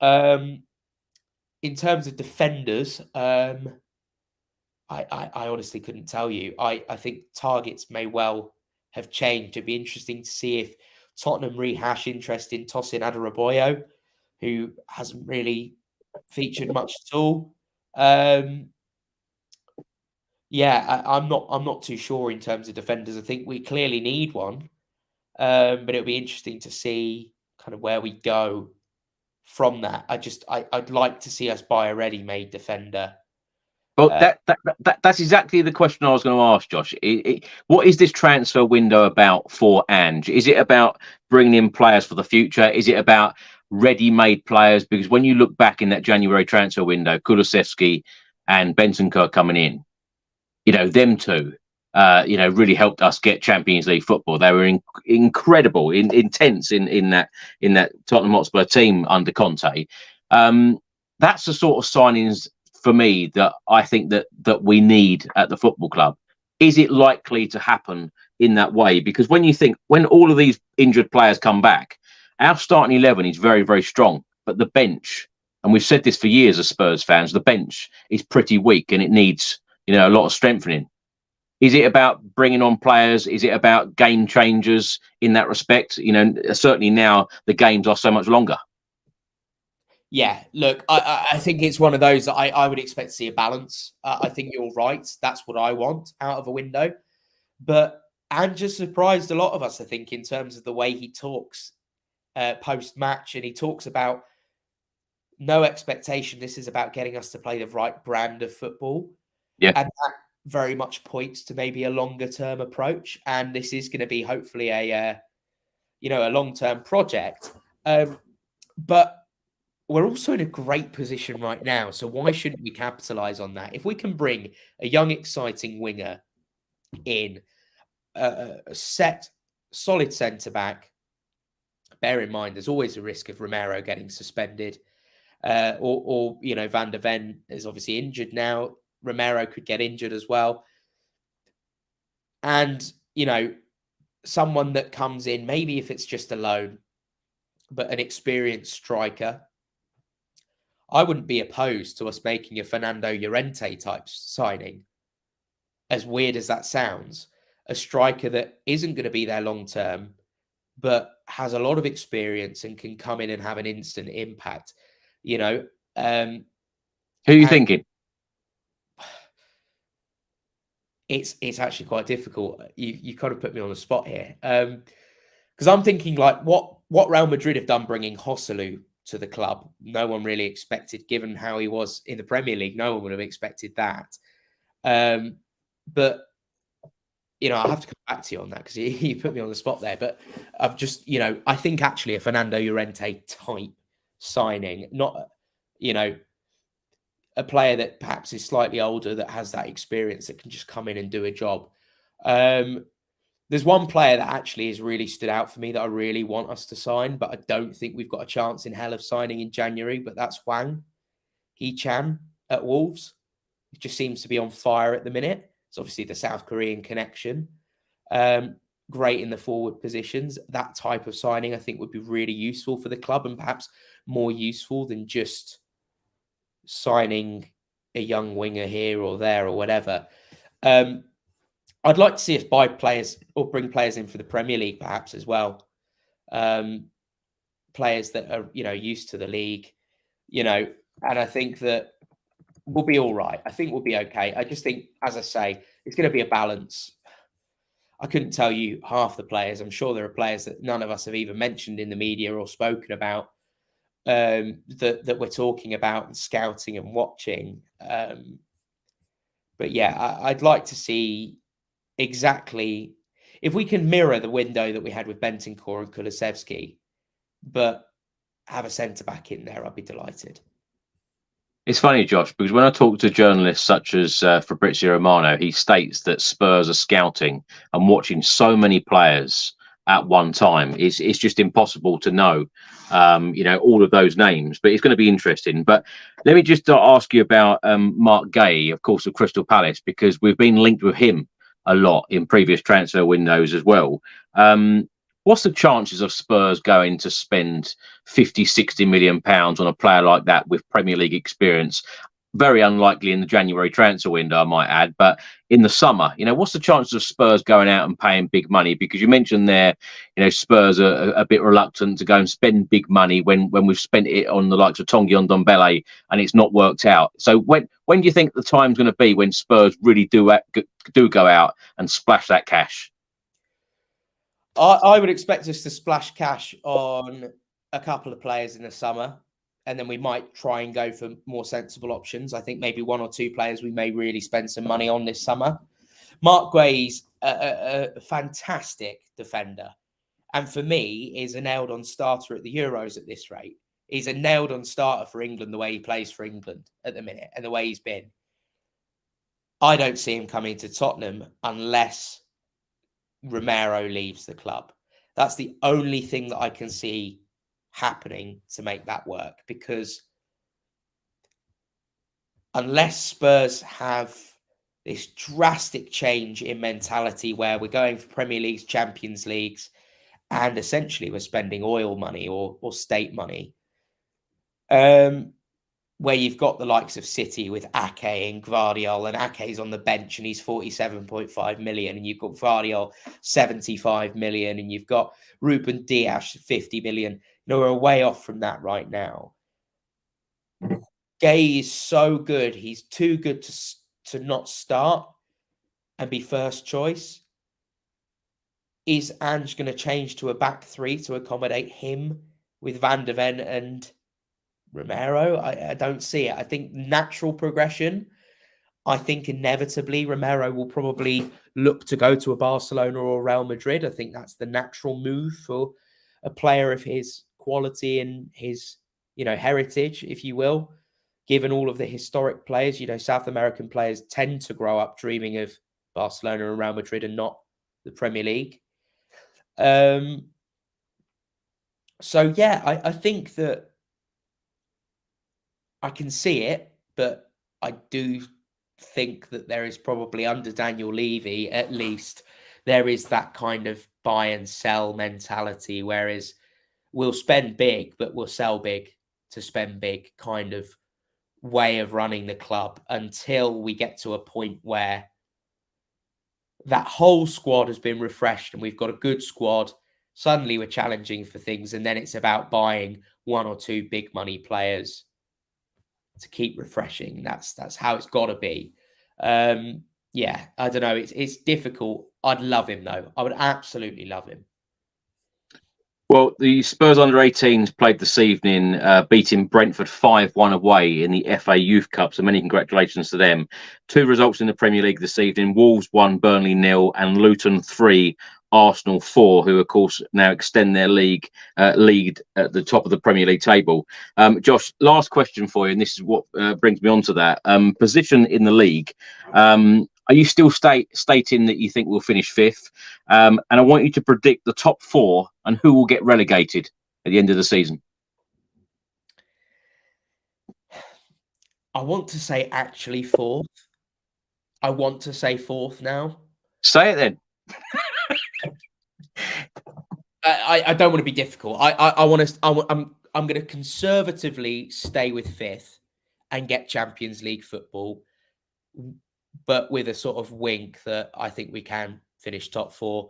In terms of defenders, I honestly couldn't tell you. I think targets may well have changed. It'd be interesting to see if Tottenham rehash interest in Tosin Adarabioyo, who hasn't really featured much at all. I'm not too sure in terms of defenders. I think we clearly need one, but it'll be interesting to see kind of where we go from that. I'd like to see us buy a ready-made defender. Well, that's exactly the question I was going to ask, Josh. What is this transfer window about for Ange? Is it about bringing in players for the future? Is it about ready-made players? Because when you look back in that January transfer window, Kulusevski and Bentancur coming in, them two, really helped us get Champions League football. They were incredible, intense in that Tottenham Hotspur team under Conte. That's the sort of signings for me that I think that we need at the football club. Is it likely to happen in that way? Because when all of these injured players come back, our starting 11 is very, very strong, but the bench, and we've said this for years as Spurs fans, the bench is pretty weak and it needs, a lot of strengthening. Is it about bringing on players? Is it about game changers in that respect? Certainly now the games are so much longer. Yeah, look, I think it's one of those that I would expect to see a balance. I think you're right. That's what I want out of a window. But Andrew surprised a lot of us, I think, in terms of the way he talks post-match. And he talks about no expectation. This is about getting us to play the right brand of football. Yeah. And that very much points to maybe a longer-term approach. And this is going to be hopefully a long-term project. But we're also in a great position right now. So why shouldn't we capitalize on that? If we can bring a young, exciting winger in, a solid centre-back, bear in mind, there's always a risk of Romero getting suspended, or Van der Ven is obviously injured now. Romero could get injured as well. And, someone that comes in, maybe if it's just a loan, but an experienced striker, I wouldn't be opposed to us making a Fernando Llorente type signing. As weird as that sounds, a striker that isn't going to be there long term, but has a lot of experience and can come in and have an instant impact. Who are you thinking? It's actually quite difficult. You kind of put me on the spot here, because I'm thinking like, what what Real Madrid have done bringing Joselu to the club, no one really expected, given how he was in the Premier League. No one would have expected that. But, you know, I have to come back to you on that because you put me on the spot there. But I've just, you know, I think actually a Fernando Llorente type signing, not, you know, a player that perhaps is slightly older, that has that experience, that can just come in and do a job. There's one player that actually has really stood out for me that I really want us to sign, but I don't think we've got a chance in hell of signing in January, but that's Hwang Hee-chan at Wolves. He just seems to be on fire at the minute. It's obviously the South Korean connection. Great in the forward positions. That type of signing, I think, would be really useful for the club, and perhaps more useful than just signing a young winger here or there or whatever. I'd like to see us buy players or bring players in for the Premier League, perhaps as well. Players that are, you know, used to the league, you know, and I think that we'll be all right. I think we'll be okay. I just think, as I say, it's going to be a balance. I couldn't tell you half the players. I'm sure there are players that none of us have even mentioned in the media or spoken about, that we're talking about and scouting and watching. But yeah, I'd like to see exactly if we can mirror the window that we had with Bentancur and Kulusevski, but have a centre back in there, I'd be delighted. It's funny, Josh, because when I talk to journalists such as Fabrizio Romano, he states that Spurs are scouting and watching so many players at one time. It's just impossible to know, you know, all of those names. But it's going to be interesting. But let me just ask you about Mark Gay, of course, of Crystal Palace, because we've been linked with him a lot in previous transfer windows as well. What's the chances of Spurs going to spend 50, 60 million pounds on a player like that with Premier League experience? Very unlikely in the January transfer window, I might add, but in the summer, you know, what's the chances of Spurs going out and paying big money? Because you mentioned there, you know, Spurs are a bit reluctant to go and spend big money when we've spent it on the likes of Tanguy Ndombele and it's not worked out. So when do you think the time's going to be when Spurs really do go out and splash that cash? I would expect us to splash cash on a couple of players in the summer, and then we might try and go for more sensible options. I think maybe one or two players we may really spend some money on this summer. Mark Guay's a fantastic defender, and for me, is a nailed-on starter at the Euros at this rate. He's a nailed-on starter for England, the way he plays for England at the minute and the way he's been. I don't see him coming to Tottenham unless Romero leaves the club. That's the only thing that I can see happening to make that work, because unless Spurs have this drastic change in mentality where we're going for Premier Leagues, Champions Leagues, and essentially we're spending oil money or state money, where you've got the likes of City with Ake and Gvardiol, and Ake's on the bench and he's 47.5 million, and you've got Gvardiol 75 million, and you've got Ruben Dias 50 million. You know, we're way off from that right now. Gay is so good. He's too good to not start and be first choice. Is Ange going to change to a back three to accommodate him with Van de Ven and Romero? I don't see it. I think natural progression. I think inevitably Romero will probably look to go to a Barcelona or Real Madrid. I think that's the natural move for a player of his quality and his, you know, heritage, if you will. Given all of the historic players, you know, South American players tend to grow up dreaming of Barcelona and Real Madrid and not the Premier League. So yeah, I think that I can see it, but I do think that there is probably, under Daniel Levy, at least, there is that kind of buy and sell mentality, whereas we'll spend big, but we'll sell big to spend big kind of way of running the club until we get to a point where that whole squad has been refreshed and we've got a good squad. Suddenly we're challenging for things, and then it's about buying one or two big money players to keep refreshing. That's how it's got to be. Yeah, I don't know. It's difficult. I'd love him though. I would absolutely love him. Well, the Spurs under-18s played this evening, beating Brentford 5-1 away in the FA Youth Cup. So many congratulations to them. 2 results in the Premier League this evening. Wolves 1, Burnley 0, and Luton 3, Arsenal 4, who, of course, now extend their lead at the top of the Premier League table. Josh, last question for you, and this is what brings me on to that. Position in the league. Are you still stating that you think we'll finish 5th? And I want you to predict the top 4 and who will get relegated at the end of the season. I want to say actually 4th. I want to say 4th now. Say it then. I don't want to be difficult. I'm going to conservatively stay with 5th and get Champions League football, but with a sort of wink that I think we can finish top 4.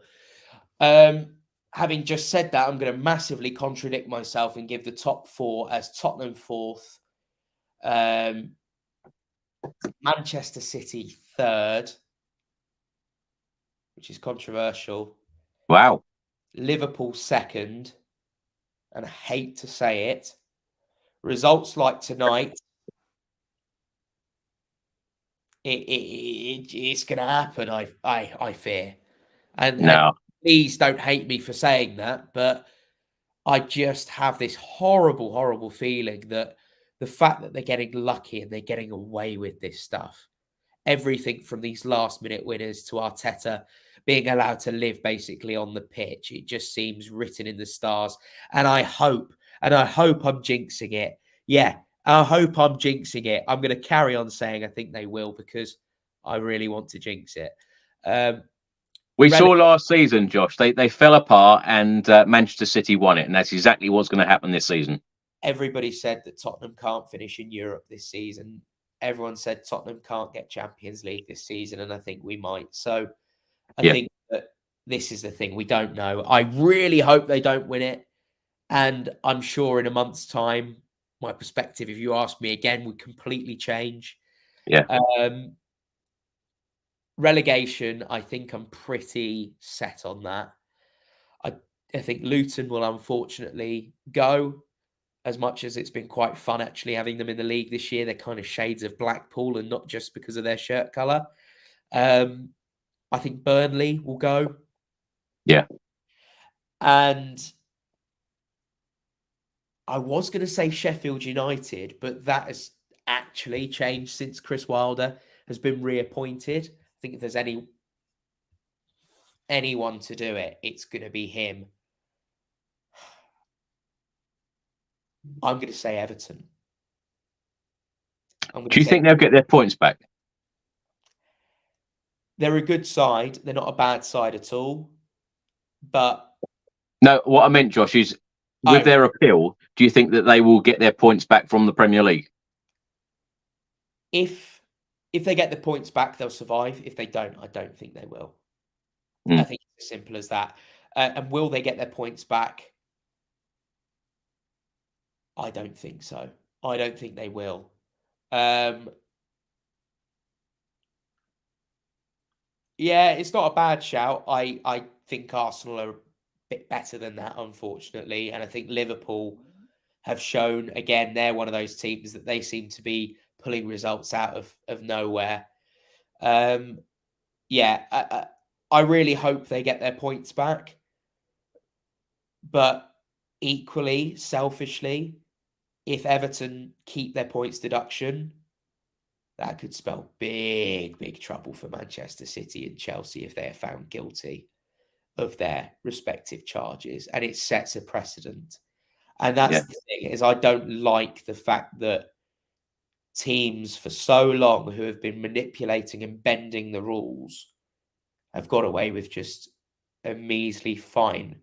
Having just said that, I'm going to massively contradict myself and give the top 4 as Tottenham 4th, Manchester City 3rd, which is controversial. Wow. Liverpool 2nd, and I hate to say it, results like tonight, it's going to happen. I fear, and please don't hate me for saying that, but I just have this horrible feeling that the fact that they're getting lucky and they're getting away with this stuff, everything from these last-minute winners to Arteta being allowed to live basically on the pitch, it just seems written in the stars. And I hope I'm jinxing it. Yeah, I hope I'm jinxing it. I'm going to carry on saying I think they will because I really want to jinx it. We saw last season, Josh, they fell apart and Manchester City won it. And that's exactly what's going to happen this season. Everybody said that Tottenham can't finish in Europe this season. Everyone said Tottenham can't get Champions League this season. And I think we might. So I think that this is the thing. We don't know. I really hope they don't win it. And I'm sure in a month's time, my perspective, if you ask me again, would completely change. Yeah. Relegation, I think I'm pretty set on that. I think Luton will unfortunately go, as much as it's been quite fun actually having them in the league this year. They're kind of shades of Blackpool and not just because of their shirt colour. I think Burnley will go. Yeah. And I was going to say Sheffield United, but that has actually changed since Chris Wilder has been reappointed. I think if there's anyone to do it, it's going to be him. I'm going to say Everton. Do you think they'll get their points back? They're a good side. They're not a bad side at all. But no, what I meant, Josh, is with their appeal, do you think that they will get their points back from the Premier League? If they get the points back, they'll survive. If they don't, I don't think they will. I think it's as simple as that. And will they get their points back? I don't think so. I don't think they will. Yeah, it's not a bad shout. I think Arsenal are a bit better than that, unfortunately. And I think Liverpool have shown, again, they're one of those teams that they seem to be pulling results out of nowhere. I really hope they get their points back. But equally, selfishly, if Everton keep their points deduction, that could spell big trouble for Manchester City and Chelsea if they are found guilty of their respective charges. And it sets a precedent. And that's the thing, is I don't like the fact that teams for so long who have been manipulating and bending the rules have got away with just a measly fine,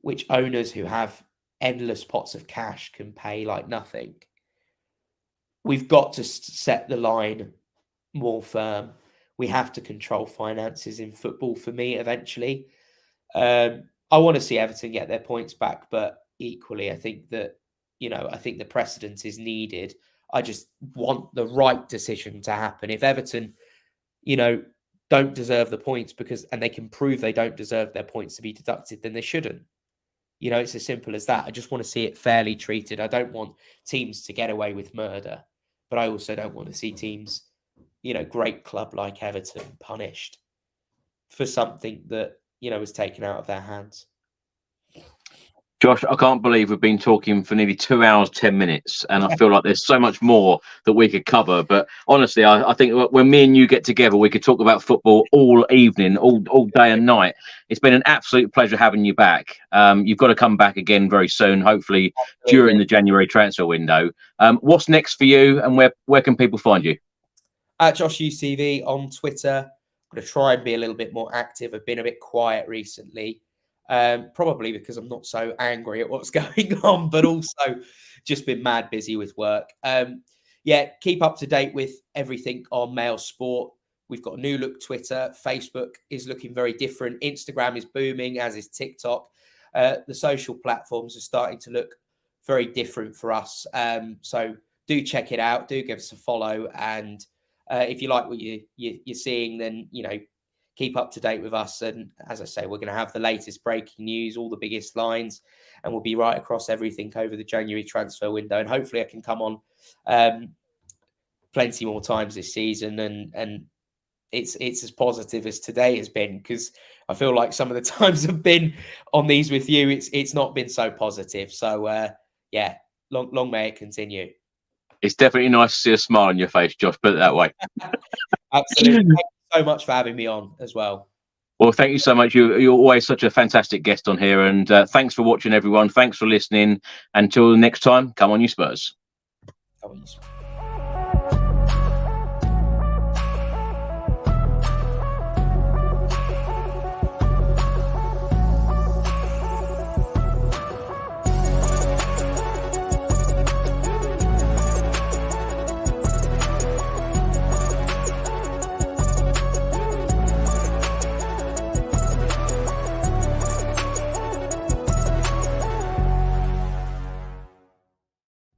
which owners who have endless pots of cash can pay like nothing. We've got to set the line more firm. We have to control finances in football for me eventually. I want to see Everton get their points back, but equally, I think that, I think the precedent is needed. I just want the right decision to happen. If Everton, don't deserve the points and they can prove they don't deserve their points to be deducted, then they shouldn't. You know, it's as simple as that. I just want to see it fairly treated. I don't want teams to get away with murder, but I also don't want to see teams, you know, great club like Everton punished for something that, you know, was taken out of their hands. Josh, I can't believe we've been talking for nearly 2 hours, 10 minutes, and I feel like there's so much more that we could cover. But honestly, I think when me and you get together, we could talk about football all evening, all day and night. It's been an absolute pleasure having you back. You've got to come back again very soon, hopefully during the January transfer window. What's next for you, and where can people find you? At Josh Hughes TV on Twitter. I'm going to try and be a little bit more active. I've been a bit quiet recently. Probably because I'm not so angry at what's going on, but also just been mad busy with work. Yeah, keep up to date with everything on Mail Sport. We've got a new look Twitter. Facebook is looking very different. Instagram is booming, as is TikTok. The social platforms are starting to look very different for us. So do check it out. Do give us a follow. And if you like what you're seeing, then, you know, keep up to date with us. And as I say, we're going to have the latest breaking news, all the biggest lines, and we'll be right across everything over the January transfer window. And hopefully I can come on plenty more times this season. And it's as positive as today has been, because I feel like some of the times I've been on these with you, it's not been so positive. So yeah, long may it continue. It's definitely nice to see a smile on your face, Josh, put it that way. Absolutely. Thank you so much for having me on as well. Well, thank you so much. You're always such a fantastic guest on here. And thanks for watching, everyone. Thanks for listening. Until next time, come on, you Spurs. Come on, you Spurs.